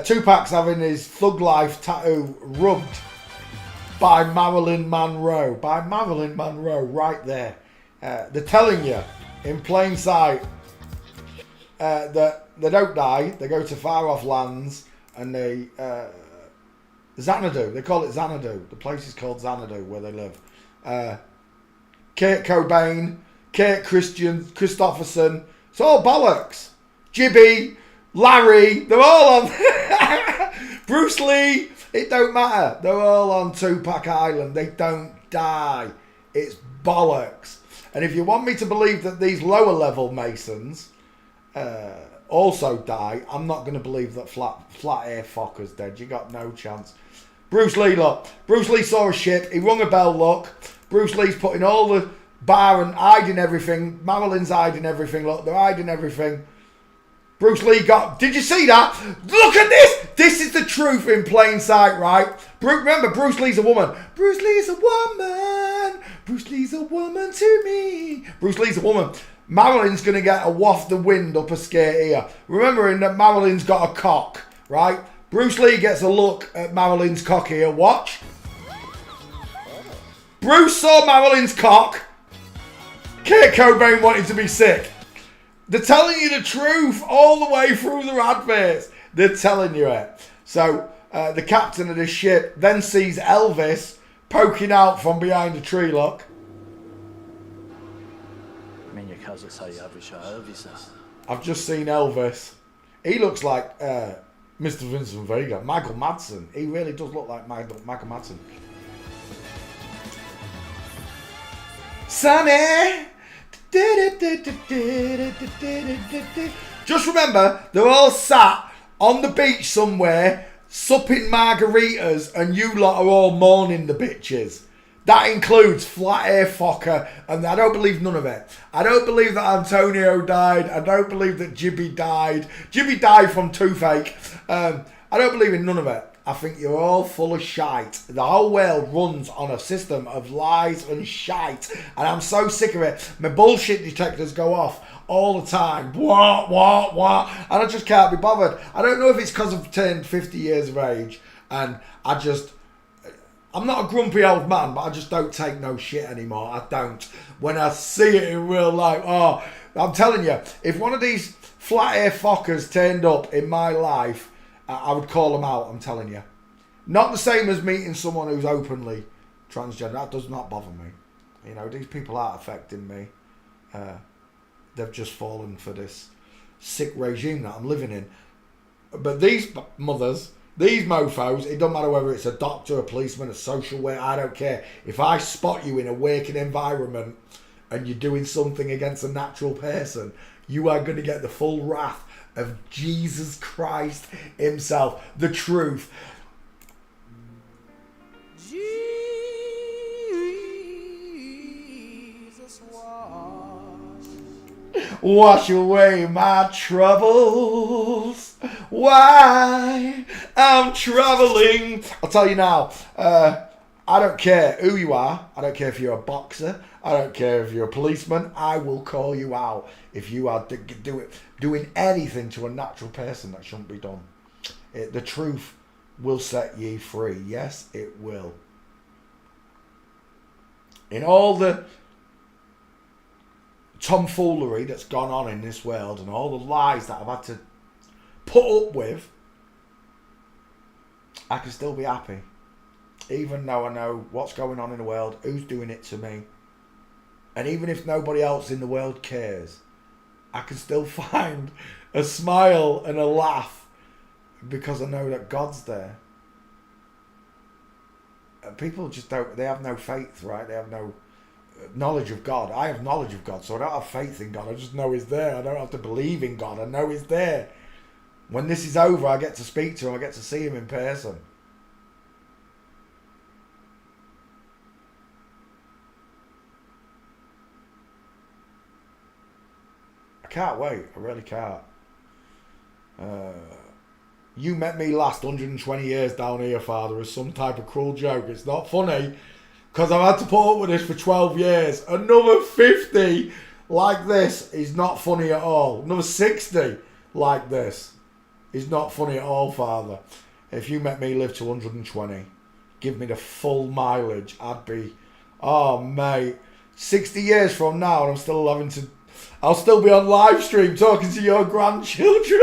Speaker 2: Tupac's having his Thug Life tattoo rubbed by Marilyn Monroe. By Marilyn Monroe, right there. They're telling you in plain sight that they don't die. They go to far off lands and they Xanadu. They call it Xanadu. The place is called Xanadu where they live. Kurt Cobain, Kurt Christopherson. It's all bollocks. Jibby, Larry, they're all on. Bruce Lee. It don't matter. They're all on Tupac Island. They don't die. It's bollocks. And if you want me to believe that these lower level Masons also die, I'm not going to believe that flat air fucker's dead. You got no chance. Bruce Lee, look. Bruce Lee saw a ship. He rung a bell, look. Bruce Lee's putting all the bar and hiding everything. Marilyn's hiding everything, look. They're hiding everything. Bruce Lee got... Did you see that? Look at this! This is the truth in plain sight, right? Remember, Bruce Lee's a woman. Bruce Lee's a woman. Bruce Lee's a woman to me. Bruce Lee's a woman. Marilyn's going to get a waft of wind up her skirt here. Remembering that Marilyn's got a cock, right? Bruce Lee gets a look at Marilyn's cock here. Watch. Bruce saw Marilyn's cock. Kurt Cobain wanted to be sick. They're telling you the truth all the way through their adverts. They're telling you it. So the captain of this ship then sees Elvis poking out from behind a tree, look. I've just seen Elvis. He looks like Mr. Vincent Vega. Michael Madsen. He really does look like Michael Madsen. Sonny! Just remember, they're all sat on the beach somewhere, supping margaritas, and you lot are all mourning the bitches. That includes Flat Air Fokker, and I don't believe none of it. I don't believe that Antonio died. I don't believe that Jibby died. Jibby died from toothache. I don't believe in none of it. I think you're all full of shite. The whole world runs on a system of lies and shite. And I'm so sick of it. My bullshit detectors go off all the time. What? And I just can't be bothered. I don't know if it's because I've turned 50 years of age. And I'm not a grumpy old man, but I just don't take no shit anymore. I don't. When I see it in real life, I'm telling you, if one of these Flat Air Fokkers turned up in my life, I would call them out, I'm telling you. Not the same as meeting someone who's openly transgender. That does not bother me. You know, these people aren't affecting me. They've just fallen for this sick regime that I'm living in. But these mothers, these mofos, it doesn't matter whether it's a doctor, a policeman, a social worker, I don't care. If I spot you in a working environment and you're doing something against a natural person, you are going to get the full wrath of Jesus Christ himself, the truth. Jesus wash away my troubles. Why I'm traveling. I'll tell you now, I don't care who you are. I don't care if you're a boxer. I don't care if you're a policeman. I will call you out if you are doing anything to a natural person that shouldn't be done. The truth will set ye free. Yes, it will. In all the tomfoolery that's gone on in this world and all the lies that I've had to put up with, I can still be happy. Even though I know what's going on in the world, who's doing it to me. And even if nobody else in the world cares, I can still find a smile and a laugh because I know that God's there. People just don't, they have no faith, right? They have no knowledge of God. I have knowledge of God, so I don't have faith in God. I just know He's there. I don't have to believe in God. I know He's there. When this is over, I get to speak to Him. I get to see Him in person. I can't wait. I really can't. You met me last 120 years down here, Father, as some type of cruel joke. It's not funny, because I've had to put up with this for 12 years. Another 50 like this is not funny at all. Another 60 like this is not funny at all, Father. If you met me live to 120, give me the full mileage, I'd be, oh mate, 60 years from now and I'll still be on live stream talking to your grandchildren.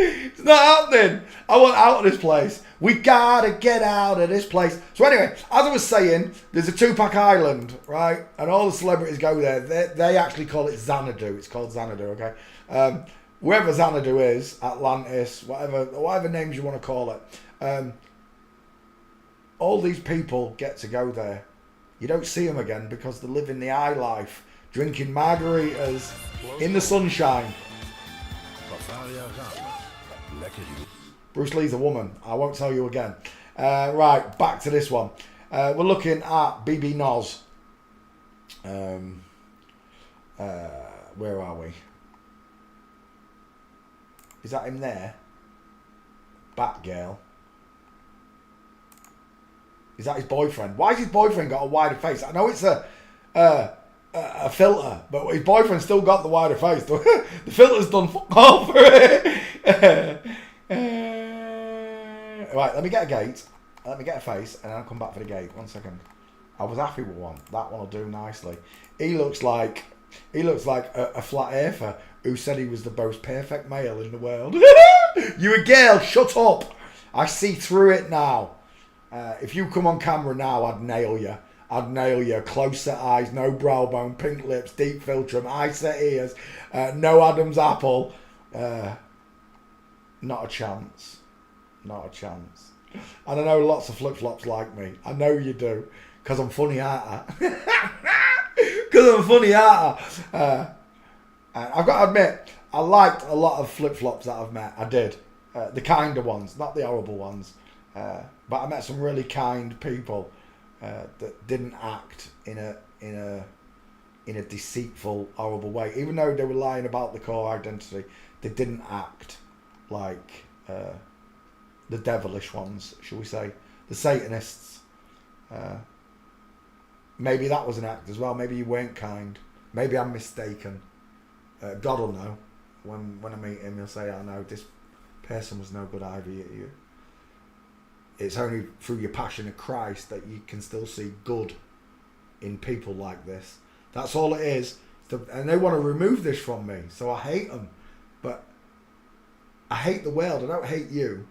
Speaker 2: It's not happening. I want out of this place. We gotta get out of this place. So anyway, as I was saying, there's a Tupac Island, right? And all the celebrities go there. They actually call it Xanadu. It's called Xanadu, okay? Wherever Xanadu is, Atlantis, whatever names you want to call it. All these people get to go there. You don't see them again because they're living the high life, drinking margaritas in the sunshine. Bruce Lee's a woman. I won't tell you again. Right, back to this one. We're looking at BB Noz. Where are we? Is that him there? Batgirl. Is that his boyfriend? Why has his boyfriend got a wider face? I know it's a filter, but his boyfriend's still got the wider face. The filter's done fuck all for it. Right, let me get a gate. Let me get a face, and then I'll come back for the gate. 1 second. I was happy with one. That one will do nicely. He looks like a flat earther who said he was the most perfect male in the world. You a girl? Shut up! I see through it now. If you come on camera now, I'd nail you. I'd nail you. Close set eyes, no brow bone, pink lips, deep filtrum, eye set ears, no Adam's apple. Not a chance. Not a chance. And I know lots of flip-flops like me. I know you do. Because I'm funny, aren't I? Because I'm funny, aren't I? I've got to admit, I liked a lot of flip-flops that I've met. I did. The kinder ones, not the horrible ones. But I met some really kind people that didn't act in a deceitful, horrible way. Even though they were lying about the core identity, they didn't act like the devilish ones, shall we say, the Satanists. Maybe that was an act as well. Maybe you weren't kind. Maybe I'm mistaken. God will know. When I meet him, he'll say, "I know this person was no good either." It's only through your passion of Christ that you can still see good in people like this. That's all it is. And they want to remove this from me, so I hate them. But I hate the world. I don't hate you.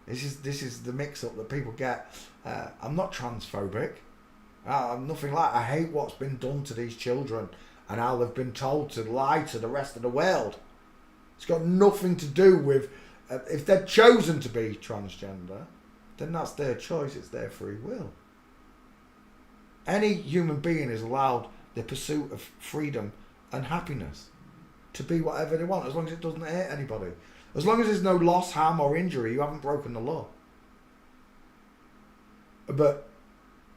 Speaker 2: This is the mix-up that people get. I'm not transphobic. I'm nothing like. I hate what's been done to these children and how they've been told to lie to the rest of the world. It's got nothing to do with if they're chosen to be transgender, then that's their choice. It's their free will. Any human being is allowed the pursuit of freedom and happiness to be whatever they want, as long as it doesn't hurt anybody. As long as there's no loss, harm or injury, you haven't broken the law. But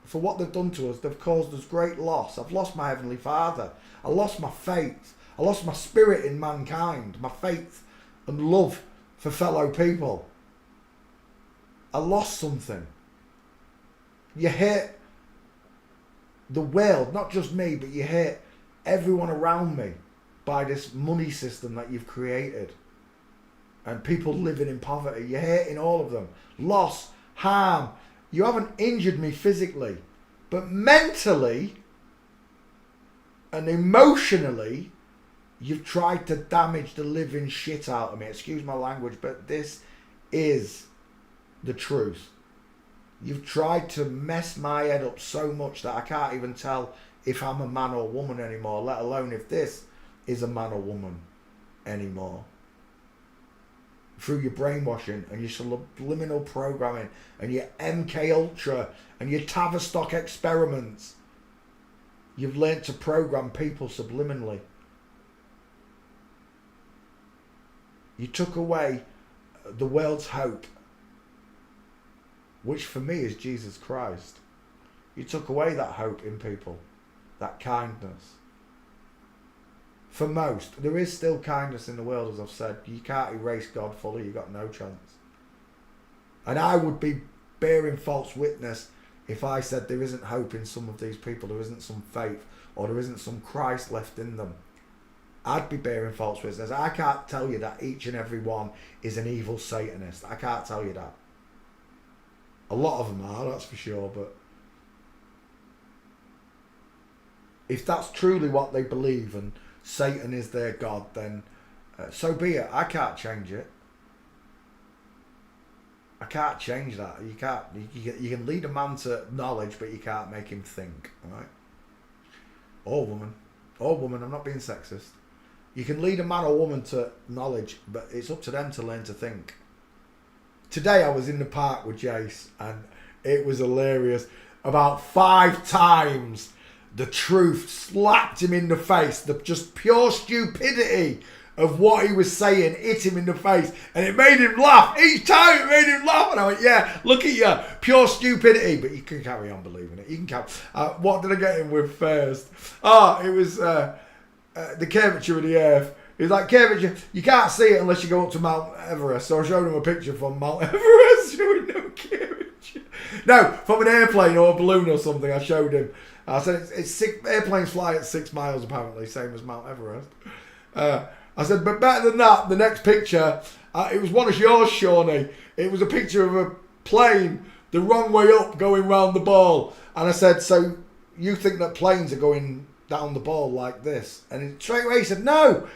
Speaker 2: for what they've done to us, they've caused us great loss. I've lost my Heavenly Father. I lost my faith. I lost my spirit in mankind, my faith and love for fellow people. I lost something. You hurt the world, not just me, but you hurt everyone around me by this money system that you've created. And people living in poverty, you're hurting all of them. Loss, harm. You haven't injured me physically, but mentally and emotionally, you've tried to damage the living shit out of me. Excuse my language, but this is the truth. You've tried to mess my head up so much that I can't even tell if I'm a man or woman anymore, let alone if this is a man or woman anymore. Through your brainwashing and your subliminal programming and your MK Ultra and your Tavistock experiments, you've learnt to program people subliminally. You took away the world's hope, which for me is Jesus Christ. You took away that hope in people, that kindness. For most, there is still kindness in the world, as I've said. You can't erase God fully. You've got no chance. And I would be bearing false witness if I said there isn't hope in some of these people, there isn't some faith, or there isn't some Christ left in them. I'd be bearing false witness. I can't tell you that each and every one is an evil Satanist. I can't tell you that. A lot of them are, that's for sure, but if that's truly what they believe and Satan is their God, then so be it. I can't change it. I can't change that. You can't. You can lead a man to knowledge, but you can't make him think. All right? Or woman. Or woman. I'm not being sexist. You can lead a man or woman to knowledge, but it's up to them to learn to think. Today I was in the park with Jace, and it was hilarious. About 5 times the truth slapped him in the face. The just pure stupidity of what he was saying hit him in the face, and it made him laugh. Each time it made him laugh, and I went, yeah, look at you, pure stupidity. But you can carry on believing it. You can carry. What did I get him with first? It was the curvature of the earth. It was like curvature. You can't see it unless you go up to Mount Everest. So I showed him a picture from Mount Everest showing no curvature. No, from an airplane or a balloon or something. I showed him. I said airplanes fly at 6 miles apparently, same as Mount Everest. I said, but better than that, the next picture, it was one of yours, Shawnee. It was a picture of a plane the wrong way up going round the ball. And I said, so you think that planes are going down the ball like this? And straight away he said, no,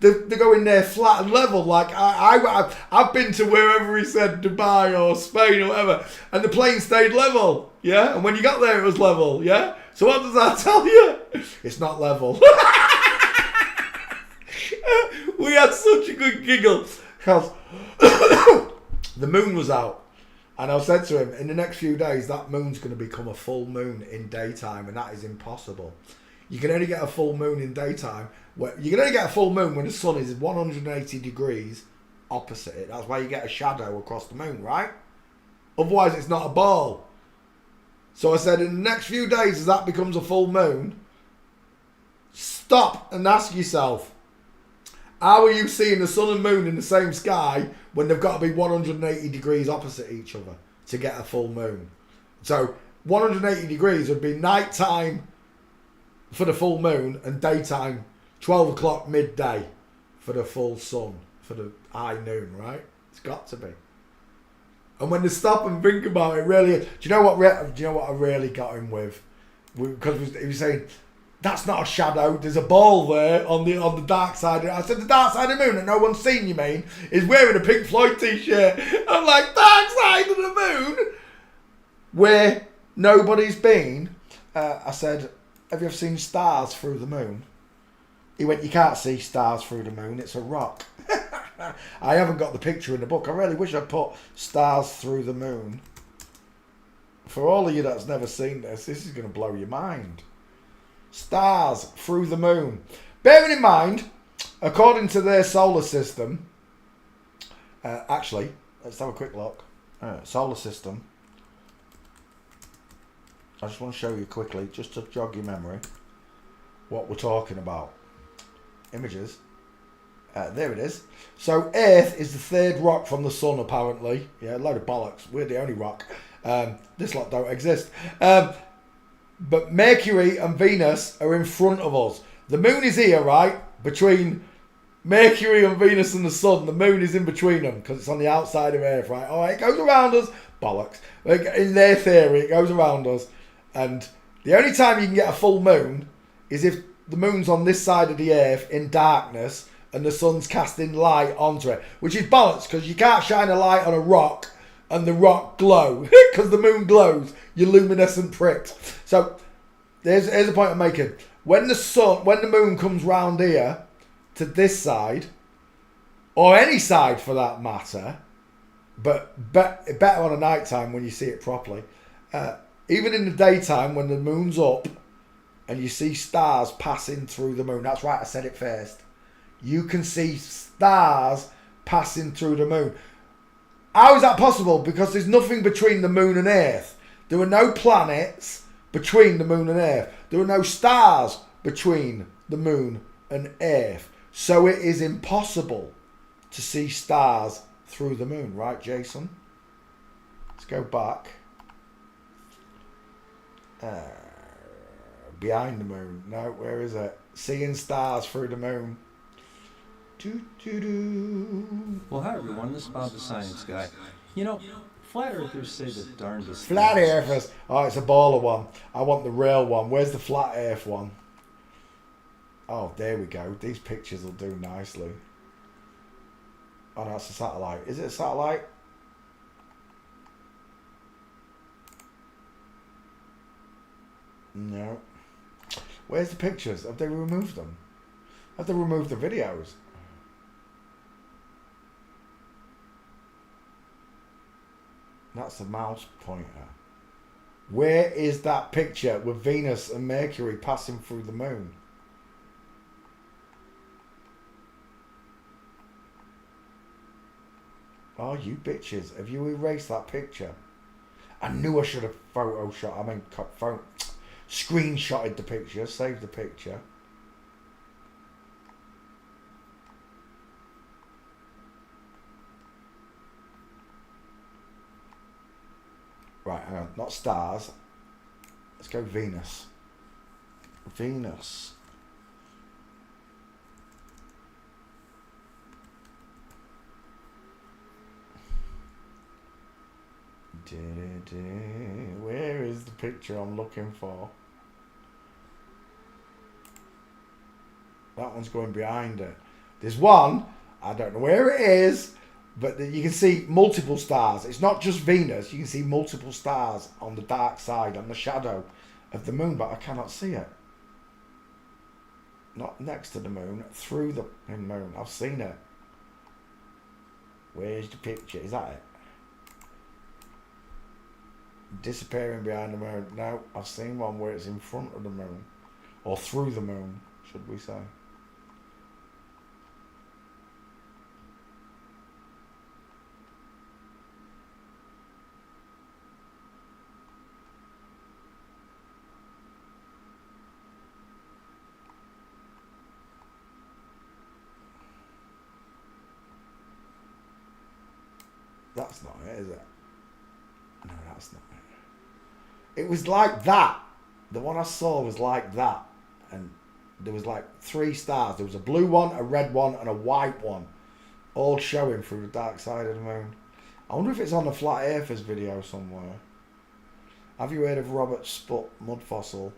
Speaker 2: they're going there flat and level. Like I've been to wherever he said, Dubai or Spain or whatever, and the plane stayed level, yeah? And when you got there, it was level, yeah? So what does that tell you? It's not level. We had such a good giggle because the moon was out, and I said to him, in the next few days that moon's going to become a full moon in daytime, and that is impossible. You can only get a full moon in daytime. You can only get a full moon when the sun is 180 degrees opposite it. That's why you get a shadow across the moon, right? Otherwise it's not a ball. So I said, in the next few days as that becomes a full moon, stop and ask yourself, how are you seeing the sun and moon in the same sky when they've got to be 180 degrees opposite each other to get a full moon? So 180 degrees would be nighttime for the full moon and daytime, 12 o'clock midday for the full sun, for the high noon, right? It's got to be. And when they stop and think about it, really, do you know what I really got him with? Because he was saying, that's not a shadow, there's a ball there on the dark side. I said, the dark side of the moon that no one's seen, you mean, is wearing a Pink Floyd t-shirt. I'm like, dark side of the moon? Where nobody's been. I said, have you ever seen stars through the moon? He went, you can't see stars through the moon, it's a rock. I haven't got the picture in the book. I really wish I'd put stars through the moon. For all of you that's never seen this is going to blow your mind. Stars through the moon. Bearing in mind, according to their solar system, actually, let's have a quick look. Solar system. I just want to show you quickly, just to jog your memory, what we're talking about. Images. There it is. So Earth is the third rock from the sun, apparently. Yeah, a load of bollocks. We're the only rock. This lot don't exist. But Mercury and Venus are in front of us. The moon is here, right? Between Mercury and Venus and the sun. The moon is in between them because it's on the outside of Earth, right? All right, it goes around us. Bollocks. In their theory, it goes around us. And the only time you can get a full moon is if the moon's on this side of the Earth in darkness and the sun's casting light onto it, which is bollocks because you can't shine a light on a rock and the rock glow because the moon glows, you luminescent pricks. So here's a point I'm making. When the moon comes round here to this side, or any side for that matter, but better on a night time when you see it properly, even in the daytime when the moon's up and you see stars passing through the moon, that's right, I said it first, you can see stars passing through the moon. How is that possible? Because there's nothing between the moon and Earth. There are no planets between the moon and Earth. There are no stars between the moon and Earth, so it is impossible to see stars through the moon, right, Jason? Let's go back. Behind the moon. No, where is it? Seeing stars through the moon. Do.
Speaker 4: Well, hi everyone, this is Bob the Science Guy. You know, flat earthers say the darndest
Speaker 2: Flat
Speaker 4: things.
Speaker 2: earthers. Oh, it's a baller one. I want the real one. Where's the flat earth one? Oh, there we go. These pictures will do nicely. Oh, no, it's a satellite. Is it a satellite? No. Where's the pictures? Have they removed them? Have they removed the videos? That's the mouse pointer. Where is that picture with Venus and Mercury passing through the moon? Oh, you bitches. Have you erased that picture? I knew I should have screenshotted the picture, saved the picture. Right, hang on. Not stars. Let's go Venus. Venus. Where is the picture I'm looking for? That one's going behind it. There's one, I don't know where it is, but you can see multiple stars. It's not just Venus. You can see multiple stars on the dark side, on the shadow of the moon, but I cannot see it. Not next to the moon, through the moon. I've seen it. Where's the picture? Is that it? Disappearing behind the moon. No, I've seen one where it's in front of the moon. Or through the moon, should we say. That's not it, is it? No, that's not it. It was like that. The one I saw was like that. And there was like 3 stars. There was a blue one, a red one, and a white one. All showing through the dark side of the moon. I wonder if it's on the Flat Earthers video somewhere. Have you heard of Robert Sputt Mud Fossil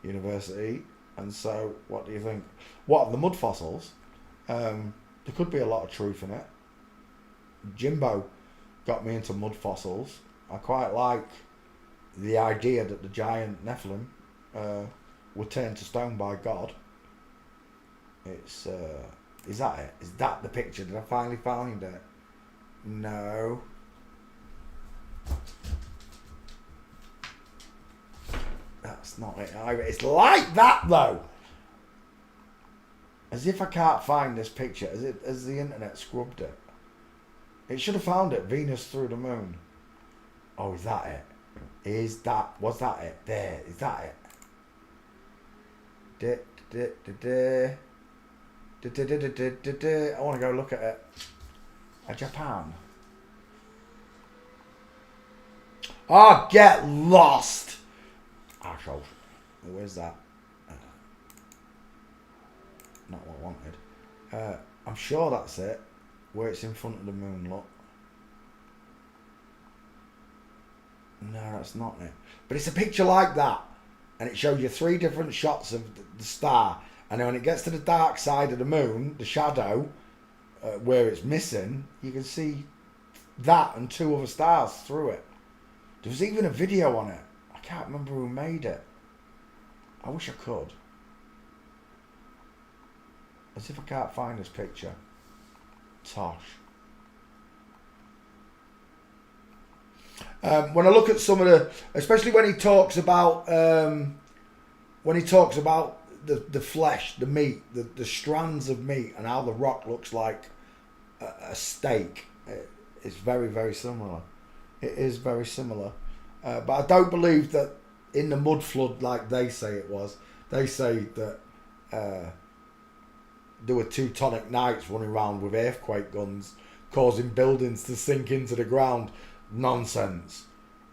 Speaker 2: University? And so, what do you think? What, the mud fossils? There could be a lot of truth in it. Jimbo got me into mud fossils. I quite like the idea that the giant Nephilim were turned to stone by God. It's is that it? Is that the picture? Did I finally find it? No. That's not it either. It's like that though. As if I can't find this picture. As the internet scrubbed it. It should have found it. Venus through the moon. Oh, is that it? Was that it? There. Is that it? I want to go look at it. Japan. Oh, get lost. Arsehole. Where's that? Not what I wanted. I'm sure that's it. Where it's in front of the moon, look. No, that's not it. But it's a picture like that. And it shows you 3 different shots of the star. And then when it gets to the dark side of the moon, the shadow, where it's missing, you can see that and 2 other stars through it. There was even a video on it. I can't remember who made it. I wish I could. As if I can't find this picture. Tosh. When I look at some of the, especially when he talks about the flesh, the meat, the strands of meat, and how the rock looks like a steak, it's very, very similar. It is very similar, but I don't believe that in the mud flood like they say it was. They say that there were Teutonic Knights running around with earthquake guns, causing buildings to sink into the ground. Nonsense.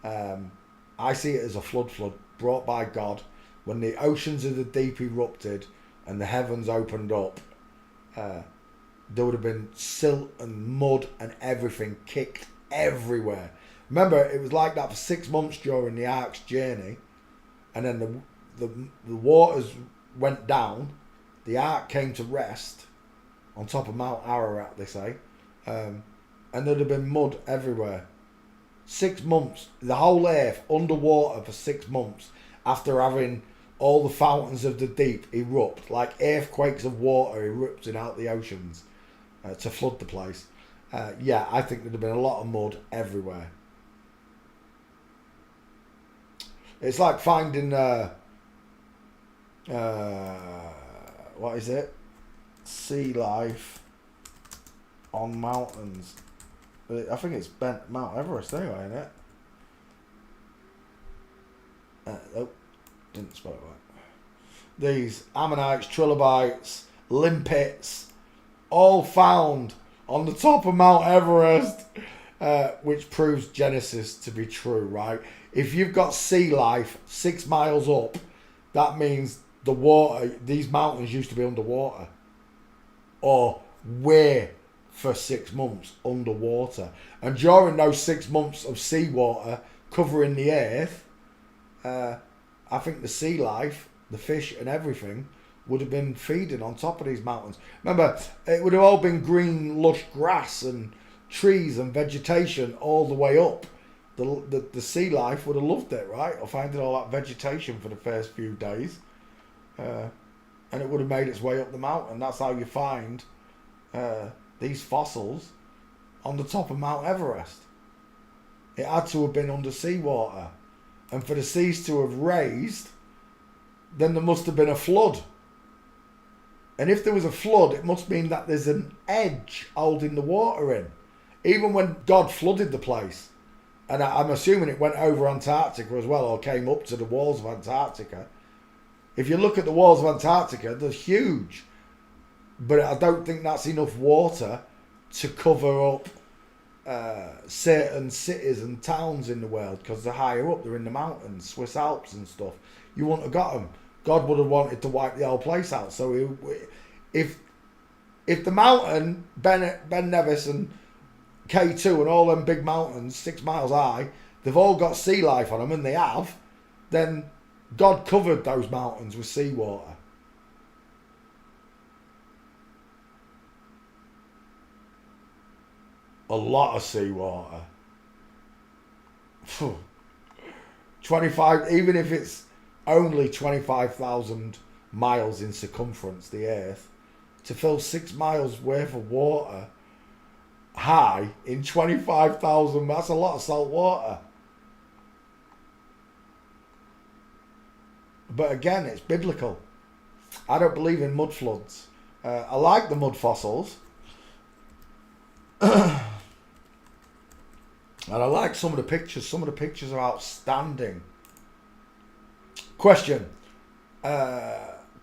Speaker 2: I see it as a flood brought by God. When the oceans of the deep erupted and the heavens opened up, there would have been silt and mud and everything kicked everywhere. Remember, it was like that for 6 months during the Ark's journey, and then the waters went down. The Ark came to rest on top of Mount Ararat, they say, and there'd have been mud everywhere. 6 months, the whole earth underwater for 6 months after having all the fountains of the deep erupt, like earthquakes of water erupting out the oceans to flood the place. Yeah, I think there'd have been a lot of mud everywhere. It's like finding what is it? Sea life on mountains. I think it's Mount Everest anyway, isn't it? Oh, didn't spell it right. These ammonites, trilobites, limpets, all found on the top of Mount Everest, which proves Genesis to be true, right? If you've got sea life 6 miles up, that means the water, these mountains used to be underwater. Or were for 6 months underwater. And during those 6 months of seawater covering the earth, I think the sea life, the fish and everything would have been feeding on top of these mountains. Remember, it would have all been green, lush grass and trees and vegetation all the way up. The sea life would have loved it, right? Or finding all that vegetation for the first few days. And it would have made its way up the mountain. That's how you find these fossils on the top of Mount Everest. It had to have been under seawater. And for the seas to have raised, then there must have been a flood. And if there was a flood, it must mean that there's an edge holding the water in. Even when God flooded the place, and I'm assuming it went over Antarctica as well, or came up to the walls of Antarctica. If you look at the walls of Antarctica, they're huge. But I don't think that's enough water to cover up certain cities and towns in the world, because they're higher up, they're in the mountains, Swiss Alps and stuff. You wouldn't have got them. God would have wanted to wipe the whole place out. So if the mountain, Ben Nevis and K2 and all them big mountains, 6 miles high, they've all got sea life on them, and they have, then God covered those mountains with seawater. A lot of seawater. 25, even if it's only 25,000 miles in circumference, the earth, to fill 6 miles worth of water high in 25,000, that's a lot of salt water. But again, it's biblical. I don't believe in mud floods. I like the mud fossils. And I like some of the pictures. Some of the pictures are outstanding. Question.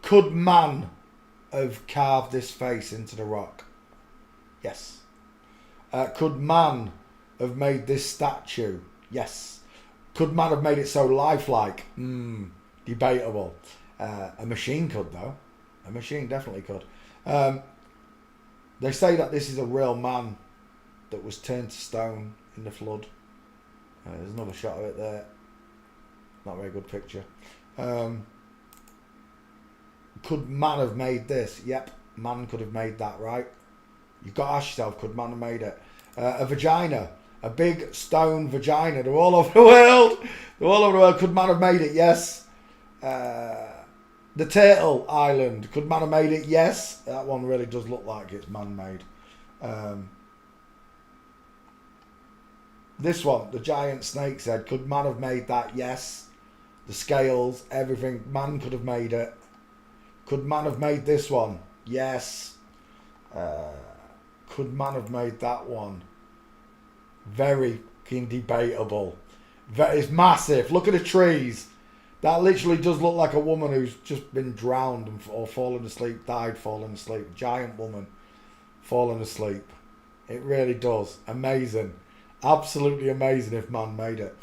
Speaker 2: Could man have carved this face into the rock? Yes. Could man have made this statue? Yes. Could man have made it so lifelike? Debatable. A machine could, though. A machine definitely could. They say that this is a real man that was turned to stone in the flood. There's another shot of it there. Not a very good picture. Could man have made this? Yep, man could have made that, right? You've got to ask yourself, could man have made it? A vagina. A big stone vagina. They're all over the world. They're all over the world. Could man have made it? Yes. The Turtle Island. Could man have made it? Yes. That one really does look like it's man-made. This one, the giant snake's head. Could man have made that? Yes. The scales, everything. Man could have made it. Could man have made this one? Yes. Could man have made that one? Very debatable. It's massive. Look at the trees. That literally does look like a woman who's just been drowned or fallen asleep, died falling asleep. Giant woman falling asleep. It really does. Amazing. Absolutely amazing if man made it.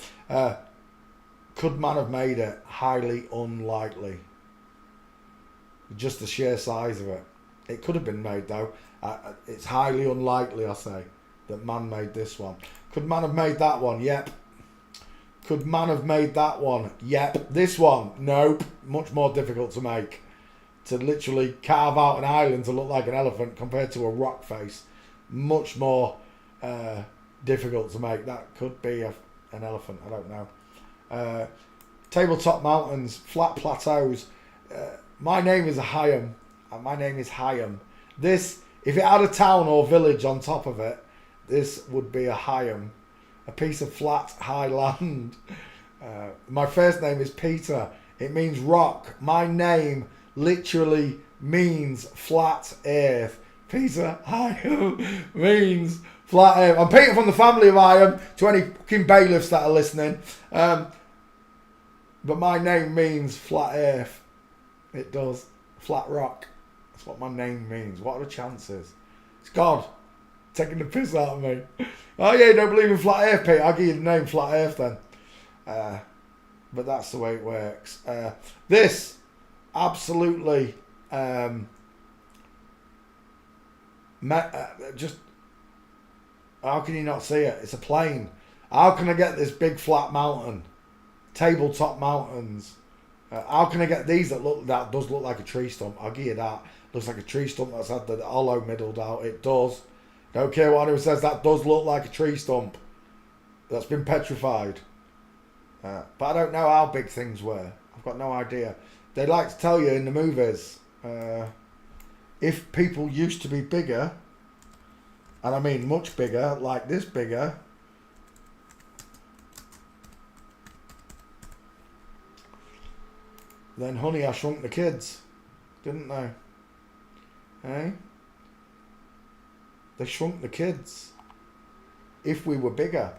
Speaker 2: Could man have made it? Highly unlikely. Just the sheer size of it. It could have been made though. It's highly unlikely, I say, that man made this one. Could man have made that one? Yep. Could man have made that one? Yep. This one? Nope. Much more difficult to make. To literally carve out an island to look like an elephant compared to a rock face. Much more difficult to make. That could be an elephant. I don't know. Tabletop mountains. Flat plateaus. My name is Higham. My name is Higham. This, if it had a town or village on top of it, this would be a Higham. A piece of flat, high land. My first name is Peter. It means rock. My name literally means flat earth. Peter Higham means flat earth. I'm Peter from the family of Higham, to any fucking bailiffs that are listening. But my name means flat earth. It does. Flat rock. That's what my name means. What are the chances? It's God taking the piss out of me. Oh yeah, you don't believe in flat earth, Pete? I'll give you the name flat earth then. But that's the way it works. This, absolutely, just, how can you not see it? It's a plane. How can I get this big flat mountain? Tabletop mountains. How can I get these that does look like a tree stump? I'll give you that. Looks like a tree stump that's had the hollow middled out. It does. Don't care what anyone says, that does look like a tree stump that's been petrified. But I don't know how big things were. I've got no idea. They like to tell you in the movies, if people used to be bigger, and I mean much bigger, like this bigger, then Honey, I Shrunk the Kids, didn't they? Eh? They shrunk the kids. If we were bigger,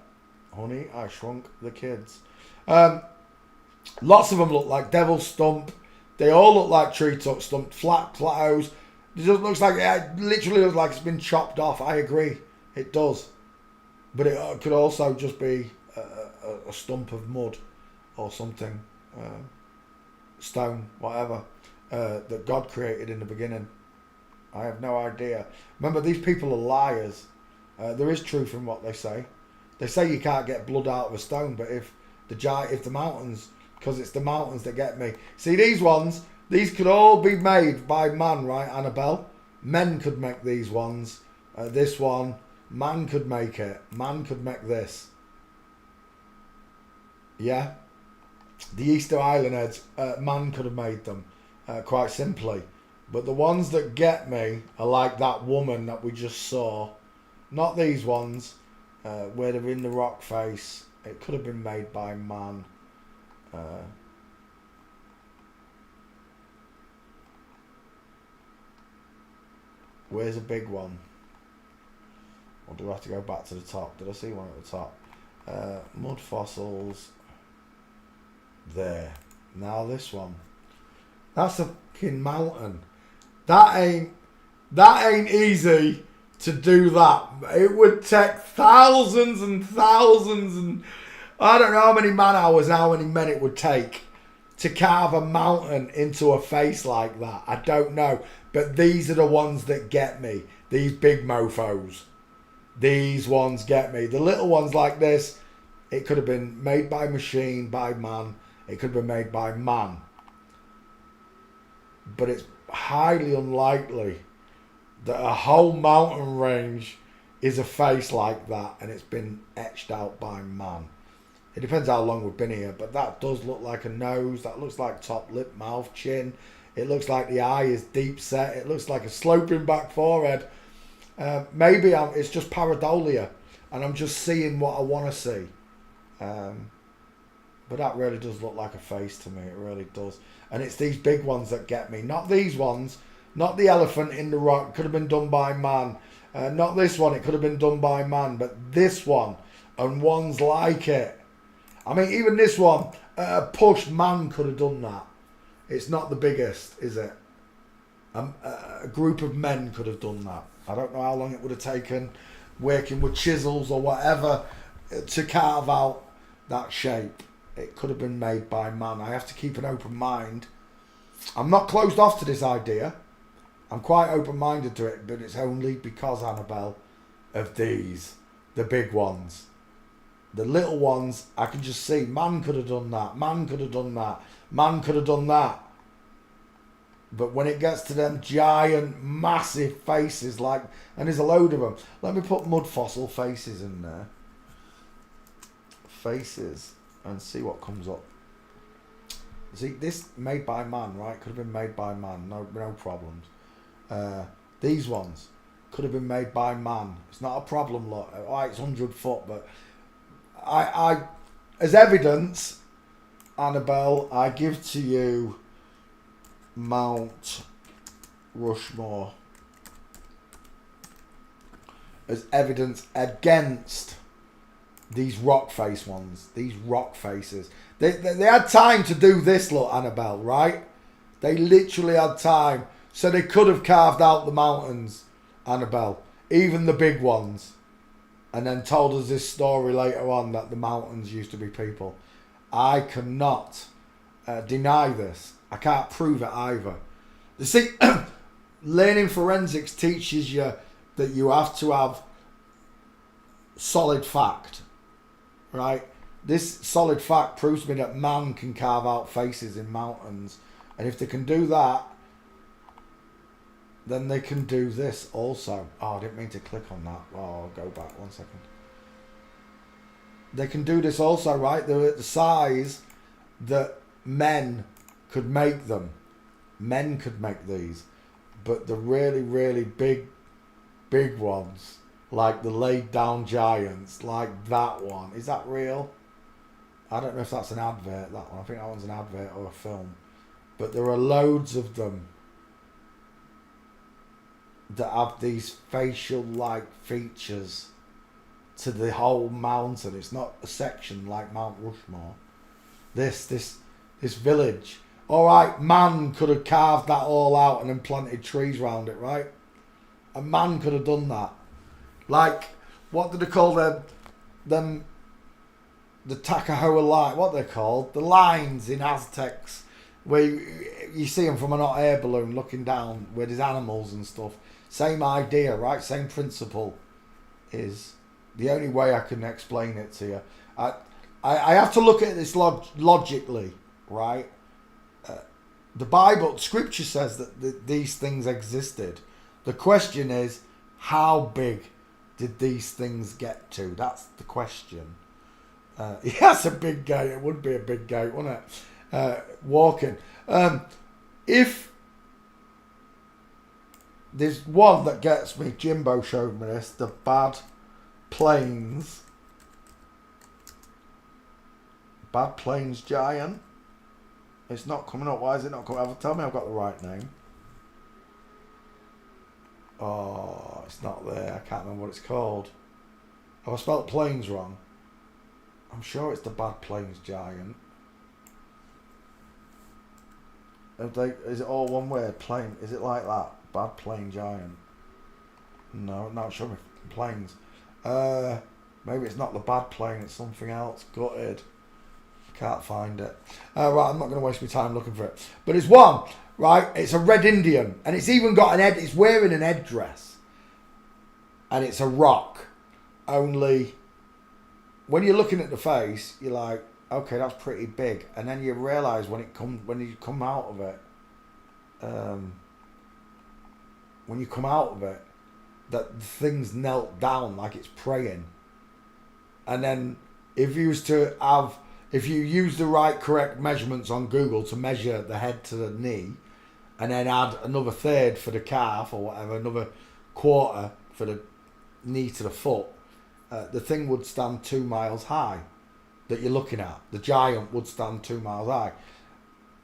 Speaker 2: Honey, I Shrunk the Kids. Lots of them look like Devil's Stump. They all look like tree stump, flat plateaus. It just looks like, it literally looks like it's been chopped off. I agree, it does. But it could also just be a stump of mud or something, stone, whatever, that God created in the beginning. I have no idea. Remember, these people are liars. There is truth in what they say. They say you can't get blood out of a stone, but if the mountains, because it's the mountains that get me. See, these ones, these could all be made by man, right, Annabelle? Men could make these ones. This one, man could make it. Man could make this. Yeah? The Easter Island heads, man could have made them, quite simply. But the ones that get me are like that woman that we just saw. Not these ones, where they're in the rock face. It could have been made by man. Where's a big one? Or do I have to go back to the top? Did I see one at the top? Mud fossils. There. Now this one. That's a fucking mountain. That ain't easy to do that. It would take thousands and thousands, and I don't know how many man hours, how many men it would take to carve a mountain into a face like that. I don't know. But these are the ones that get me. These big mofos. These ones get me. The little ones like this, it could have been made by machine, by man. It could have been made by man. But it's highly unlikely that a whole mountain range is a face like that and it's been etched out by man. It depends how long we've been here, but that does look like a nose. That looks like top lip, mouth, chin. It looks like the eye is deep set. It looks like a sloping back forehead. Maybe it's just pareidolia and I'm just seeing what I want to see. But that really does look like a face to me. It really does. And it's these big ones that get me. Not these ones. Not the elephant in the rock. Could have been done by man. Not this one. It could have been done by man. But this one and ones like it. I mean, even this one. a push, man could have done that. It's not the biggest, is it? A group of men could have done that. I don't know how long it would have taken, working with chisels or whatever, to carve out that shape. It could have been made by man. I have to keep an open mind. I'm not closed off to this idea. I'm quite open-minded to it, but it's only because, Annabelle, of these, the big ones. The little ones, I can just see, man could have done that, man could have done that, man could have done that. But when it gets to them giant, massive faces, like, and there's a load of them. Let me put mud fossil faces in there. Faces, and see what comes up. See, this made by man, right? Could have been made by man, no problems. These ones could have been made by man. It's not a problem, look. It's 100 foot, but I as evidence, Annabelle, I give to you Mount Rushmore as evidence against these rock face ones, these rock faces. They had time to do this, look, Annabelle, right? They literally had time. So they could have carved out the mountains, Annabelle, even the big ones, and then told us this story later on that the mountains used to be people. I cannot deny this. I can't prove it either. You see, learning forensics teaches you that you have to have solid fact, right? This solid fact proves to me that man can carve out faces in mountains, and if they can do that, then they can do this also. Oh, I didn't mean to click on that. Oh, I'll go back 1 second. They can do this also, right? They're at the size that men could make them. Men could make these. But the really, really big ones, like the laid down giants, like that one. Is that real? I don't know if that's an advert, that one. I think that one's an advert or a film. But there are loads of them that have these facial-like features to the whole mountain. It's not a section like Mount Rushmore. This village. All right, man could have carved that all out and then planted trees around it, right? A man could have done that. Like, what do they call them? The Takahoa line. What they're called? The lines in Aztecs, where you see them from an hot air balloon looking down, where there's animals and stuff. Same idea, right? Same principle. Is the only way I can explain it to you. I have to look at this logically, right? The Bible, Scripture says that these things existed. The question is, how big did these things get to? That's the question. Yeah, that's a big gate. It would be a big gate, wouldn't it? Walking. If there's one that gets me, Jimbo showed me this, the Bad Plains Giant. It's not coming up. Why is it not coming up? Tell me I've got the right name. Oh, it's not there. I can't remember what it's called. Have I spelt plains wrong? I'm sure it's the Bad Plains Giant. Is it all one word? Plain? Is it like that? Bad Plain Giant. No, not showing me plains. Maybe it's not the Bad Plain. It's something else. Gutted. Can't find it. Right, I'm not going to waste my time looking for it. But it's one, right? It's a red Indian, and it's even got an head. It's wearing an headdress, and it's a rock. Only when you're looking at the face, you're like, okay, that's pretty big, and then you realise when you come out of it, that the thing's knelt down like it's praying. And then if you use the right correct measurements on Google to measure the head to the knee, and then add another third for the calf or whatever, another quarter for the knee to the foot, the thing would stand 2 miles high that you're looking at. The giant would stand 2 miles high.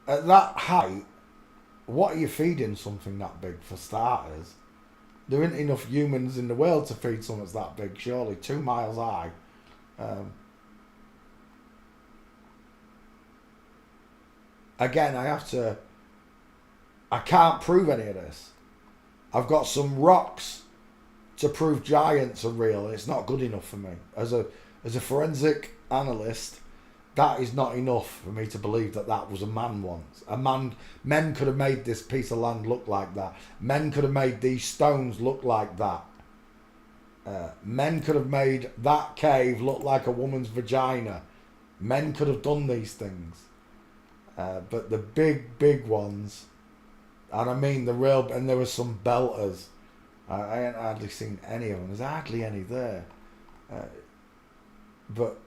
Speaker 2: At that height, what are you feeding something that big, for starters? There isn't enough humans in the world to feed something that's that big, surely. 2 miles high. again, I can't prove any of this. I've got some rocks to prove giants are real, and it's not good enough for me. As a forensic analyst, that is not enough for me to believe that that was a man once. Men could have made this piece of land look like that. Men could have made these stones look like that. Men could have made that cave look like a woman's vagina. Men could have done these things. But the big ones, and I mean the real, and there were some belters. I ain't hardly seen any of them. There's hardly any there. But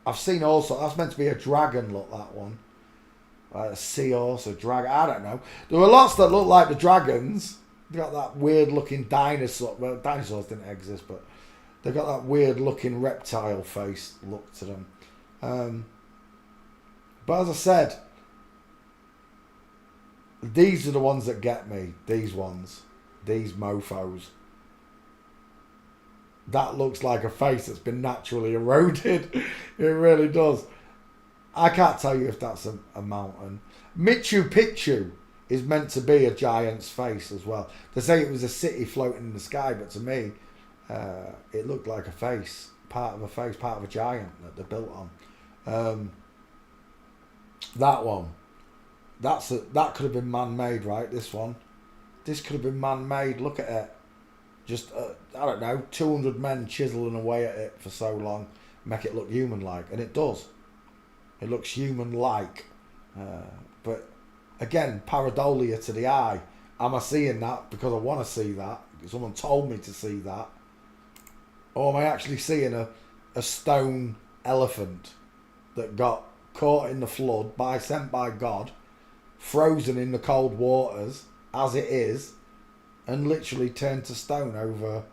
Speaker 2: I've seen also, that's meant to be a dragon, look, that one. A seahorse, a dragon, I don't know. There were lots that look like the dragons. They got that weird looking dinosaur. Well, dinosaurs didn't exist, but they got that weird looking reptile face look to them. But as I said, these are the ones that get me. These ones. These mofos. That looks like a face that's been naturally eroded. It really does. I can't tell you if that's a mountain. Machu Picchu is meant to be a giant's face as well. They say it was a city floating in the sky, but to me, it looked like a face. Part of a face, part of a giant that they're built on. That one. That could have been man-made, right? This one. This could have been man-made. Look at it. Just, I don't know, 200 men chiseling away at it for so long. Make it look human-like. And it does. It looks human-like. But, again, pareidolia to the eye. Am I seeing that because I want to see that? Someone told me to see that. Or am I actually seeing a stone elephant that got caught in the flood, sent by God, frozen in the cold waters, as it is, and literally turned to stone over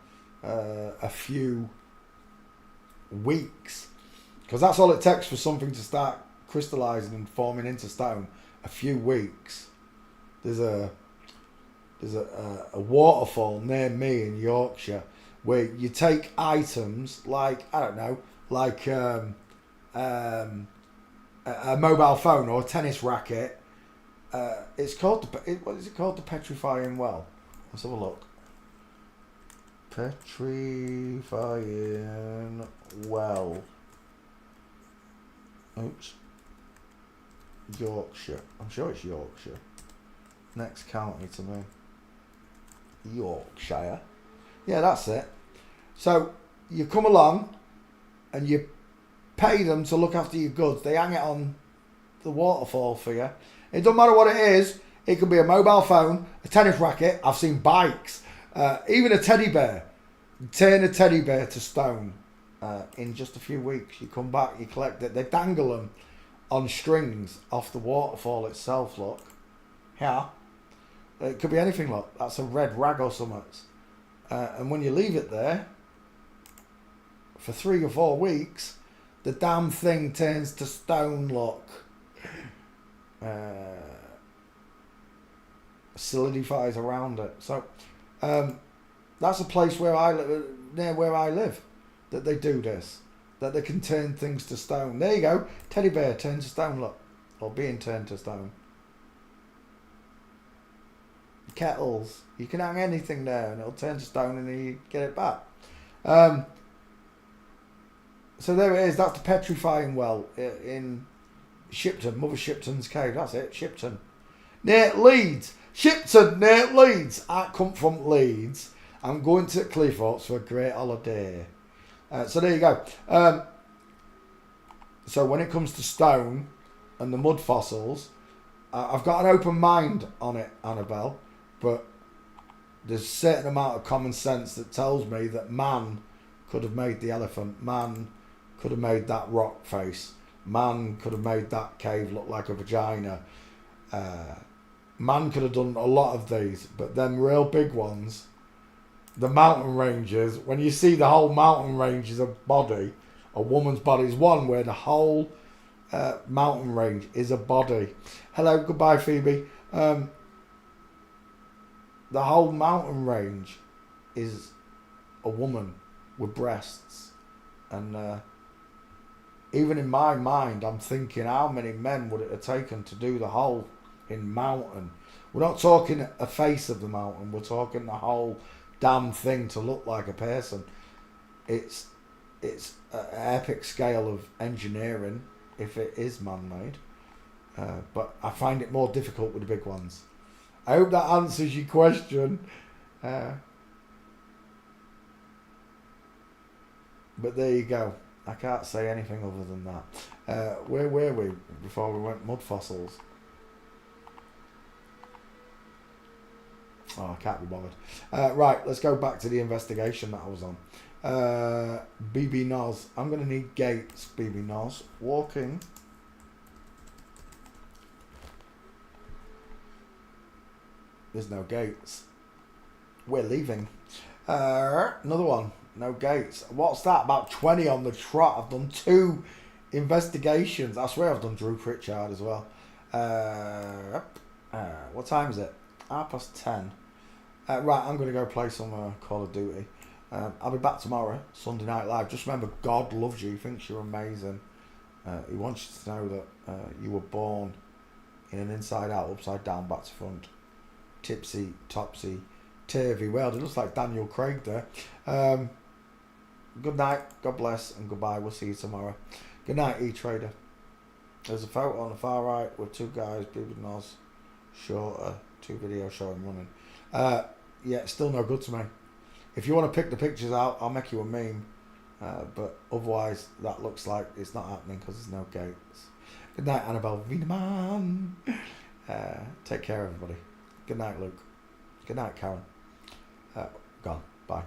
Speaker 2: a few weeks? Because that's all it takes for something to start crystallizing and forming into stone. A few weeks. There's a waterfall near me in Yorkshire where you take items like, I don't know, like a mobile phone or a tennis racket. It's called what is it called? The petrifying well. Let's have a look. Petrifying well. Oops. Yorkshire. I'm sure it's Yorkshire. Next county to me. Yorkshire. Yeah, that's it. So you come along and you pay them to look after your goods. They hang it on the waterfall for you. It doesn't matter what it is. It could be a mobile phone, a tennis racket. I've seen bikes, even a teddy bear. Turn a teddy bear to stone in just a few weeks. You come back, you collect it. They dangle them on strings off the waterfall itself. Look, yeah. It could be anything. Look, that's a red rag or something. And when you leave it there for 3 or 4 weeks, the damn thing turns to stone. Look. Solidifies around it. So that's a place where near where I live, that they do this, that they can turn things to stone. There you go, teddy bear turned to stone. Look, or being turned to stone. Kettles, you can hang anything there and it'll turn to stone and then you get it back. So there it is. That's the petrifying well in Shipton, Mother Shipton's cave. That's it, Shipton. Near Leeds. Shipton, near Leeds. I come from Leeds. I'm going to Cleethorpes for a great holiday. So there you go. So when it comes to stone and the mud fossils, I've got an open mind on it, Annabelle. But there's a certain amount of common sense that tells me that man could have made the elephant. Man could have made that rock face. Man could have made that cave look like a vagina. Man could have done a lot of these, but them real big ones, the mountain ranges, when you see the whole mountain range is a body, a woman's body is one where the whole mountain range is a body. Hello, goodbye, Phoebe. The whole mountain range is a woman with breasts, and even in my mind, I'm thinking, how many men would it have taken to do the whole in mountain? We're not talking a face of the mountain. We're talking the whole damn thing to look like a person. It's an epic scale of engineering if it is man-made. But I find it more difficult with the big ones. I hope that answers your question. But there you go. I can't say anything other than that. Where were we before we went mud fossils? Oh, I can't be bothered. Right, let's go back to the investigation that I was on. BB Nos. I'm going to need gates, BB Nos. Walking. There's no gates. We're leaving. Another one. No gates. What's that? About 20 on the trot. I've done 2 investigations. I swear I've done Drew Pritchard as well. What time is it? 10:30. Right, I'm going to go play some Call of Duty. I'll be back tomorrow, Sunday Night Live. Just remember, God loves you. He thinks you're amazing. He wants you to know that you were born in an inside out, upside down, back to front, tipsy, topsy, turvy. Well, it looks like Daniel Craig there. Good night, God bless, and goodbye. We'll see you tomorrow. Good night, E-Trader. There's a photo on the far right with 2 guys, BB Nos, shorter, 2 videos showing running. Yeah, it's still no good to me. If you want to pick the pictures out, I'll make you a meme. But otherwise, that looks like it's not happening because there's no gates. Good night, Annabelle Wieneman. Take care, everybody. Good night, Luke. Good night, Karen. Gone. Bye.